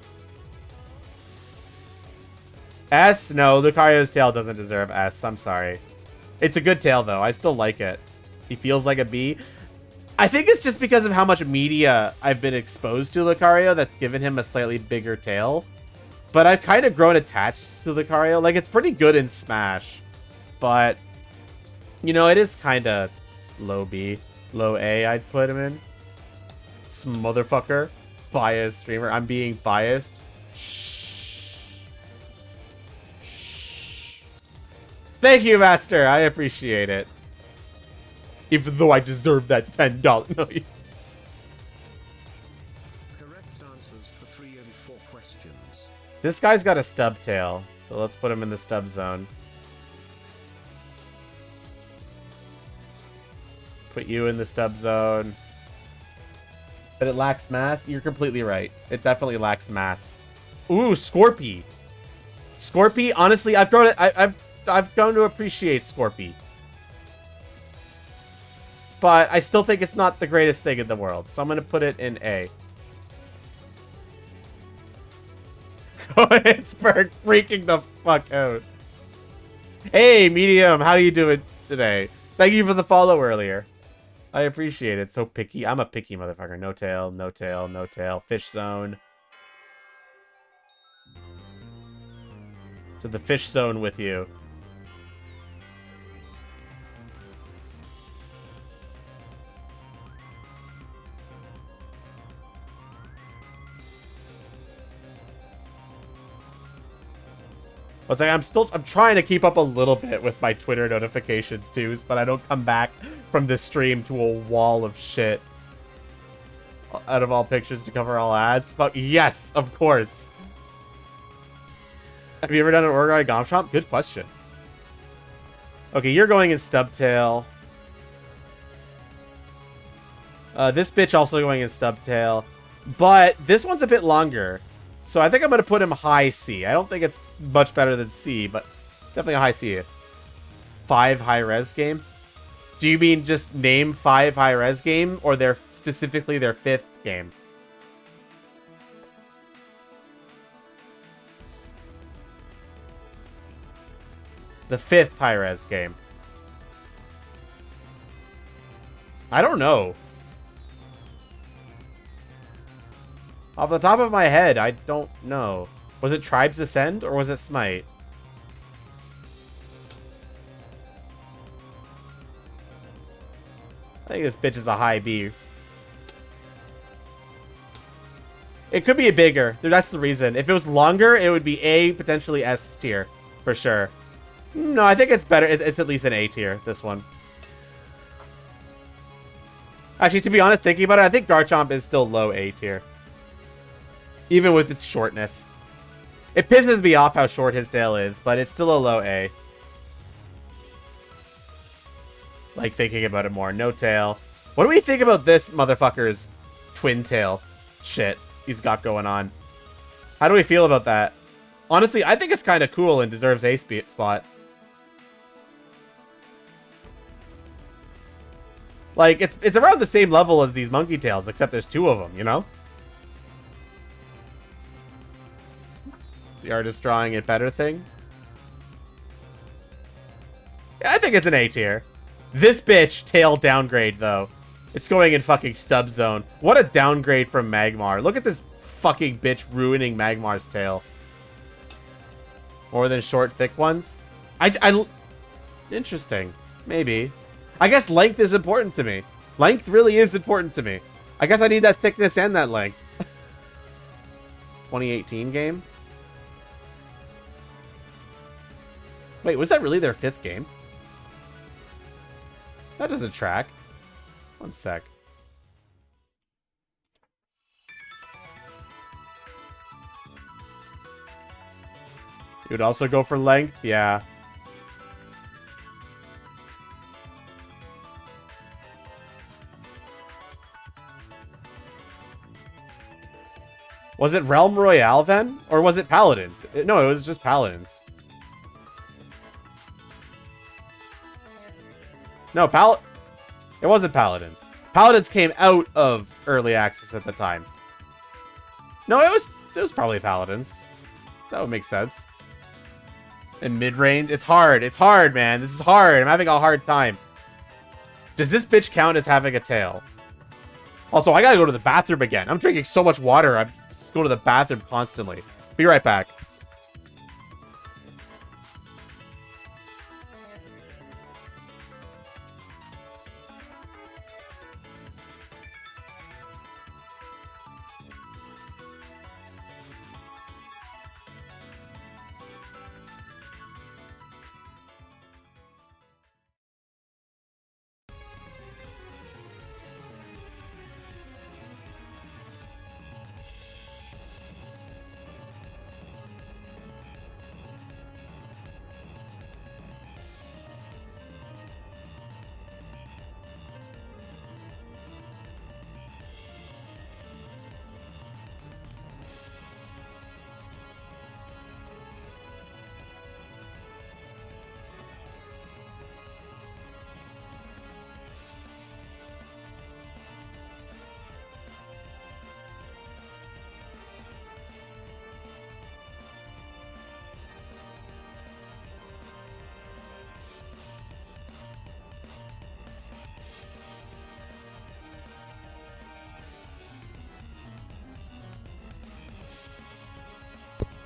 S? No, Lucario's tail doesn't deserve S. I'm sorry. It's a good tail, though. I still like it. He feels like a B. I think it's just because of how much media I've been exposed to Lucario that's given him a slightly bigger tail. But I've kind of grown attached to Lucario. Like, it's pretty good in Smash. But, you know, it is kind of low B. Low A, I'd put him in. This motherfucker. Biased streamer. I'm being biased. Shh. Shh. Thank you, Master. I appreciate it. Even though I deserve that $10. No, Correct answers for 3 and 4 questions. this guy's got a stub tail, so let's put him in the stub zone. Put you in the stub zone. But it lacks mass? You're completely right. It definitely lacks mass. Ooh, Scorpy. Scorpy, honestly, I've grown to appreciate Scorpy. But I still think it's not the greatest thing in the world. So I'm going to put it in A. It's freaking the fuck out. Hey, Medium. How are you doing today? Thank you for the follow earlier. I appreciate it. So picky. I'm a picky motherfucker. No tail, no tail, no tail. Fish zone. To the fish zone with you. It's like I'm trying to keep up a little bit with my Twitter notifications too, so that I don't come back from this stream to a wall of shit. Out of all pictures to cover all ads. But yes, of course. Have you ever done an Orgai Gomchomp? Good question. Okay, you're going in Stubtail. This bitch also going in Stubtail. But this one's a bit longer. So I think I'm going to put him high C. I don't think it's much better than C, but definitely a high C. 5 high-res game? Do you mean just name 5 high-res game, or their specifically their 5th game? The 5th high-res game. I don't know. Off the top of my head, I don't know. Was it Tribes Ascend or was it Smite? I think this bitch is a high B. It could be a bigger. That's the reason. If it was longer, it would be A, potentially S tier. For sure. No, I think it's better. It's at least an A tier, this one. Actually, to be honest, thinking about it, I think Garchomp is still low A tier. Even with its shortness. It pisses me off how short his tail is, but it's still a low A. Like, thinking about it more. No tail. What do we think about this motherfucker's twin tail shit he's got going on? How do we feel about that? Honestly, I think it's kind of cool and deserves A spot. Like, it's around the same level as these monkey tails, except there's two of them, you know? The artist drawing it better thing. Yeah, I think it's an A tier. This bitch tail downgrade, though. It's going in fucking stub zone. What a downgrade from Magmar. Look at this fucking bitch ruining Magmar's tail. More than short, thick ones? Interesting. Maybe. I guess length is important to me. Length really is important to me. I guess I need that thickness and that length. 2018 game? Wait, was that really their 5th game? That doesn't track. One sec. You would also go for length? Yeah. Was it Realm Royale then? Or was it Paladins? No, it was just Paladins. No, it wasn't Paladins. Paladins came out of early access at the time. No, it was probably Paladins. That would make sense. And mid-range, it's hard. It's hard, man. This is hard. I'm having a hard time. Does this bitch count as having a tail? Also, I gotta go to the bathroom again. I'm drinking so much water. I just go to the bathroom constantly. Be right back.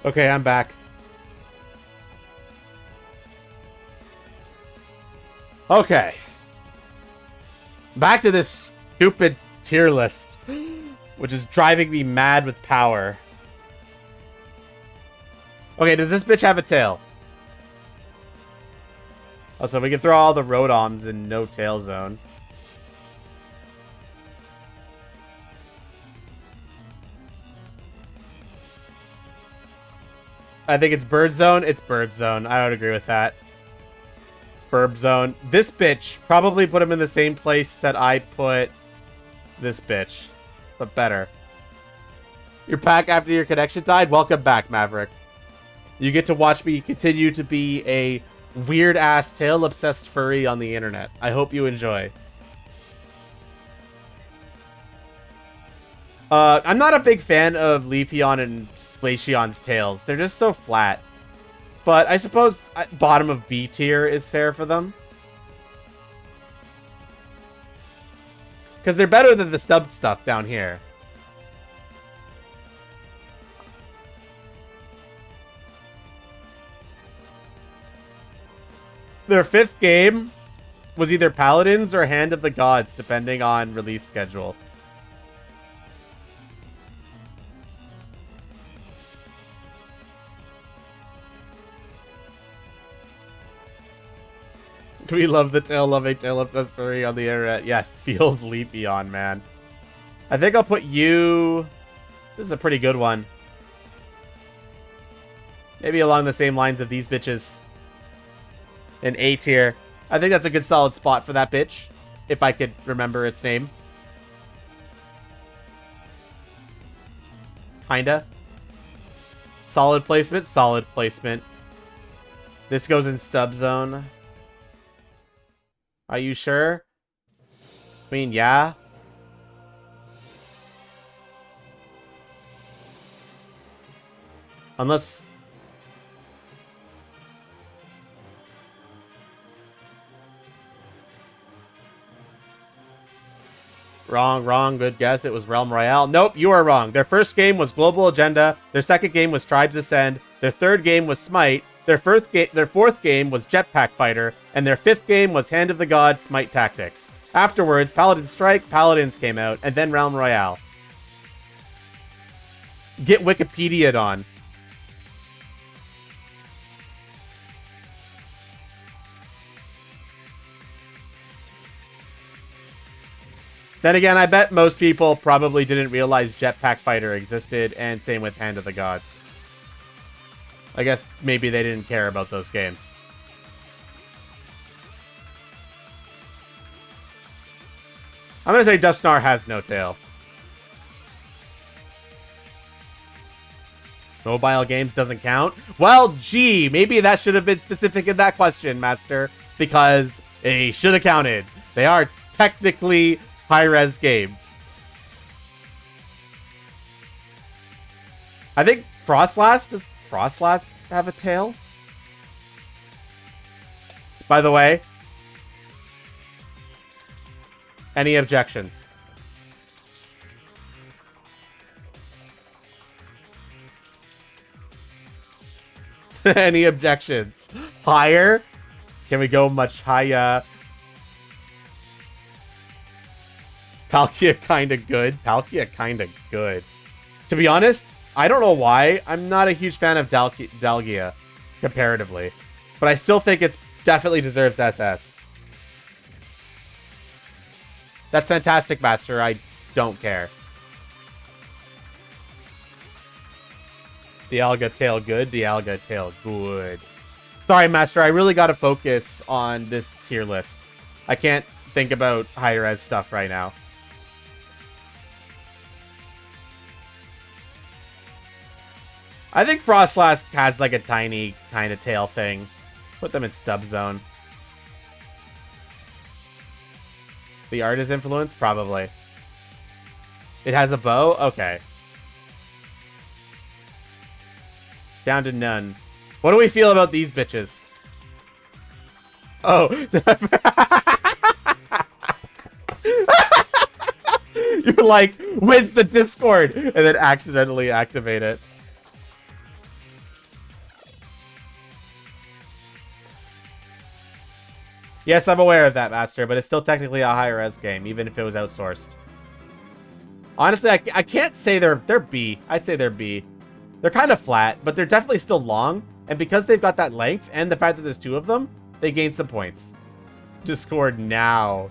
Okay, I'm back. Okay. Back to this stupid tier list, which is driving me mad with power. Okay, does this bitch have a tail? Oh, so we can throw all the Rotoms in no tail zone. I think it's Bird Zone. It's Burb Zone. I would agree with that. Burb Zone. This bitch probably put him in the same place that I put this bitch, but better. You're back after your connection died? Welcome back, Maverick. You get to watch me continue to be a weird-ass tail-obsessed furry on the internet. I hope you enjoy. I'm not a big fan of Leafeon and Glaceon's tails. They're just so flat. But I suppose bottom of B tier is fair for them. Because they're better than the stubbed stuff down here. Their 5th game was either Paladins or Hand of the Gods, depending on release schedule. We love the tail loving tail obsessed furry on the internet. Yes, feels leapy on, man. I think I'll put you... This is a pretty good one. Maybe along the same lines of these bitches. In A tier. I think that's a good solid spot for that bitch. If I could remember its name. Kinda. Solid placement, solid placement. This goes in stub zone. Are you sure? I mean, yeah. Unless... Wrong. Good guess. It was Realm Royale. Nope, you are wrong. Their first game was Global Agenda. Their second game was Tribes Ascend. Their third game was Smite. Their fourth game was Jetpack Fighter. And their fifth game was Hand of the Gods Smite Tactics. Afterwards, Paladin Strike, Paladins came out, and then Realm Royale. Get Wikipedia'd on. Then again, I bet most people probably didn't realize Jetpack Fighter existed, and same with Hand of the Gods. I guess maybe they didn't care about those games. I'm gonna say Dustnar has no tail. Mobile games doesn't count? Well, gee, maybe that should have been specific in that question, Master, because they should have counted. They are technically high-res games. I think Frostlast, does Frostlast have a tail? By the way, any objections? Any objections? Higher? Can we go much higher? Palkia kinda good. Palkia kinda good. To be honest, I don't know why. I'm not a huge fan of Dalgia, comparatively. But I still think it definitely deserves SS. That's fantastic, Master. I don't care. Dialga tail good. Dialga tail good. Sorry, Master. I really gotta focus on this tier list. I can't think about high-res stuff right now. I think Frostlast has like a tiny kind of tail thing. Put them in stub zone. The art is influenced? Probably. It has a bow? Okay. Down to none. What do we feel about these bitches? Oh. You're like, where's the Discord? And then accidentally activate it. Yes, I'm aware of that, Master, but it's still technically a high-res game, even if it was outsourced. Honestly, I can't say they're B. I'd say they're B. They're kind of flat, but they're definitely still long, and because they've got that length, and the fact that there's two of them, they gain some points. Discord now.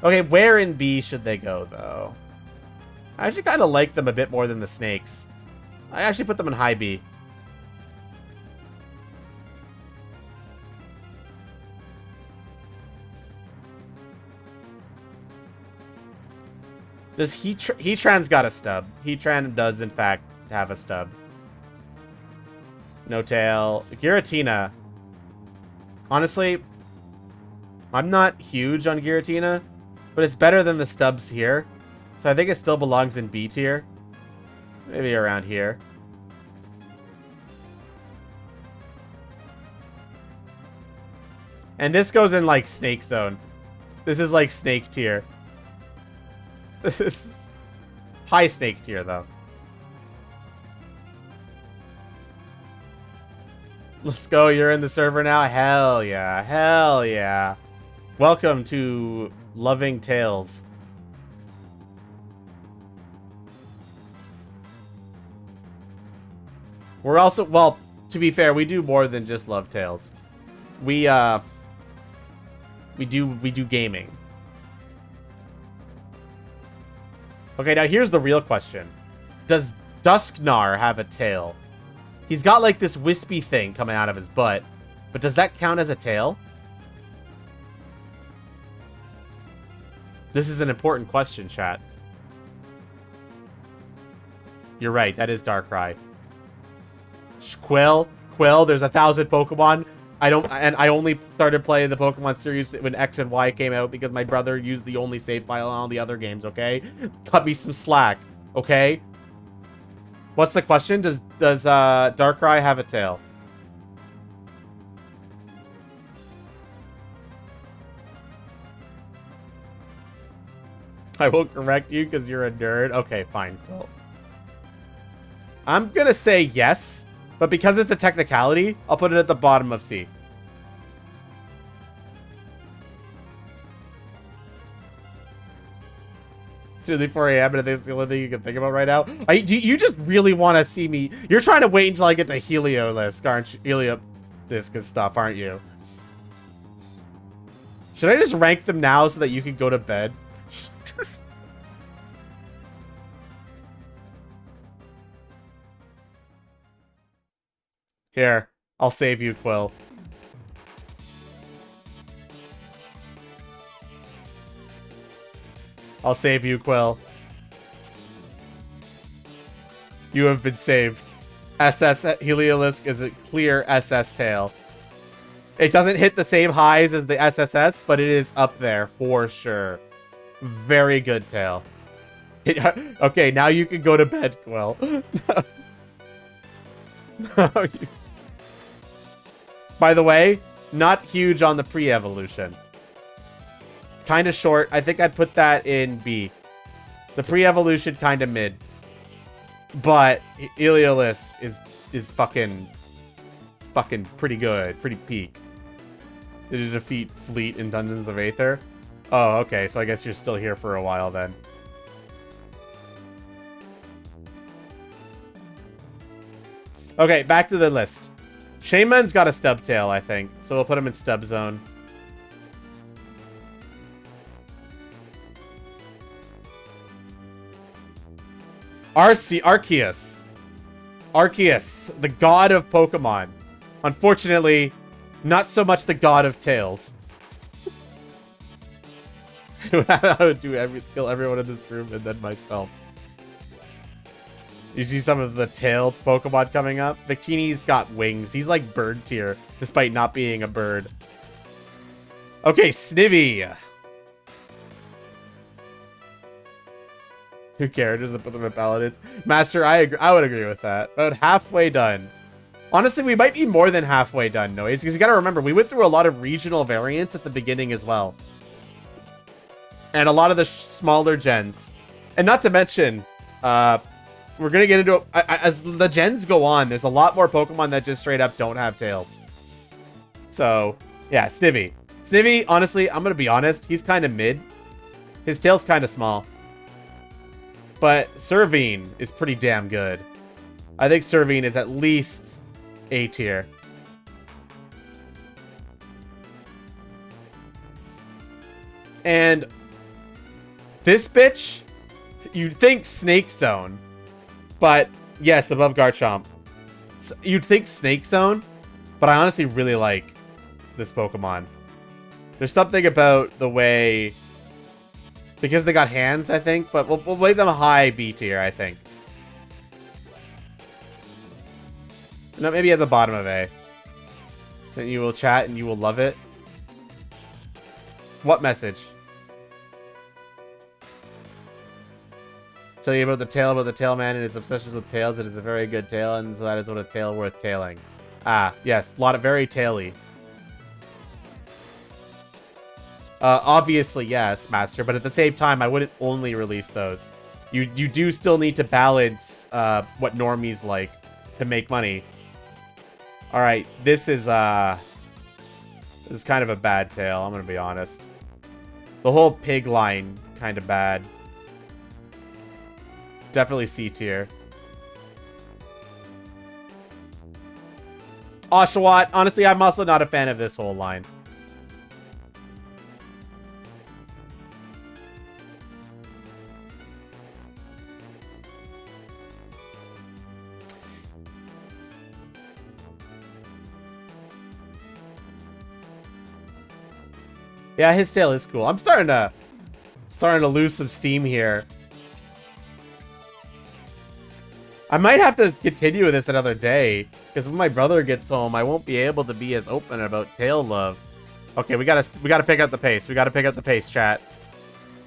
Okay, where in B should they go, though? I actually kind of like them a bit more than the snakes. I actually put them in high B. Does Heatran's got a stub? Heatran does, in fact, have a stub. No tail. Giratina. Honestly, I'm not huge on Giratina, but it's better than the stubs here. So I think it still belongs in B tier. Maybe around here. And this goes in, like, snake zone. This is, like, snake tier. This is high snake tier, though. Let's go. You're in the server now? Hell yeah. Hell yeah. Welcome to Loving Tales. We're also, well, to be fair, we do more than just love tails. We do gaming. Okay, now here's the real question. Does Dusknar have a tail? He's got like this wispy thing coming out of his butt, but does that count as a tail? This is an important question, chat. You're right, that is Darkrai. Quill, there's 1,000 Pokemon. I only started playing the Pokemon series when X and Y came out because my brother used the only save file on all the other games, okay? Cut me some slack, okay? What's the question? Does Darkrai have a tail? I will correct you because you're a nerd. Okay, fine, cool. I'm gonna say yes, but because it's a technicality, I'll put it at the bottom of C. It's nearly 4 a.m. and I think it's the only thing you can think about right now. Do you just really want to see me? You're trying to wait until I get to Heliolisk, aren't you? Heliolisk and stuff, aren't you? Should I just rank them now so that you can go to bed? Here, I'll save you, Quill. I'll save you, Quill. You have been saved. SS Heliolisk is a clear SS tail. It doesn't hit the same highs as the SSS, but it is up there for sure. Very good tail. Okay, now you can go to bed, Quill. By the way, not huge on the pre-evolution. Kind of short. I think I'd put that in B. The pre-evolution kind of mid. But Heliolisk is fucking pretty good. Pretty peak. Did it defeat Fleet in Dungeons of Aether? Oh, okay. So I guess you're still here for a while then. Okay, back to the list. Shaman's got a stub tail, I think. So we'll put him in stub zone. Arceus. Arceus, the god of Pokemon. Unfortunately, not so much the god of tails. I would kill everyone in this room and then myself. You see some of the tailed Pokemon coming up? Victini's got wings. He's like bird tier, despite not being a bird. Okay, Snivy. Who cares? Just put them in Paladins. Master, I would agree with that. About halfway done. Honestly, we might be more than halfway done, Noise, because you gotta remember, we went through a lot of regional variants at the beginning as well. And a lot of the smaller gens. And not to mention, we're gonna get into as the gens go on, there's a lot more Pokemon that just straight up don't have tails. So, yeah, Snivy. Snivy, honestly, I'm gonna be honest, he's kind of mid. His tail's kind of small. But Servine is pretty damn good. I think Servine is at least A tier. And this bitch, you'd think Snake Zone. But yes, above Garchomp. So you'd think Snake Zone, but I honestly really like this Pokemon. There's something about the way, because they got hands, I think, but we'll rate them high B tier, I think. No, maybe at the bottom of A. Then you will chat and you will love it. What message? Tell you about the tail man and his obsessions with tails. It is a very good tail, and so that is what a tail worth tailing. Ah, yes, a lot of very taily. Obviously, yes, Master, but at the same time, I wouldn't only release those. You do still need to balance what normies like to make money. All right, this is kind of a bad tail. I'm gonna be honest. The whole pig line kind of bad. Definitely C tier. Oshawott, honestly, I'm also not a fan of this whole line. Yeah, his tail is cool. I'm starting to lose some steam here. I might have to continue with this another day, because when my brother gets home, I won't be able to be as open about tail love. Okay, we gotta pick up the pace. We gotta pick up the pace, chat.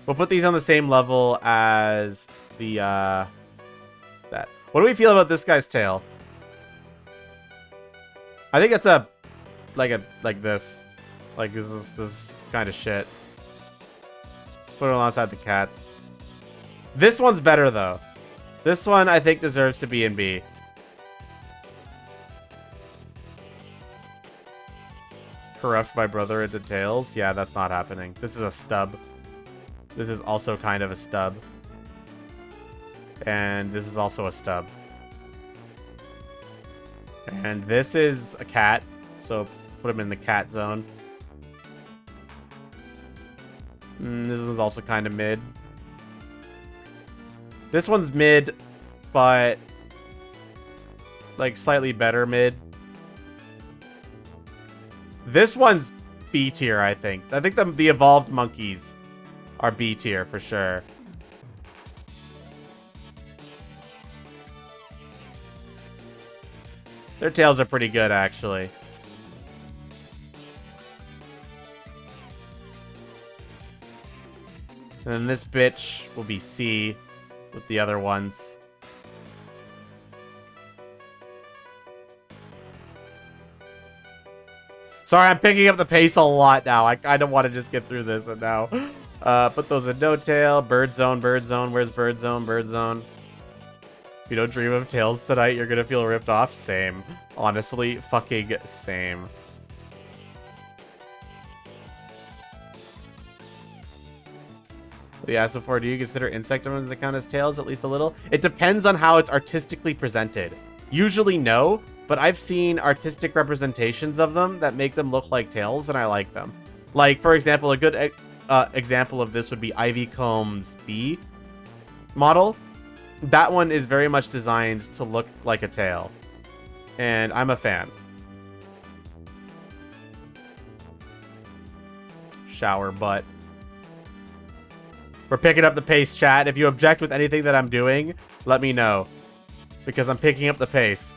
We'll put these on the same level as the that. What do we feel about this guy's tail? I think it's like this. Like this is kind of shit. Let's put it alongside the cat's. This one's better though. This one I think deserves to be in B. Corrupt my brother into tails? Yeah, that's not happening. This is a stub. This is also kind of a stub. And this is also a stub. And this is a cat, so put him in the cat zone. This is also kind of mid. This one's mid, but like slightly better mid. This one's B tier, I think. I think the evolved monkeys are B tier for sure. Their tails are pretty good, actually. And then this bitch will be C with the other ones. Sorry, I'm picking up the pace a lot now. I kind of want to just get through this and now. Put those in no tail. Bird zone, bird zone. Where's bird zone? Bird zone. If you don't dream of tails tonight, you're going to feel ripped off. Same. Honestly, fucking same. Yeah, so for do you consider insectoids that count as tails at least a little? It depends on how it's artistically presented. Usually no, but I've seen artistic representations of them that make them look like tails, and I like them. Like, for example, a good example of this would be Ivy Combs' B model. That one is very much designed to look like a tail, and I'm a fan. Shower butt. We're picking up the pace, chat. If you object with anything that I'm doing, let me know. Because I'm picking up the pace.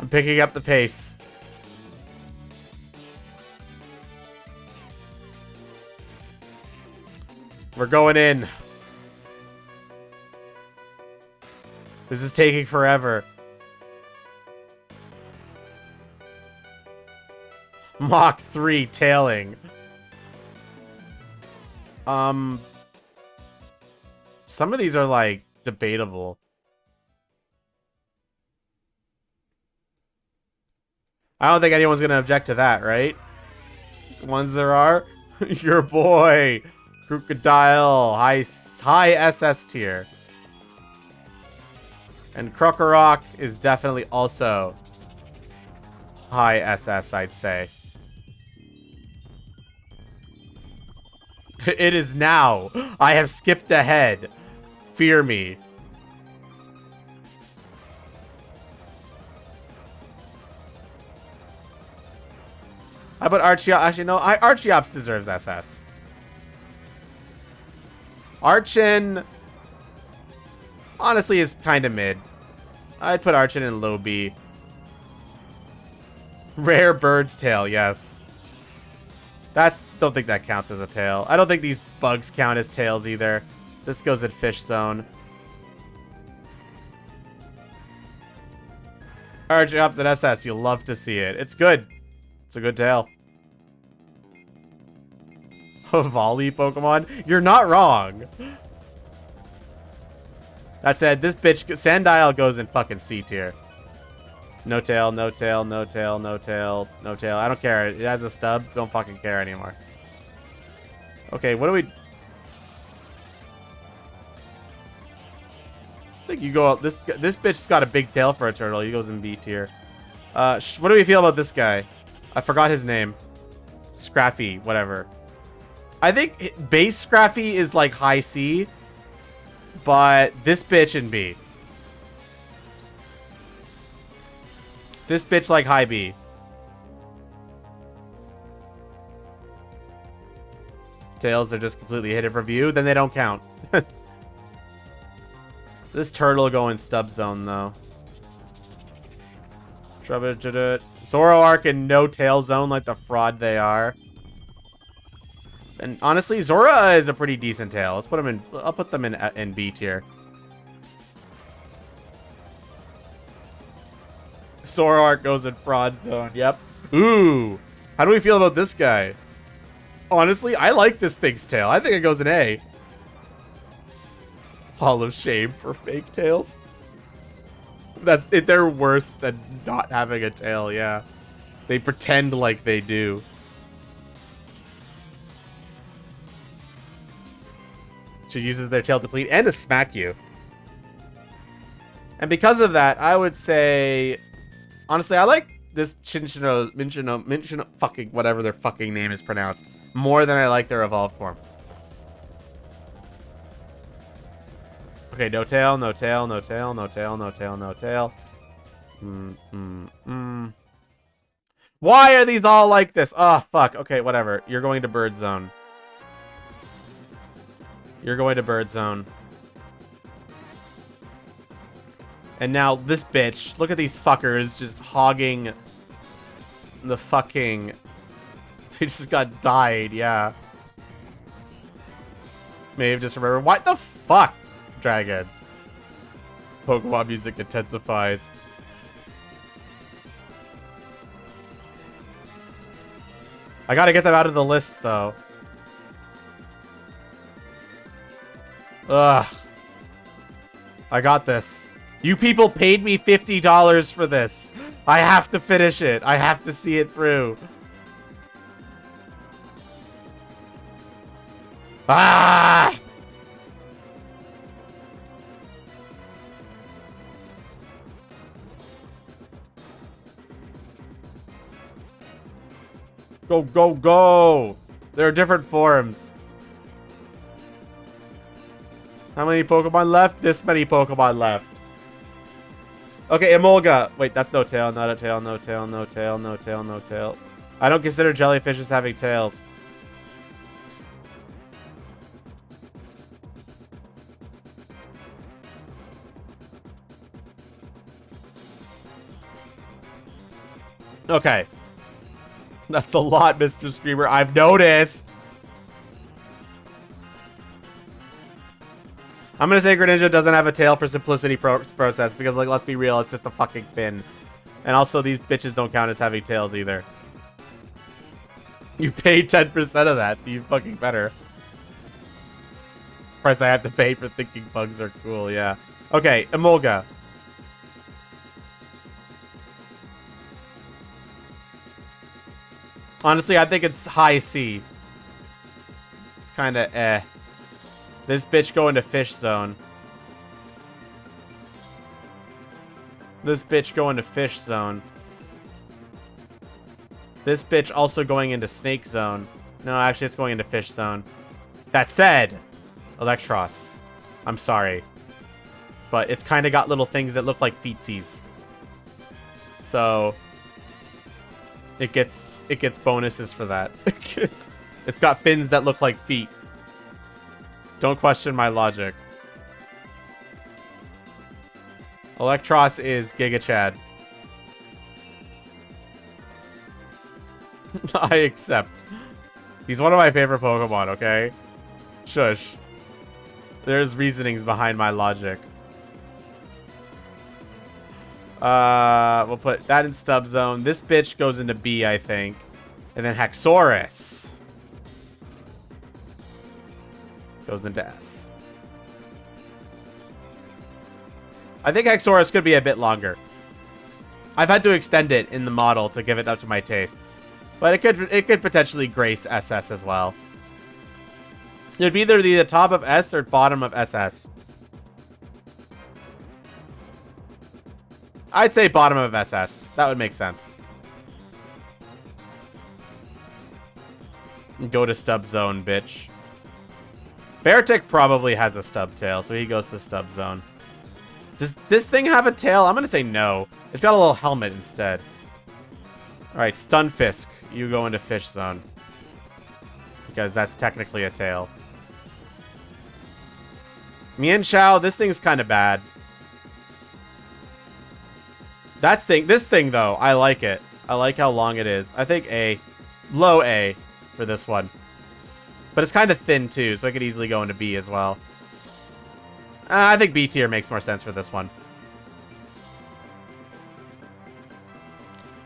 I'm picking up the pace. We're going in. This is taking forever. Mach 3 tailing. Some of these are like debatable. I don't think anyone's gonna object to that, right? Ones there are. Your boy, Crocodile, high SS tier, and Krokorok is definitely also high SS, I'd say. It is now. I have skipped ahead. Fear me. How about Archeops? Actually, no. Archeops deserves SS. Archin, honestly, is kind of mid. I'd put Archin in low B. Rare bird's tail, yes. Don't think that counts as a tail. I don't think these bugs count as tails either. This goes in fish zone. Archeops and SS, you'll love to see it. It's good. It's a good tail. A volley Pokemon? You're not wrong. That said, this bitch, Sandile goes in fucking C tier. No tail, no tail, no tail, no tail, no tail. I don't care. It has a stub. Don't fucking care anymore. Okay, what do we... think you go... This bitch's got a big tail for a turtle. He goes in B tier. What do we feel about this guy? I forgot his name. Scraffy, whatever. I think base Scraffy is like high C. But this bitch in B. This bitch like high B. Tails are just completely hidden from view. Then they don't count. This turtle going stub zone though. Zoroark in no tail zone like the fraud they are. And honestly, Zora is a pretty decent tail. Let's put them in. I'll put them in B tier. Zoroark goes in fraud zone. Yep. Ooh. How do we feel about this guy? Honestly, I like this thing's tail. I think it goes in A. Hall of shame for fake tails. That's it. They're worse than not having a tail. Yeah. They pretend like they do. She uses their tail to plead and to smack you. And because of that, I would say... Honestly, I like this Minchino, fucking whatever their fucking name is pronounced, more than I like their evolved form. Okay, no tail, no tail, no tail, no tail, no tail, no tail. Why are these all like this? Oh, fuck. Okay, whatever. You're going to bird zone. You're going to bird zone. And now this bitch. Look at these fuckers just hogging the fucking... They just got died, yeah. May have just remembered. What the fuck, Dragon? Pokemon music intensifies. I gotta get them out of the list, though. Ugh. I got this. You people paid me $50 for this. I have to finish it. I have to see it through. Ah! Go, go, go! There are different forms. How many Pokemon left? This many Pokemon left. Okay, Emolga. Wait, that's no tail, not a tail, no tail, no tail, no tail, no tail. I don't consider jellyfishes having tails. Okay. That's a lot, Mr. Screamer. I've noticed. I'm gonna say Greninja doesn't have a tail for simplicity process because, like, let's be real, it's just a fucking fin. And also, these bitches don't count as having tails either. You paid 10% of that, so you fucking better. Price I have to pay for thinking bugs are cool, yeah. Okay, Emolga. Honestly, I think it's high C. It's kind of eh. This bitch going to fish zone. This bitch going to fish zone. This bitch also going into snake zone. No, actually, it's going into fish zone. That said, Electros. I'm sorry. But it's kind of got little things that look like feetsies. So... It gets bonuses for that. It's got fins that look like feet. Don't question my logic. Electros is Giga Chad. I accept. He's one of my favorite Pokemon, okay? Shush. There's reasonings behind my logic. We'll put that in stub zone. This bitch goes into B, I think. And then Haxorus goes into S. I think Haxorus could be a bit longer. I've had to extend it in the model to give it up to my tastes. But it could potentially grace SS as well. It'd be either the top of S or bottom of SS. I'd say bottom of SS. That would make sense. Go to stub zone, bitch. Beartic probably has a stub tail, so he goes to stub zone. Does this thing have a tail? I'm gonna say no. It's got a little helmet instead. Alright, Stunfisk. You go into fish zone. Because that's technically a tail. Mian Chao, this thing's kind of bad. This thing, though, I like it. I like how long it is. I think A. Low A for this one. But it's kind of thin, too, so I could easily go into B as well. I think B tier makes more sense for this one.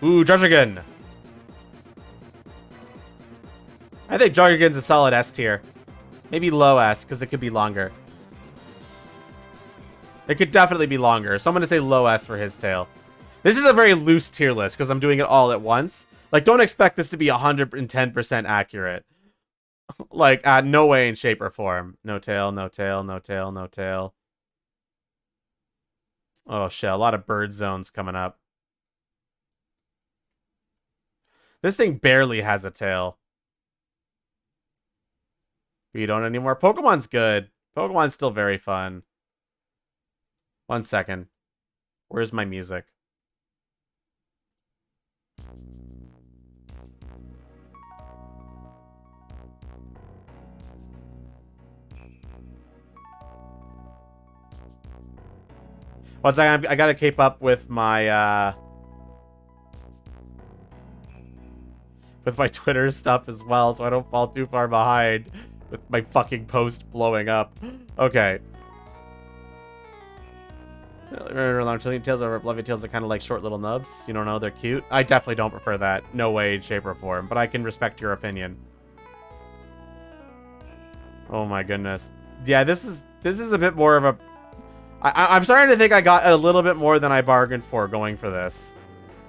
Ooh, Jarjagan. I think Jarjagan's a solid S tier. Maybe low S, because it could be longer. It could definitely be longer, so I'm going to say low S for his tail. This is a very loose tier list, because I'm doing it all at once. Like, don't expect this to be 110% accurate. Like, no way in shape or form. No tail, no tail, no tail, no tail. Oh, shit. A lot of bird zones coming up. This thing barely has a tail. We don't anymore. Pokemon's good. Pokemon's still very fun. 1 second. Where's my music? Once I gotta keep up with my Twitter stuff as well, so I don't fall too far behind with my fucking post blowing up. Okay. Long chilling tails over fluffy tails are kind of like short little nubs. You don't know, they're cute. I definitely don't prefer that. No way, shape, or form. But I can respect your opinion. Oh my goodness. Yeah, this is a bit more of a... I'm starting to think I got a little bit more than I bargained for going for this.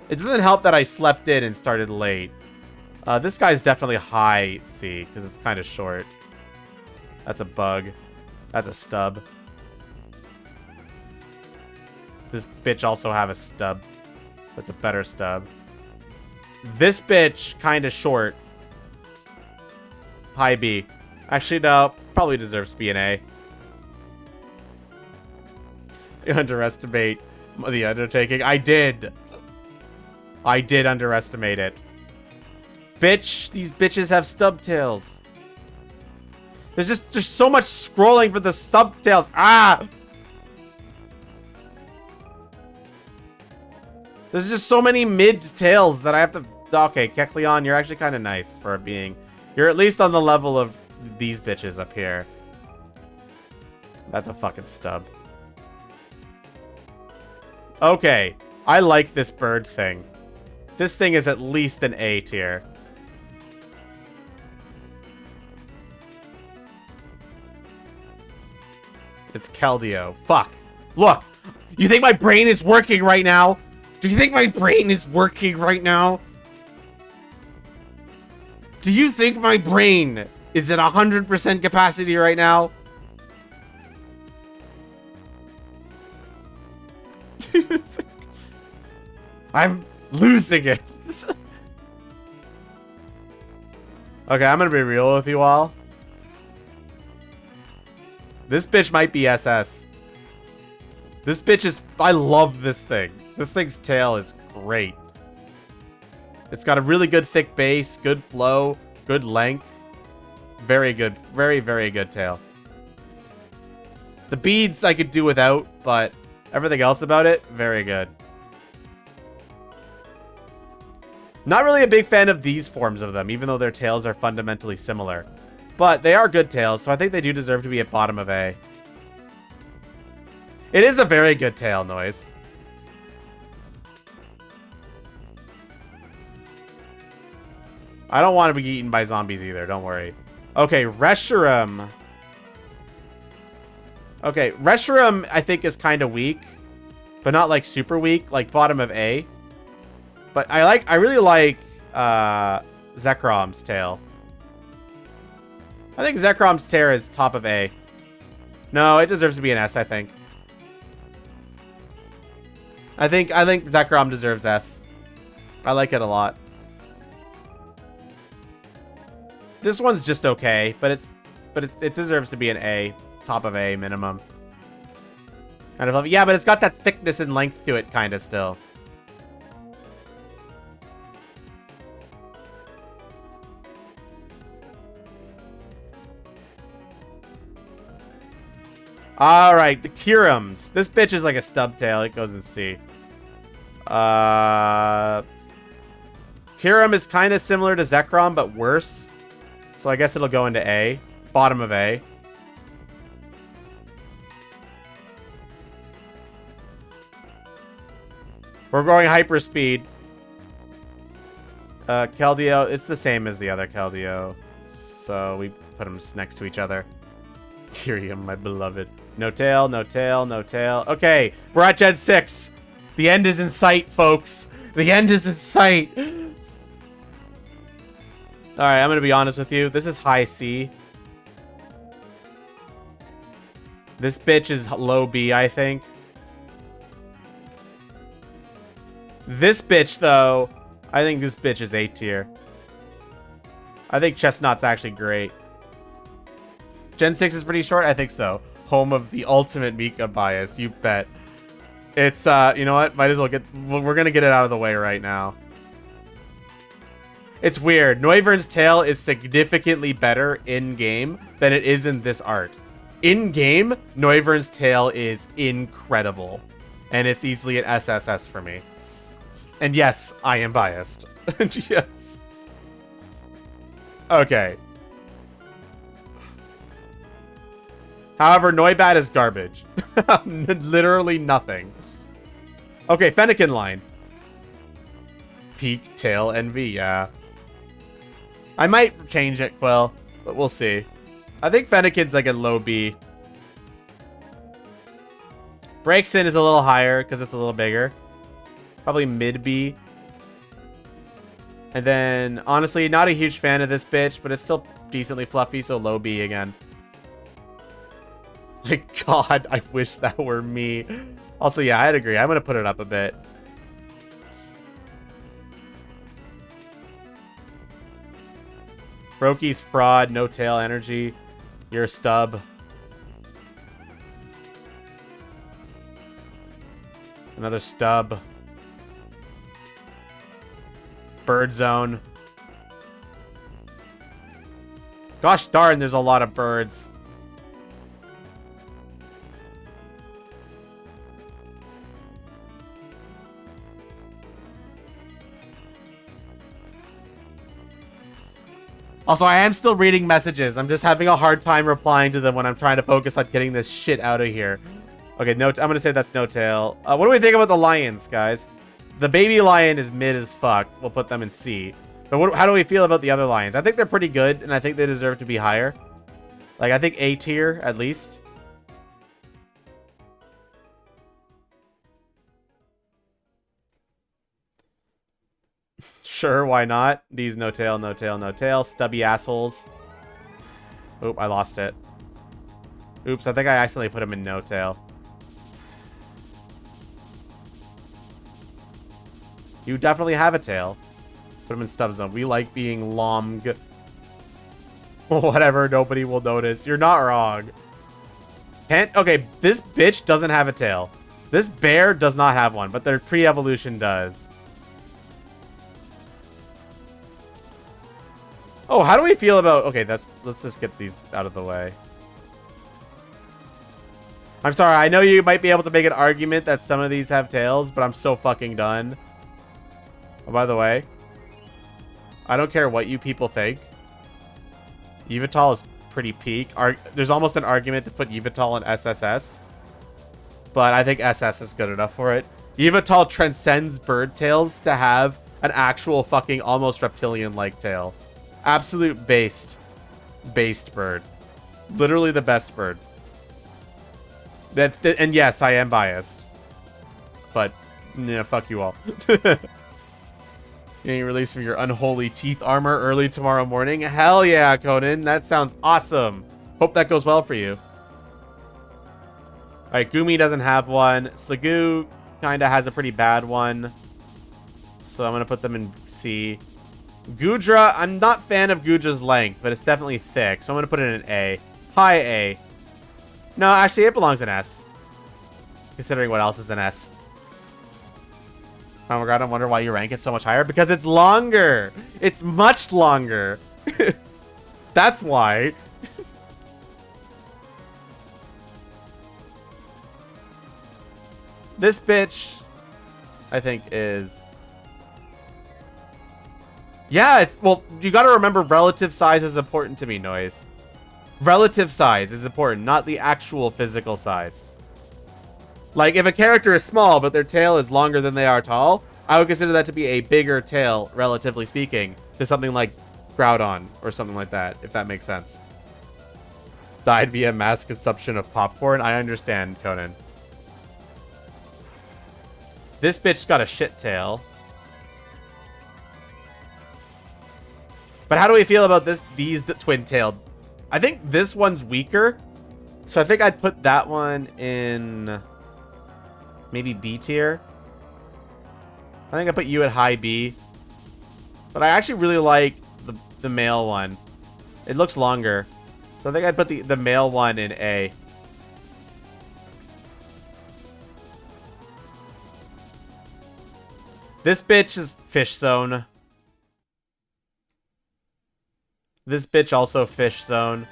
It doesn't help that I slept in and started late. This guy's definitely high C, because it's kind of short. That's a bug. That's a stub. This bitch also have a stub. That's a better stub. This bitch kind of short. High B. Actually, no. Probably deserves to be an A. You underestimate the undertaking. I did. I did underestimate it. Bitch, these bitches have stub tails. There's so much scrolling for the stub tails. Ah! There's just so many mid tails that I have to... Okay, Kecleon, you're actually kind of nice for being... You're at least on the level of these bitches up here. That's a fucking stub. Okay, I like this bird thing. This thing is at least an A tier. It's Keldeo. Fuck. Look, you think my brain is working right now? Do you think my brain is working right now? Do you think my brain is at 100% capacity right now? Do you think... I'm losing it. Okay, I'm gonna be real with you all. This bitch might be SS. This bitch is... I love this thing. This thing's tail is great. It's got a really good thick base, good flow, good length. Very good. Very, very good tail. The beads I could do without, but everything else about it, very good. Not really a big fan of these forms of them, even though their tails are fundamentally similar. But they are good tails, so I think they do deserve to be at bottom of A. It is a very good tail noise. I don't want to be eaten by zombies either, don't worry. Okay, Reshiram. Okay, Reshiram I think is kind of weak, but not like super weak, like bottom of A. But I really like Zekrom's tail. I think Zekrom's tail is top of A. No, it deserves to be an S, I think. I think Zekrom deserves S. I like it a lot. This one's just okay, but it deserves to be an A, top of A minimum. Kind of, yeah, but it's got that thickness and length to it, kind of still. All right, the Kirums. This bitch is like a stubtail. It goes in C. Kirum is kind of similar to Zekrom, but worse. So I guess it'll go into A. Bottom of A. We're going hyperspeed. Keldeo, it's the same as the other Keldeo. So we put them next to each other. Kyrium, my beloved. No tail, no tail, no tail. Okay, we're at Gen 6. The end is in sight, folks. The end is in sight. Alright, I'm going to be honest with you. This is high C. This bitch is low B, I think. This bitch, though, I think this bitch is A tier. I think Chestnut's actually great. Gen 6 is pretty short? I think so. Home of the ultimate Mika bias. You bet. It's, you know what? Might as well we're gonna get it out of the way right now. It's weird. Noivern's tail is significantly better in-game than it is in this art. In-game, Noivern's tail is incredible. And it's easily an SSS for me. And yes, I am biased. Yes. Okay. However, Noibat is garbage. Literally nothing. Okay, Fennekin line. Peak, tail, envy, yeah. I might change it, Quill, but we'll see. I think Fennekin's like a low B. Breaksin is a little higher because it's a little bigger. Probably mid B. And then, honestly, not a huge fan of this bitch, but it's still decently fluffy, so low B again. My god, I wish that were me. Also, yeah, I'd agree. I'm going to put it up a bit. Froakies fraud, no tail energy. You're a stub. Another stub. Bird zone. Gosh darn, there's a lot of birds. Also, I am still reading messages. I'm just having a hard time replying to them when I'm trying to focus on getting this shit out of here. Okay, no, I'm going to say that's no tail. What do we think about the lions, guys? The baby lion is mid as fuck. We'll put them in C. But how do we feel about the other lions? I think they're pretty good, and I think they deserve to be higher. Like, I think A tier, at least. Sure, why not? These no tail, no tail, no tail. Stubby assholes. Oop, I lost it. Oops, I think I accidentally put him in no tail. You definitely have a tail. Put him in stub zone. We like being long. Whatever, nobody will notice. You're not wrong. Okay, this bitch doesn't have a tail. This bear does not have one, but their pre-evolution does. Oh, how do we feel about... Okay, let's just get these out of the way. I'm sorry, I know you might be able to make an argument that some of these have tails, but I'm so fucking done. Oh, by the way, I don't care what you people think. Yveltal is pretty peak. There's almost an argument to put Yveltal in SSS, but I think SS is good enough for it. Yveltal transcends bird tails to have an actual fucking almost reptilian-like tail. Absolute based bird. Literally the best bird. And yes, I am biased. But, yeah, fuck you all. Getting released from your unholy teeth armor early tomorrow morning. Hell yeah, Conan. That sounds awesome. Hope that goes well for you. Alright, Gumi doesn't have one. Sligoo kind of has a pretty bad one. So I'm going to put them in C. Gudra, I'm not fan of Gudra's length, but it's definitely thick. So I'm going to put it in A. High A. No, actually, it belongs in S. Considering what else is in S. Oh my god, I wonder why you rank it so much higher. Because it's longer. It's much longer. That's why. This bitch, I think, is... Yeah, it's... Well, you gotta remember relative size is important to me, Noise. Relative size is important, not the actual physical size. Like, if a character is small, but their tail is longer than they are tall, I would consider that to be a bigger tail, relatively speaking, to something like Groudon or something like that, if that makes sense. Died via mass consumption of popcorn? I understand, Conan. This bitch's got a shit tail. But how do we feel about these twin-tailed? I think this one's weaker. So I think I'd put that one in maybe B tier. I think I put you at high B. But I actually really like the male one. It looks longer. So I think I'd put the male one in A. This bitch is fish zone. This bitch also fish zone.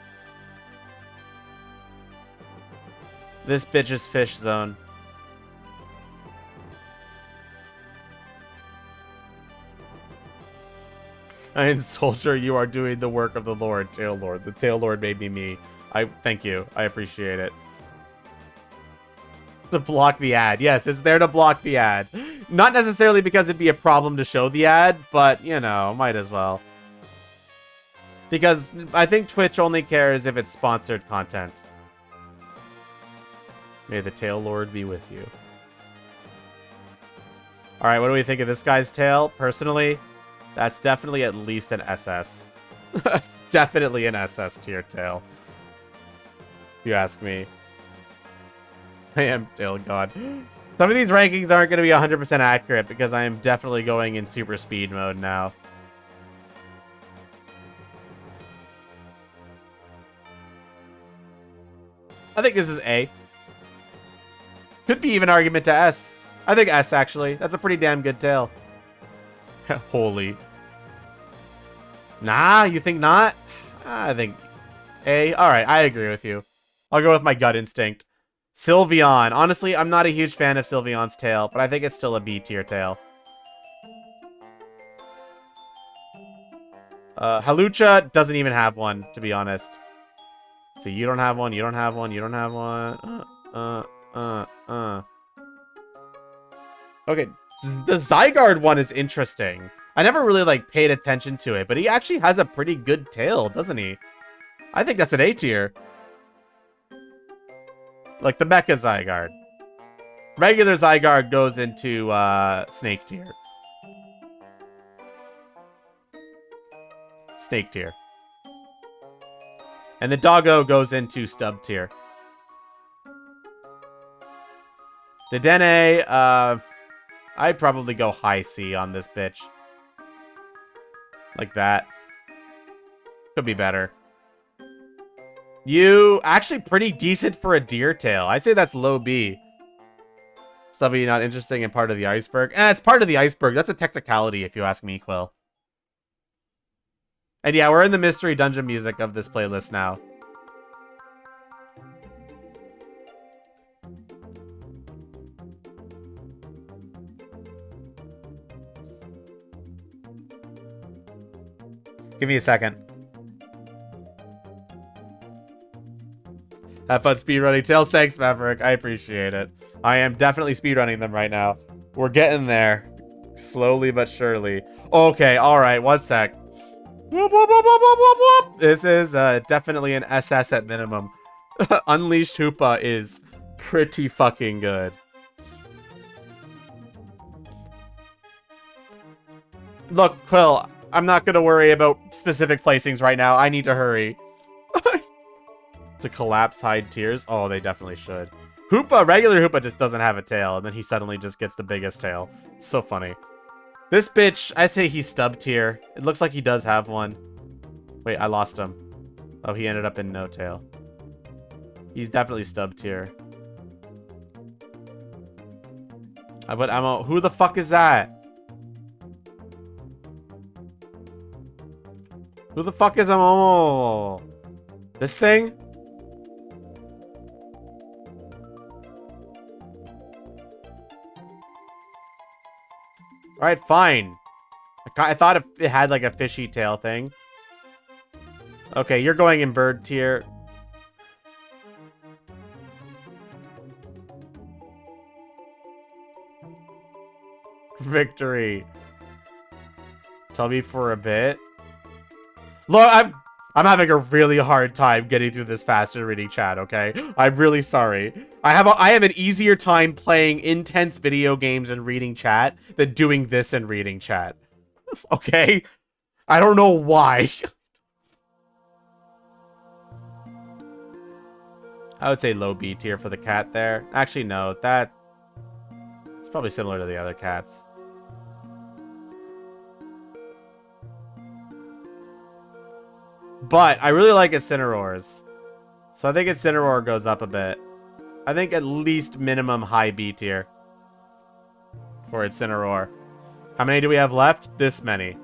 This bitch is fish zone. Iron Soldier, you are doing the work of the Lord, Tail Lord. The Tail Lord may be me. Thank you. I appreciate it. To block the ad. Yes, it's there to block the ad. Not necessarily because it'd be a problem to show the ad, but, you know, might as well. Because I think Twitch only cares if it's sponsored content. May the Tail Lord be with you. Alright, what do we think of this guy's tail? Personally, that's definitely at least an SS. That's definitely an SS tier tail. If you ask me. I am Tail God. Some of these rankings aren't going to be 100% accurate because I am definitely going in super speed mode now. I think this is A. Could be even argument to S. I think S, actually. That's a pretty damn good tail. Holy. Nah, you think not? I think A. Alright, I agree with you. I'll go with my gut instinct. Sylveon. Honestly, I'm not a huge fan of Sylveon's tail, but I think it's still a B tier tail. Halucha doesn't even have one, to be honest. So you don't have one, you don't have one, you don't have one. Okay, the Zygarde one is interesting. I never really, like, paid attention to it, but he actually has a pretty good tail, doesn't he? I think that's an A tier. Like the Mecha Zygarde. Regular Zygarde goes into Snake tier. Snake tier. And the Doggo goes into Stub tier. Dedenne, I'd probably go high C on this bitch. Like that. Could be better. You actually pretty decent for a deer tail. I say that's low B. Stubby not interesting and part of the iceberg. It's part of the iceberg. That's a technicality if you ask me, Quill. And yeah, we're in the mystery dungeon music of this playlist now. Give me a second. Have fun speedrunning tails. Thanks, Maverick. I appreciate it. I am definitely speedrunning them right now. We're getting there. Slowly but surely. Okay, alright, one sec. Whoop, whoop, whoop, whoop, whoop, whoop. This is definitely an SS at minimum. Unleashed Hoopa is pretty fucking good. Look, Quill, I'm not going to worry about specific placings right now. I need to hurry. To collapse hide tiers? Oh, they definitely should. Hoopa, regular Hoopa just doesn't have a tail, and then he suddenly just gets the biggest tail. It's so funny. This bitch, I'd say he's stub tier. It looks like he does have one. Wait, I lost him. Oh, he ended up in no tail. He's definitely stub tier. But who the fuck is that? Who the fuck is this thing? Alright, fine. I thought it had like a fishy tail thing. Okay, you're going in bird tier. Victory. Tell me for a bit. Look, I'm having a really hard time getting through this fast and reading chat, okay? I'm really sorry. I have an easier time playing intense video games and reading chat than doing this and reading chat. Okay? I don't know why. I would say low B tier for the cat there. Actually, no. It's probably similar to the other cats. But I really like Incineroar's. So I think Incineroar goes up a bit. I think at least minimum high B tier for Incineroar. How many do we have left? This many.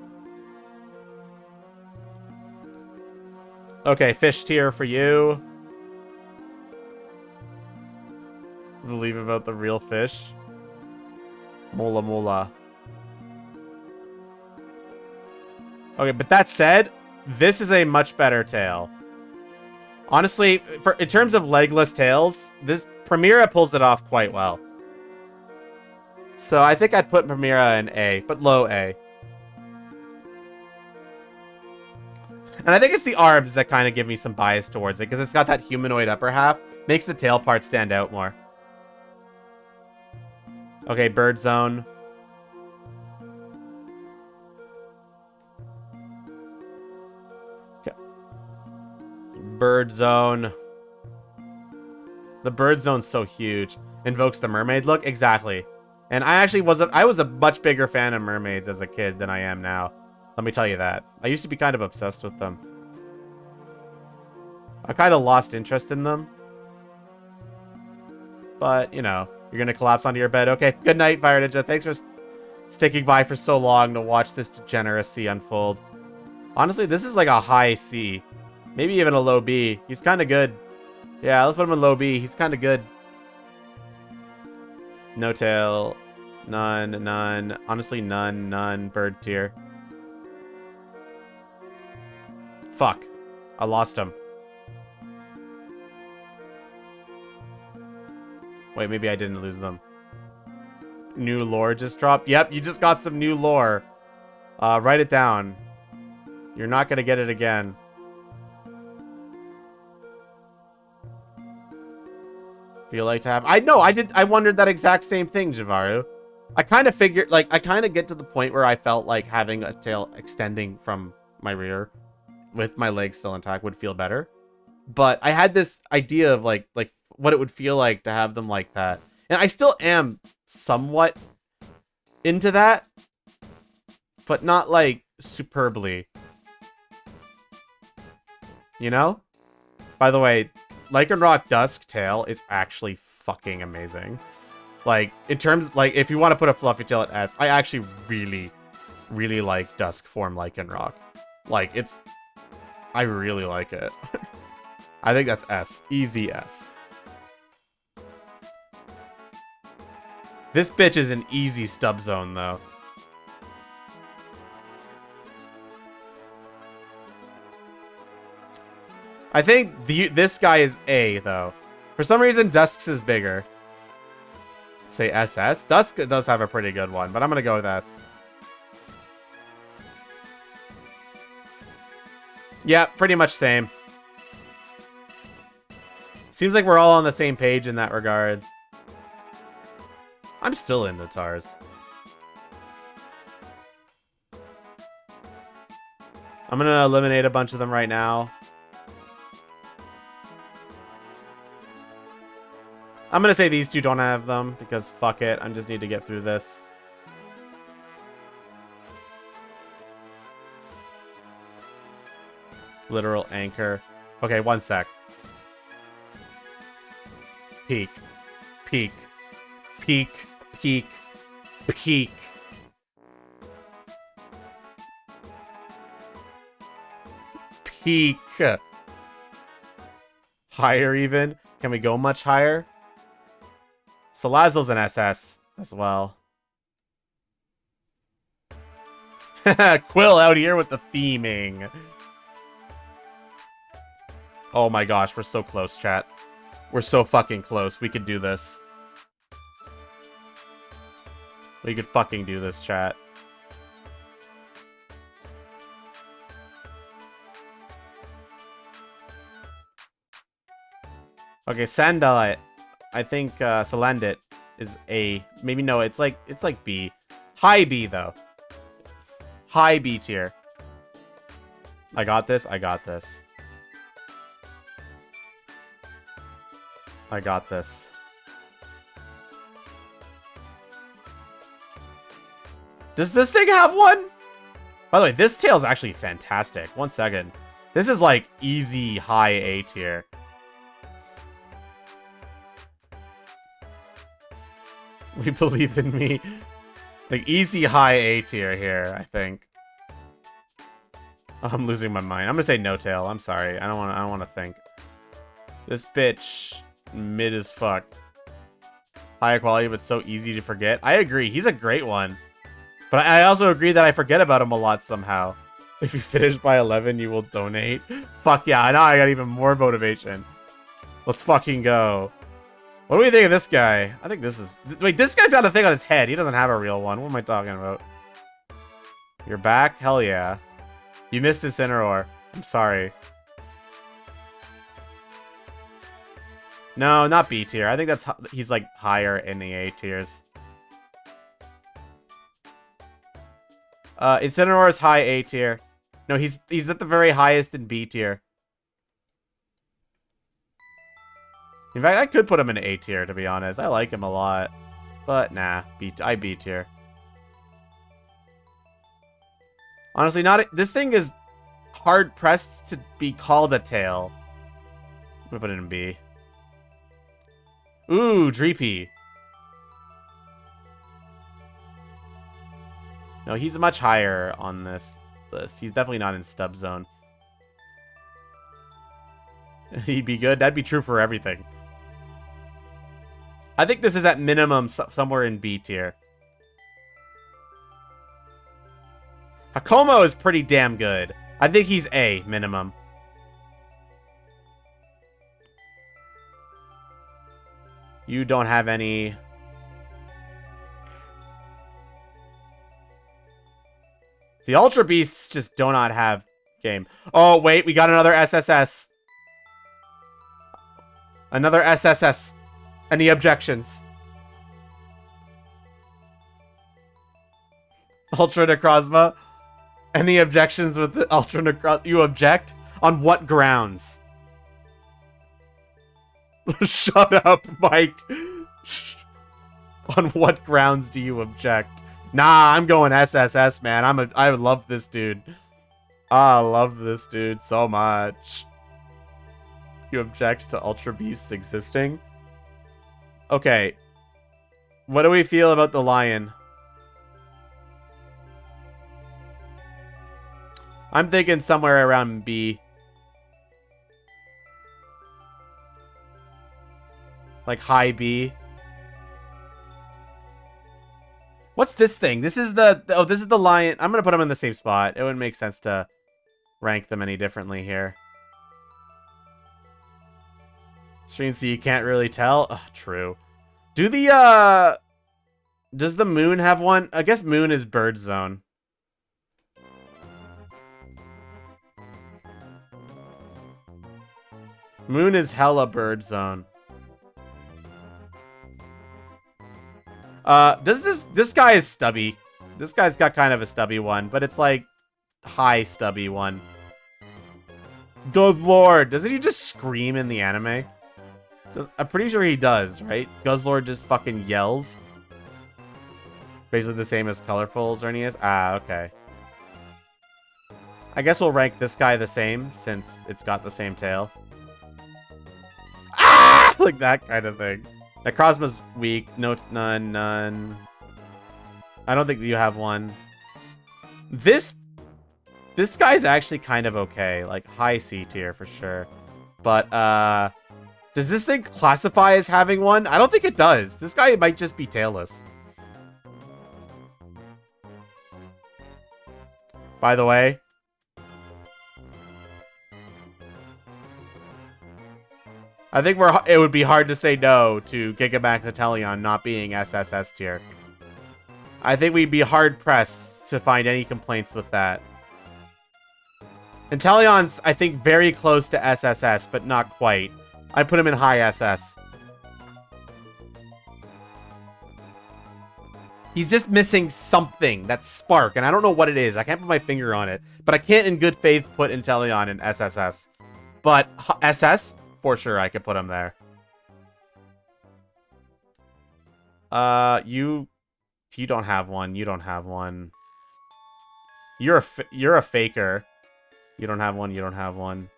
Okay, fish tier for you. Believe about the real fish. Mola mola. Okay, but that said, this is a much better tail. Honestly, in terms of legless tails, this Primera pulls it off quite well. So I think I'd put Primera in A, but low A. And I think it's the arms that kind of give me some bias towards it, because it's got that humanoid upper half. Makes the tail part stand out more. Okay, bird zone. Okay. Bird zone. The bird zone's so huge. Invokes the mermaid look. Exactly. And I actually was a much bigger fan of mermaids as a kid than I am now. Let me tell you that. I used to be kind of obsessed with them. I kind of lost interest in them. But, you know, you're going to collapse onto your bed. Okay, good night, Fire Ninja. Thanks for sticking by for so long to watch this degeneracy unfold. Honestly, this is like a high C. Maybe even a low B. He's kind of good. Yeah, let's put him in low B. He's kind of good. No tail. None, none. Honestly, none, none. Bird tier. Fuck. I lost him. Wait, maybe I didn't lose them. New lore just dropped. Yep, you just got some new lore. Write it down. You're not gonna get it again. Feel like to have... I wondered that exact same thing, Javaru. I kind of figured... Like, I kind of get to the point where I felt like having a tail extending from my rear with my legs still intact would feel better. But I had this idea of, like what it would feel like to have them like that. And I still am somewhat into that. But not, like, superbly. You know? By the way... Lycanroc Dusk tail is actually fucking amazing. Like, in terms, like, if you want to put a fluffy tail at S, I actually really, really like Dusk form Lycanroc. Like, I really like it. I think that's S. Easy S. This bitch is an easy stub zone, though. I think this guy is A, though. For some reason, Dusk's is bigger. Say SS? Dusk does have a pretty good one, but I'm gonna go with S. Yeah, pretty much same. Seems like we're all on the same page in that regard. I'm still into Tars. I'm gonna eliminate a bunch of them right now. I'm gonna say these two don't have them because fuck it. I just need to get through this. Literal anchor. Okay, one sec. Peak. Peak. Peak. Peak. Peak. Peak. Higher even? Can we go much higher? Salazzle's an SS as well. Quill out here with the theming. Oh my gosh, we're so close, chat. We're so fucking close. We could do this. We could fucking do this, chat. Okay, Sandalite. I think Salandit is A. Maybe no, it's like B. High B though. High B tier. I got this. I got this. I got this. Does this thing have one? By the way, this tail's actually fantastic. 1 second. This is like easy high A tier. We believe in me. Like easy high A tier here, I think. I'm losing my mind. I'm gonna say no tail. I'm sorry. I don't wanna think. This bitch mid as fuck. Higher quality, but so easy to forget. I agree. He's a great one. But I also agree that I forget about him a lot somehow. If you finish by 11, you will donate. Fuck yeah, I know I got even more motivation. Let's fucking go. What do we think of this guy? I think this is... Wait, this guy's got a thing on his head. He doesn't have a real one. What am I talking about? You're back? Hell yeah. You missed this Incineroar. I'm sorry. No, not B tier. I think that's... He's like higher in the A tiers. Incineroar is high A tier. No, he's at the very highest in B tier. In fact, I could put him in A tier, to be honest. I like him a lot. But nah, I B tier. Honestly, this thing is hard pressed to be called a tail. I'm gonna put it in B. Ooh, Dreepy. No, he's much higher on this list. He's definitely not in stub zone. He'd be good. That'd be true for everything. I think this is at minimum somewhere in B tier. Hakomo is pretty damn good. I think he's A minimum. You don't have any... The Ultra Beasts just do not have game. Oh, wait. We got another SSS. Another SSS. Any objections? Ultra Necrozma. Any objections with the Ultra Necrozma? You object? On what grounds? Shut up, Mike. On what grounds do you object? Nah, I'm going SSS, man. I love this dude. I love this dude so much. You object to Ultra Beasts existing? Okay. What do we feel about the lion? I'm thinking somewhere around B. Like high B. What's this thing? This is the... Oh, this is the lion. I'm going to put them in the same spot. It wouldn't make sense to rank them any differently here. Stream, so you can't really tell? Ugh, true. Do the, Does the moon have one? I guess moon is bird zone. Moon is hella bird zone. This guy is stubby. This guy's got kind of a stubby one, but it's like high stubby one. Good lord, doesn't he just scream in the anime? I'm pretty sure he does, right? Guzzlord just fucking yells. Basically the same as Colorful Xerneas. Ah, okay. I guess we'll rank this guy the same since it's got the same tail. Ah! Like that kind of thing. Necrozma's weak. No, none. I don't think that you have one. This guy's actually kind of okay. Like high C tier for sure. But does this thing classify as having one? I don't think it does. This guy might just be tailless. By the way, I think it would be hard to say no to Gigamax Atelion not being SSS tier. I think we'd be hard pressed to find any complaints with that. Intelion's, I think, very close to SSS, but not quite. I put him in high SS. He's just missing something, that spark, and I don't know what it is. I can't put my finger on it, but I can't in good faith put Inteleon in SSS. But SS, for sure, I could put him there. You don't have one. You don't have one. You're a faker. You don't have one. You don't have one.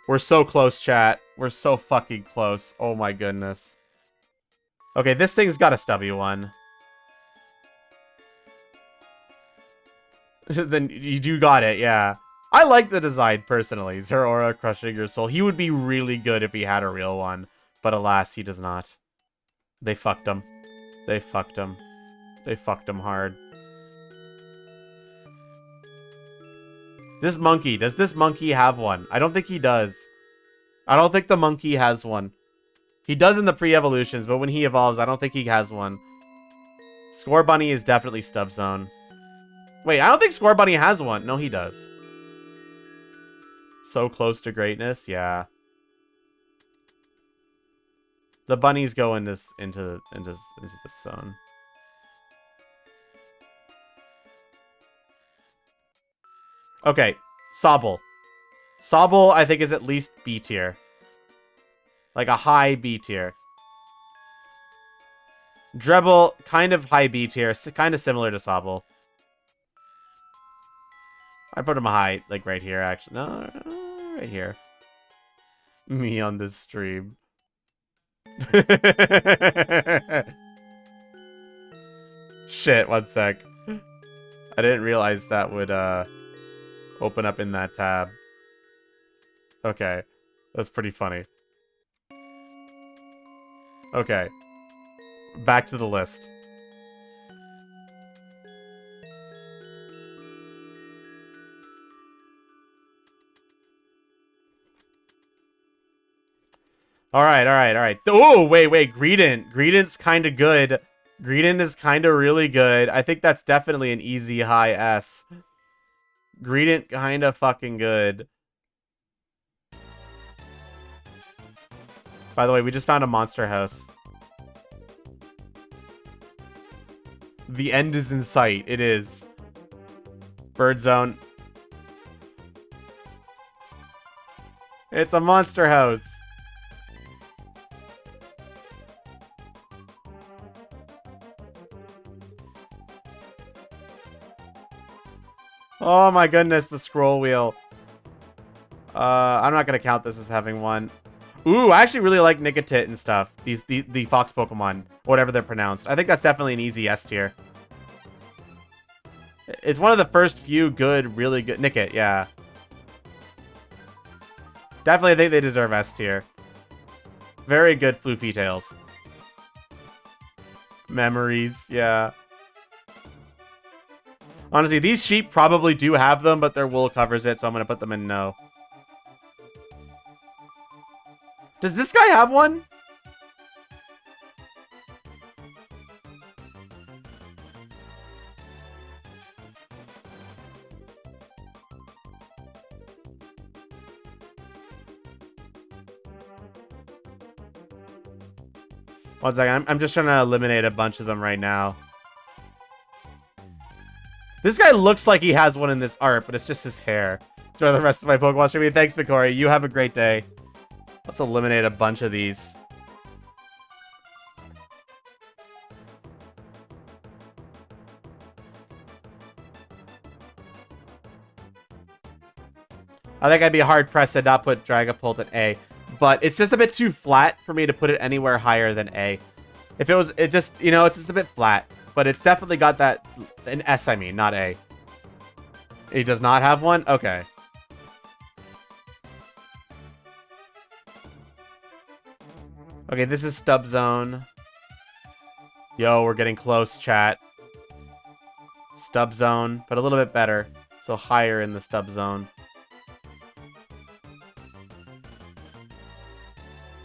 We're so close, chat. We're so fucking close. Oh my goodness. Okay, this thing's got a stubby one. Then you do got it, yeah. I like the design, personally. Zeraora crushing your soul. He would be really good if he had a real one. But alas, he does not. They fucked him. They fucked him. They fucked him hard. This monkey. Does this monkey have one? I don't think he does. I don't think the monkey has one. He does in the pre-evolutions, but when he evolves, I don't think he has one. Score Bunny is definitely Stub Zone. Wait, I don't think Score Bunny has one. No, he does. So close to greatness, yeah. The bunnies go into this zone. Okay, Sobble. Sobble, I think, is at least B tier. Like a high B tier. Drebble, kind of high B tier. Kind of similar to Sobble. I put him high, like right here, actually. No, right here. Me on this stream. Shit, one sec. I didn't realize that would open up in that tab. Okay, that's pretty funny. Okay, back to the list. All right. Oh, wait. Greedent. Greedent's kind of good. Greedent is kind of really good. I think that's definitely an easy high S. Greedent kind of fucking good. By the way, we just found a monster house. The end is in sight. It is. Bird zone. It's a monster house. Oh my goodness, the scroll wheel. I'm not gonna count this as having one. Ooh, I actually really like Nicotit and stuff. The fox Pokemon, whatever they're pronounced. I think that's definitely an easy S tier. It's one of the first few good, really good Nickit, yeah. Definitely think they deserve S tier. Very good floofy tails. Memories, yeah. Honestly, these sheep probably do have them, but their wool covers it, so I'm going to put them in no. Does this guy have one? One second, I'm just trying to eliminate a bunch of them right now. This guy looks like he has one in this art, but it's just his hair. Enjoy the rest of my Pokemon streaming. Thanks, Mikori. You have a great day. Let's eliminate a bunch of these. I think I'd be hard-pressed to not put Dragapult at A. But it's just a bit too flat for me to put it anywhere higher than A. If it just, you know, it's just a bit flat. But it's definitely got that, an S, I mean, not A. He does not have one? Okay. Okay, this is Stub Zone. Yo, we're getting close, chat. Stub Zone, but a little bit better. So higher in the Stub Zone.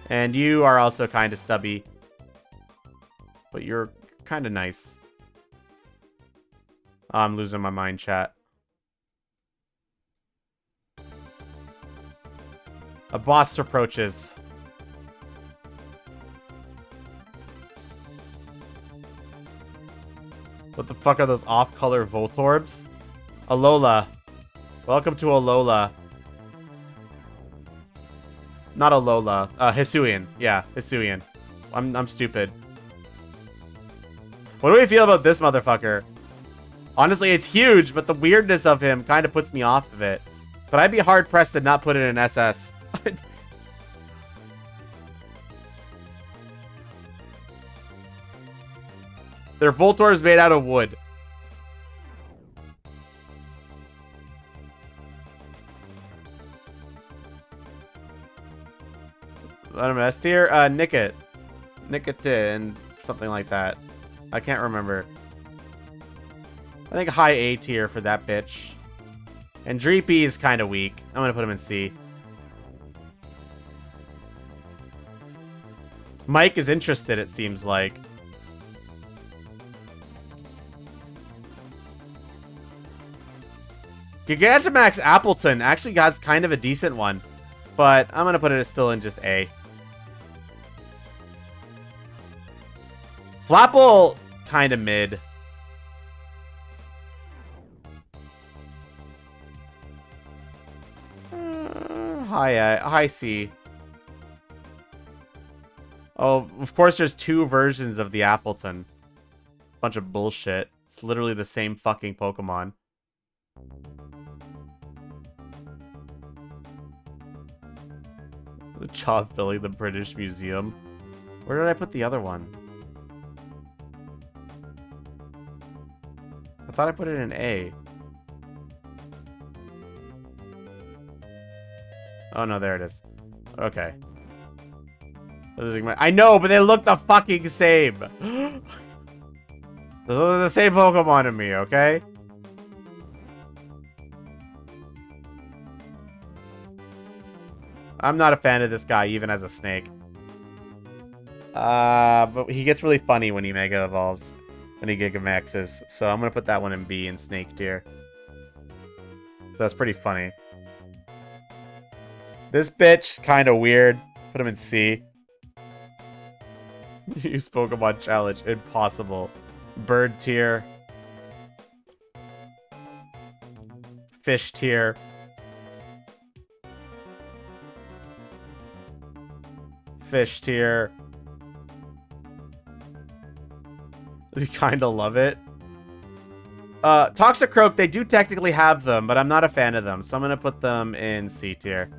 And you are also kind of stubby. But you're kind of nice. I'm losing my mind, chat. A boss approaches. What the fuck are those off-color Voltorbs? Alola. Welcome to Alola. Not Alola. Hisuian. Yeah, Hisuian. I'm stupid. What do we feel about this motherfucker? Honestly, it's huge, but the weirdness of him kind of puts me off of it. But I'd be hard-pressed to not put it in SS. They're Voltorbs made out of wood. I don't know, S tier? Nickit. Nickitin. Something like that. I can't remember. I think high A tier for that bitch. And Dreepy is kind of weak. I'm gonna put him in C. Mike is interested, it seems like. Gigantamax Appleton actually has kind of a decent one. But I'm gonna put it still in just A. Flapple, kind of mid. High C. Oh, of course there's two versions of the Appleton. Bunch of bullshit. It's literally the same fucking Pokemon. The job filling the British Museum. Where did I put the other one? I thought I put it in A. Oh no, there it is. Okay. I know, but they look the fucking same. Those are the same Pokemon to me, okay? I'm not a fan of this guy, even as a snake. But he gets really funny when he Mega Evolves. When he Gigamaxes. So I'm gonna put that one in B in snake tier. So that's pretty funny. This bitch, kind of weird. Put him in C. Use Pokemon Challenge. Impossible. Bird tier. Fish tier. Fish tier. You kind of love it. Toxicroak, they do technically have them, but I'm not a fan of them. So I'm going to put them in C tier.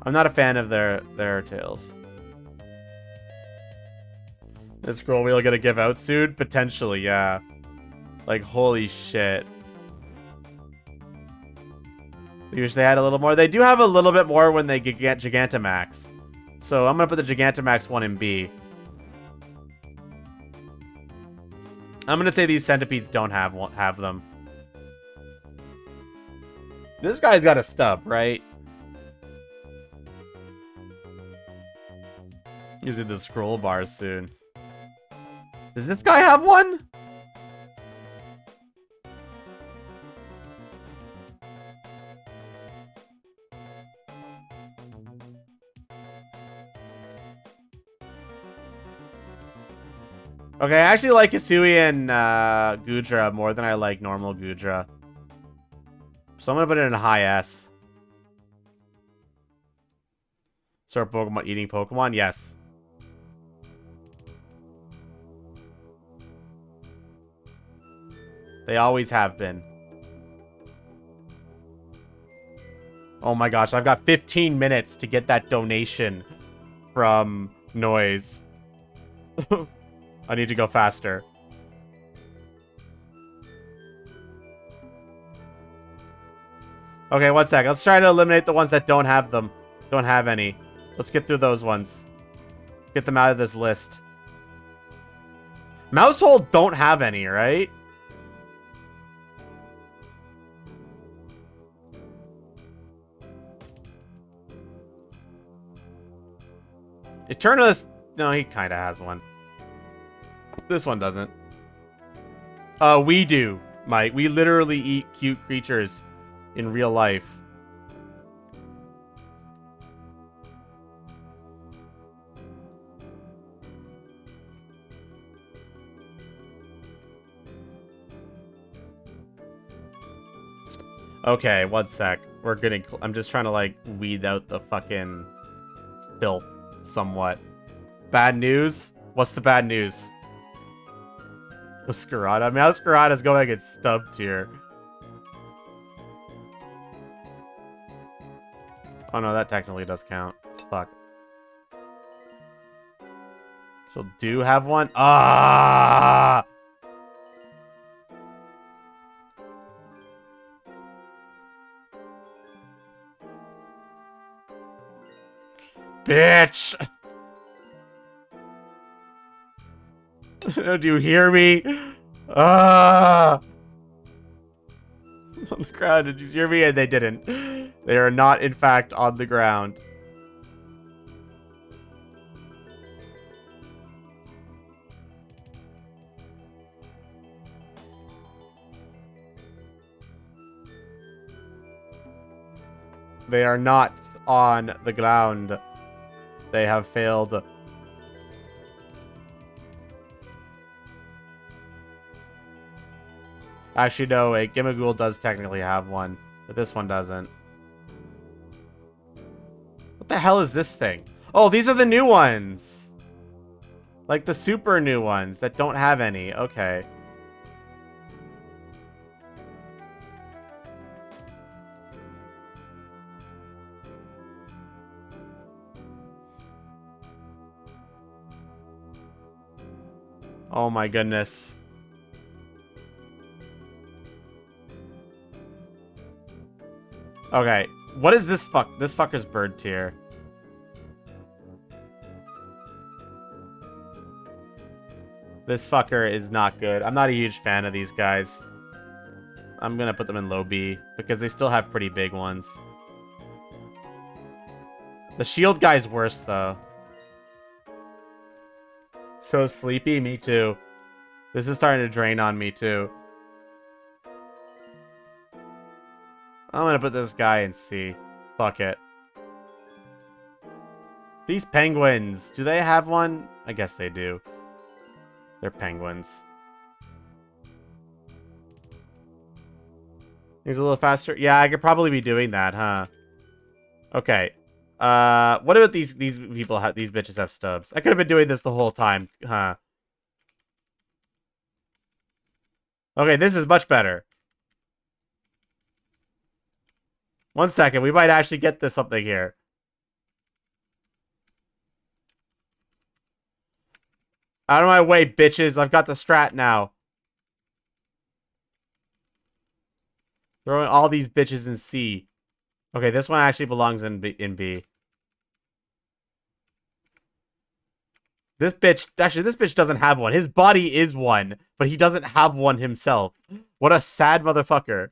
I'm not a fan of their tails. Is Scroll Wheel gonna give out soon? Potentially, yeah. Like, holy shit. I wish they had a little more. They do have a little bit more when they get Gigantamax. So I'm gonna put the Gigantamax one in B. I'm gonna say these centipedes don't have them. This guy's got a stub, right? Using the scroll bars soon. Does this guy have one? Okay, I actually like Hisui and Gudra more than I like normal Gudra. So I'm gonna put it in a high S. Start Pokemon eating Pokemon? Yes. They always have been. Oh my gosh, I've got 15 minutes to get that donation from Noise. I need to go faster. Okay, one sec. Let's try to eliminate the ones that don't have them. Don't have any. Let's get through those ones. Get them out of this list. Mousehold don't have any, right? Eternus... No, he kind of has one. This one doesn't. We do, Mike. We literally eat cute creatures in real life. Okay, one sec. We're getting... I'm just trying to, like, weed out the fucking filth somewhat. Bad news? What's the bad news? Masquerada? I mean, Masquerada's going to get stubbed here. Oh no, that technically does count. Fuck. She'll do have one? Ah! Bitch! Do you hear me? Ah! On the ground, did you hear me? And they didn't. They are not, in fact, on the ground. They are not on the ground. They have failed. Actually, no, wait. Gimmighoul does technically have one, but this one doesn't. What the hell is this thing? Oh, these are the new ones. Like the super new ones that don't have any. Okay. Oh my goodness. Okay. What is this fuck? This fucker's bird tier. This fucker is not good. I'm not a huge fan of these guys. I'm gonna put them in low B because they still have pretty big ones. The shield guy's worse though. So sleepy? Me too. This is starting to drain on me too. I'm gonna put this guy in C. Fuck it. These penguins, do they have one? I guess they do. They're penguins. He's a little faster. Yeah, I could probably be doing that, huh? Okay. What about these people have these bitches have stubs? I could have been doing this the whole time, huh? Okay, this is much better. One second, we might actually get this something here. Out of my way, bitches. I've got the strat now. Throwing all these bitches in C. Okay, this one actually belongs in B. This bitch, actually, this bitch doesn't have one. His body is one, but he doesn't have one himself. What a sad motherfucker.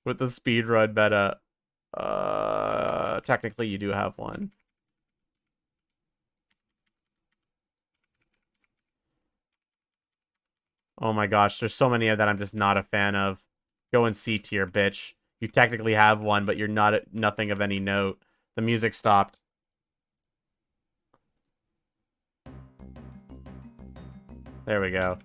With the speedrun meta. Technically you do have one. Oh my gosh, there's so many of that I'm just not a fan of. Go in C tier, bitch. You technically have one, but you're not nothing of any note. The music stopped. There we go.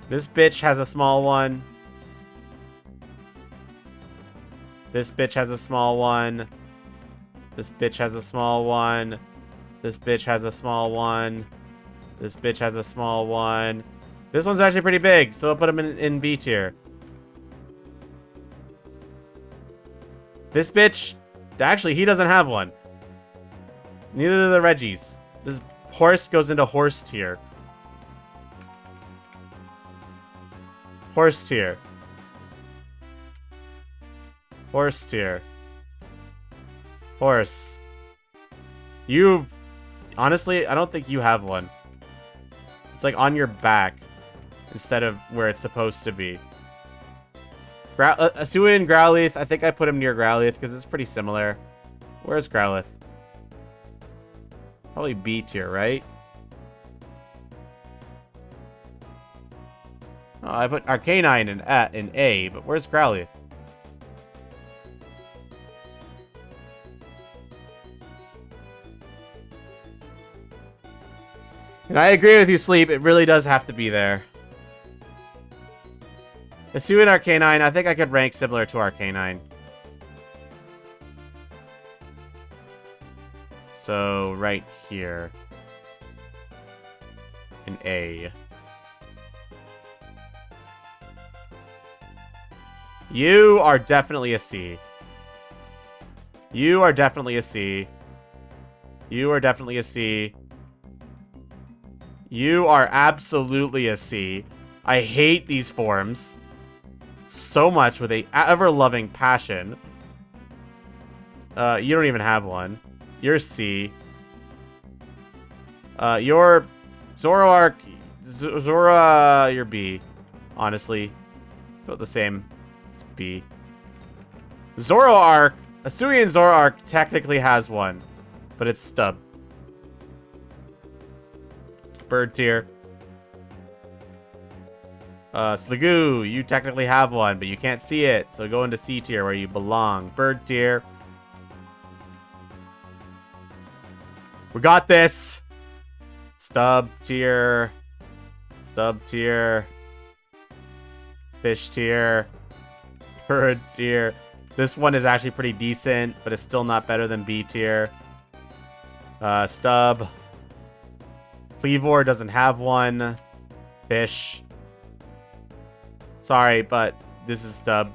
This bitch has a small one. This bitch has a small one. This bitch has a small one. This bitch has a small one. This bitch has a small one. This one's actually pretty big, so I'll put him in B tier. This bitch, actually, he doesn't have one. Neither do the Reggies. This horse goes into horse tier. Horse tier. Horse tier. Horse. You... Honestly, I don't think you have one. It's like on your back instead of where it's supposed to be. Asui and Growlithe, I think I put him near Growlithe because it's pretty similar. Where's Growlithe? Probably B tier, right? Oh, I put Arcanine in A, but where's Growlithe? And I agree with you, Sleep. It really does have to be there. Asui and Arcanine, I think I could rank similar to Arcanine. So, right here. In A. You are definitely a C. You are definitely a C. You are definitely a C. You are absolutely a C. I hate these forms so much with a ever-loving passion. You don't even have one. You're C. You're Zoroark. Zora, you're B. Honestly, it's about the same. It's B. Zoroark. Asui and Zoroark technically has one, but it's stub. Bird tier. Sliggoo, you technically have one, but you can't see it, so go into C tier where you belong. Bird tier. We got this. Stub tier. Stub tier. Fish tier. Bird tier. This one is actually pretty decent, but it's still not better than B tier. Stub. Cleavor doesn't have one. Fish. Sorry, but this is stub.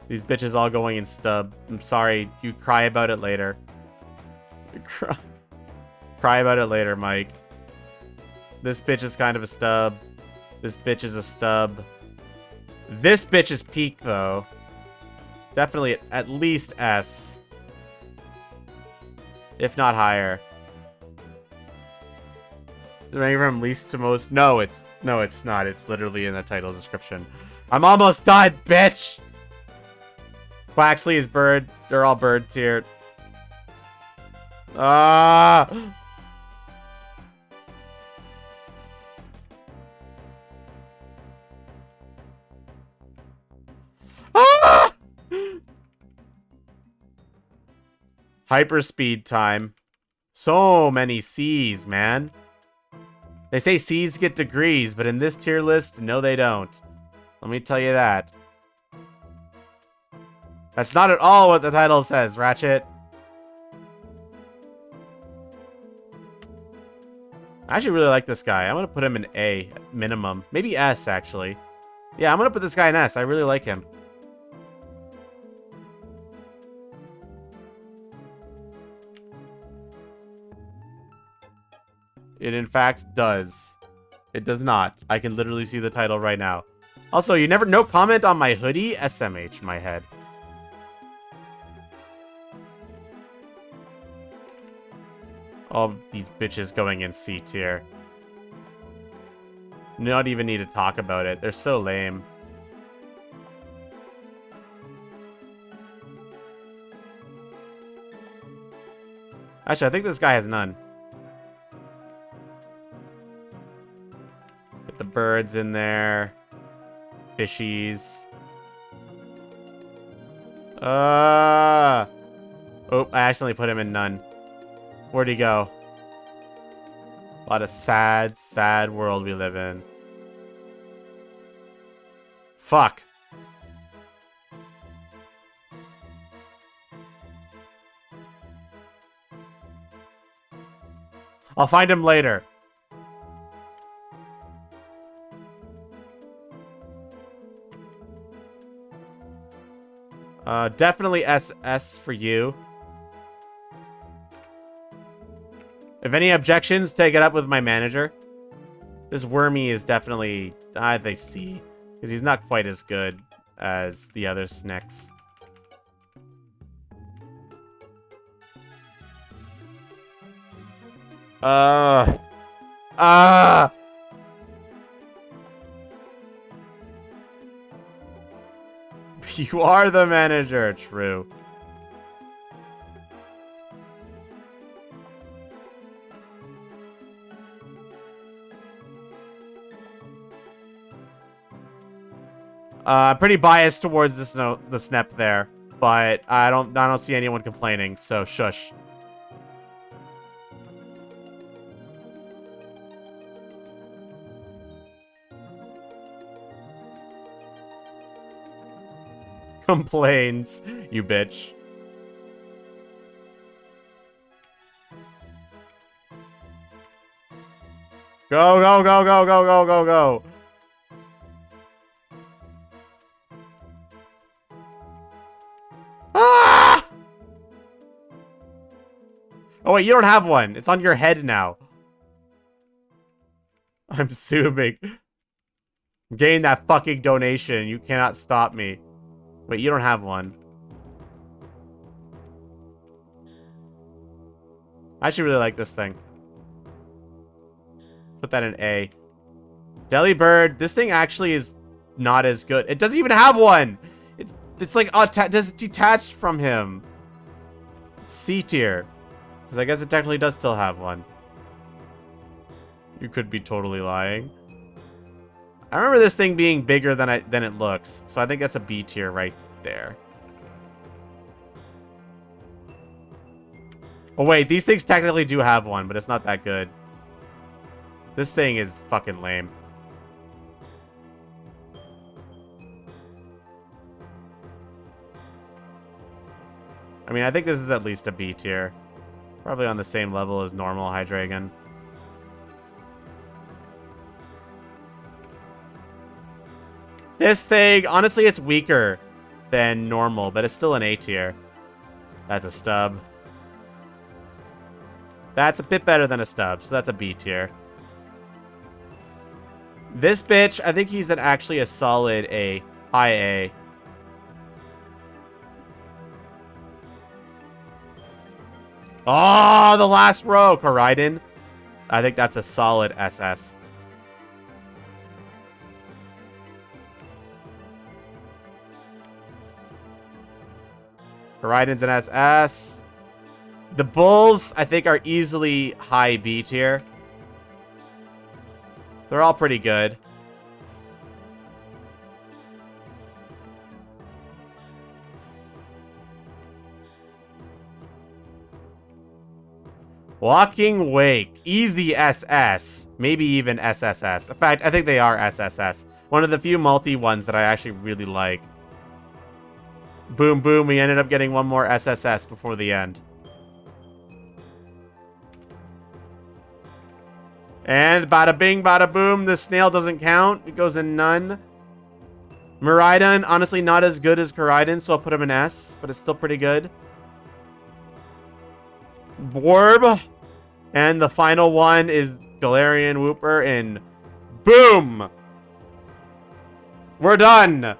These bitches all going in stub. I'm sorry. You cry about it later. Cry about it later, Mike. This bitch is kind of a stub. This bitch is a stub. This bitch is peak, though. Definitely at least S. If not higher. Ranking from least to most. No, it's not. It's literally in the title description. I'm almost done, bitch. Quaxley is bird. They're all bird tier. Ah. Ah! Hyperspeed time. So many C's, man. They say C's get degrees, but in this tier list, no they don't. Let me tell you that. That's not at all what the title says, Ratchet. I actually really like this guy. I'm going to put him in A, minimum. Maybe S, actually. Yeah, I'm going to put this guy in S. I really like him. It, in fact, does. It does not. I can literally see the title right now. Also, you never... No comment on my hoodie? SMH, my head. All these bitches going in C tier. Not even need to talk about it. They're so lame. Actually, I think this guy has none. Get the birds in there. Fishies. Oh, I accidentally put him in none. Where'd he go? What a sad, sad world we live in. Fuck. I'll find him later. Definitely SS for you. If any objections, take it up with my manager. This Wormy is definitely, they see, because he's not quite as good as the other Snicks. You are the manager, true. Pretty biased towards the SNEP there, but I don't see anyone complaining, so shush. Complains, you bitch. Go, go, go, go, go, go, go, go. Ah! Oh, wait, you don't have one. It's on your head now. I'm assuming. I'm getting that fucking donation. You cannot stop me. Wait, you don't have one. I actually really like this thing. Put that in A. Delibird. This thing actually is not as good. It doesn't even have one. It's like just detached from him. It's C tier. Because I guess it technically does still have one. You could be totally lying. I remember this thing being bigger than it looks. So I think that's a B tier right there. Oh wait, these things technically do have one, but it's not that good. This thing is fucking lame. I mean, I think this is at least a B tier. Probably on the same level as normal Hydreigon. This thing, honestly, it's weaker than normal, but it's still an A tier. That's a stub. That's a bit better than a stub, so that's a B tier. This bitch, I think he's actually a solid A. High A. Oh, the last row, Koraidon. I think that's a solid SS. Koraidon's an SS. The Bulls, I think, are easily high B tier. They're all pretty good. Walking Wake. Easy SS. Maybe even SSS. In fact, I think they are SSS. One of the few multi ones that I actually really like. Boom, boom. We ended up getting one more SSS before the end. And bada bing, bada boom. The snail doesn't count. It goes in none. Miraidon, honestly not as good as Koraidon, so I'll put him in S, but it's still pretty good. Borb. And the final one is Galarian Wooper, and boom! We're done!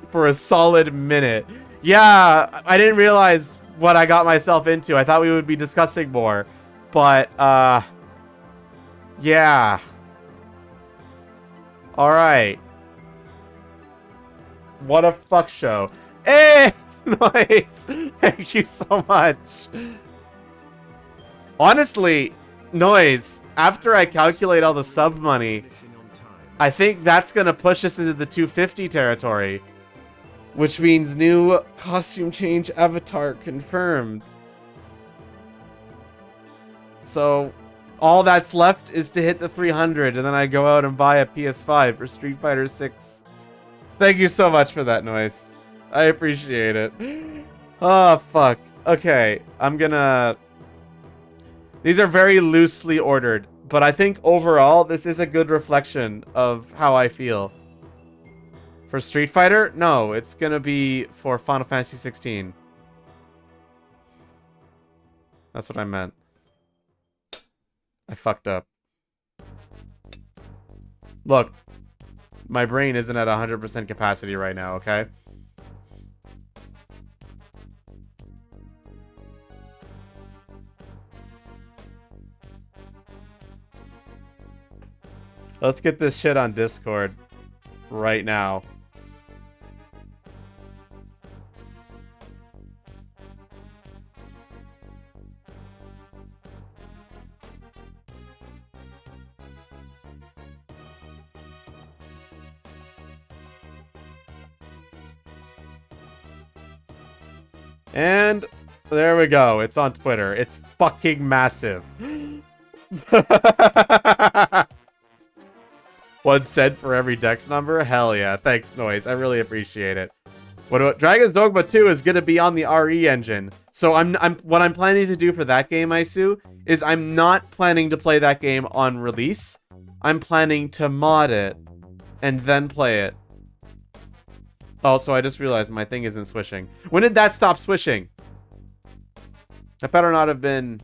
For a solid minute. Yeah, I didn't realize what I got myself into. I thought we would be discussing more. But, yeah. Alright. What a fuck show. Eh! Nice. Thank you so much. Honestly, Noise, after I calculate all the sub money, Finishing on time. I think that's going to push us into the 250 territory. Which means new costume change avatar confirmed. So, all that's left is to hit the 300, and then I go out and buy a PS5 for Street Fighter 6. Thank you so much for that, Noise. I appreciate it. Oh, fuck. Okay, I'm gonna... These are very loosely ordered, but I think overall, this is a good reflection of how I feel. For Street Fighter? No, it's gonna be for Final Fantasy 16. That's what I meant. I fucked up. Look, my brain isn't at 100% capacity right now, okay? Let's get this shit on Discord right now. And there we go. It's on Twitter. It's fucking massive. 1 cent for every dex number? Hell yeah. Thanks, Noise. I really appreciate it. What Dragon's Dogma 2 is going to be on the RE engine. So what I'm planning to do for that game, Isu, is I'm not planning to play that game on release. I'm planning to mod it and then play it. Also, I just realized my thing isn't swishing. When did that stop swishing? That better not have been...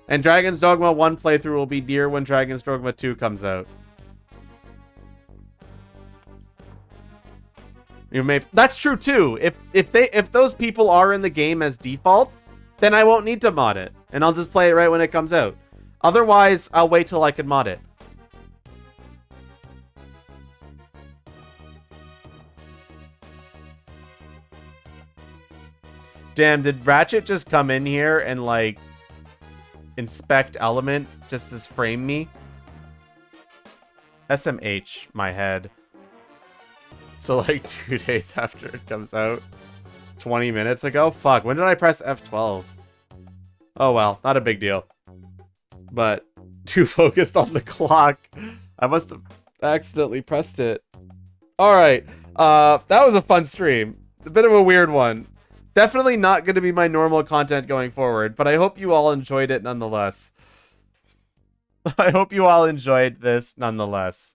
And Dragon's Dogma 1 playthrough will be near when Dragon's Dogma 2 comes out. You may... That's true too. If those people are in the game as default, then I won't need to mod it. And I'll just play it right when it comes out. Otherwise, I'll wait till I can mod it. Damn, did Ratchet just come in here and, like, inspect Element just to frame me? SMH, my head. So, like, 2 days after it comes out. 20 minutes ago? Fuck, when did I press F12? Oh, well, not a big deal. But, too focused on the clock. I must have accidentally pressed it. Alright, that was a fun stream. A bit of a weird one. Definitely not going to be my normal content going forward, but I hope you all enjoyed it nonetheless. I hope you all enjoyed this nonetheless.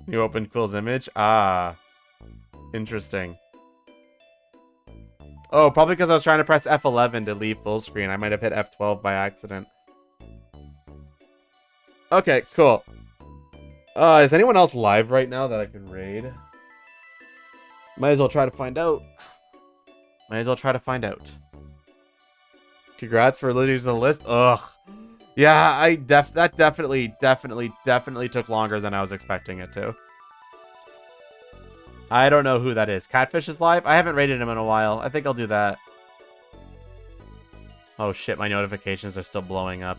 You opened Quill's image? Ah. Interesting. Oh, probably because I was trying to press F11 to leave full screen. I might have hit F12 by accident. Okay, cool. Is anyone else live right now that I can raid? Might as well try to find out. Might as well try to find out. Congrats for losing the list. Ugh. Yeah, that definitely took longer than I was expecting it to. I don't know who that is. Catfish is live? I haven't rated him in a while. I think I'll do that. Oh shit, my notifications are still blowing up.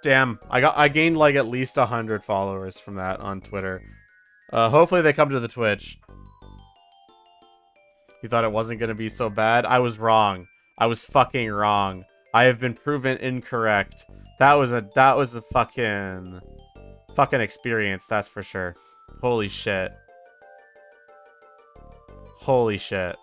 Damn, I gained like at least 100 followers from that on Twitter. Hopefully they come to the Twitch. You thought it wasn't gonna be so bad? I was wrong. I was fucking wrong. I have been proven incorrect. That was a fucking experience, that's for sure. Holy shit. Holy shit.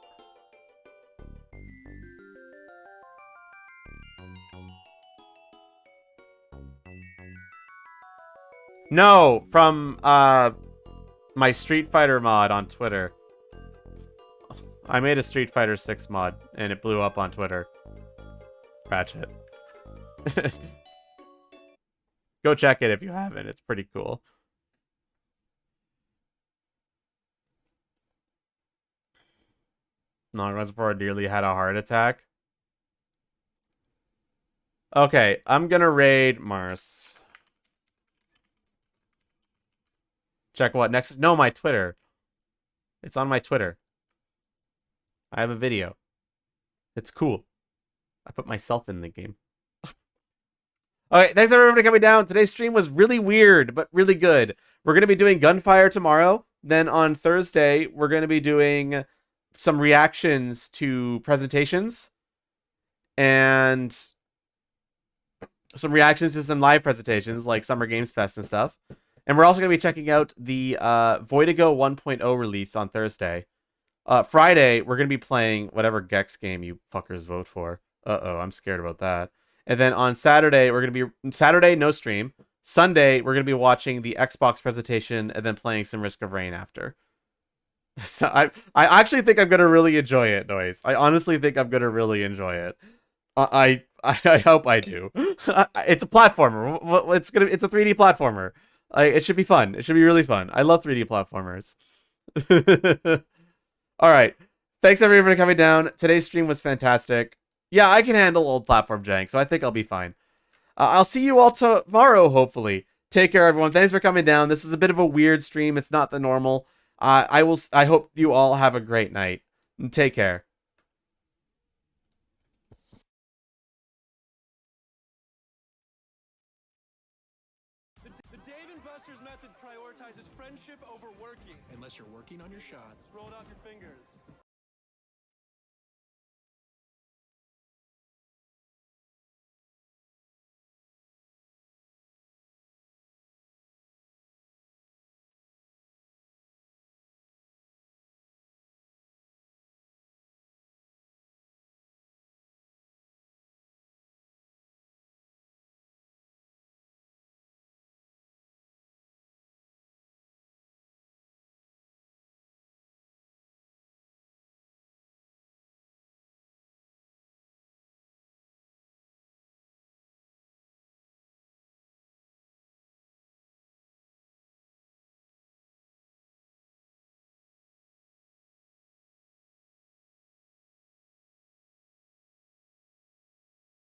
No, from my Street Fighter mod on Twitter. I made a Street Fighter 6 mod and it blew up on Twitter. Ratchet. Go check it if you haven't. It's pretty cool. Nongrunspor nearly had a heart attack. Okay, I'm gonna raid Mars. Check what next? No, my Twitter. It's on my Twitter. I have a video. It's cool. I put myself in the game. Alright, thanks everybody for coming down. Today's stream was really weird, but really good. We're going to be doing Gunfire tomorrow. Then on Thursday, we're going to be doing some reactions to presentations. And some reactions to some live presentations, like Summer Games Fest and stuff. And we're also going to be checking out the Voidigo 1.0 release on Thursday. Friday, we're going to be playing whatever Gex game you fuckers vote for. Uh-oh, I'm scared about that. And then on Saturday, we're going to be... Saturday, no stream. Sunday, we're going to be watching the Xbox presentation and then playing some Risk of Rain after. So I actually think I'm going to really enjoy it, Noise. I honestly think I'm going to really enjoy it. I hope I do. It's a platformer. It's a 3D platformer. It should be fun. It should be really fun. I love 3D platformers. All right. Thanks everyone for coming down. Today's stream was fantastic. Yeah, I can handle old platform jank, so I think I'll be fine. I'll see you all tomorrow, hopefully. Take care, everyone. Thanks for coming down. This is a bit of a weird stream. It's not the normal. I hope you all have a great night. Take care. The Dave and Buster's method prioritizes friendship over working. Unless you're working on your shot. Just roll it off your fingers.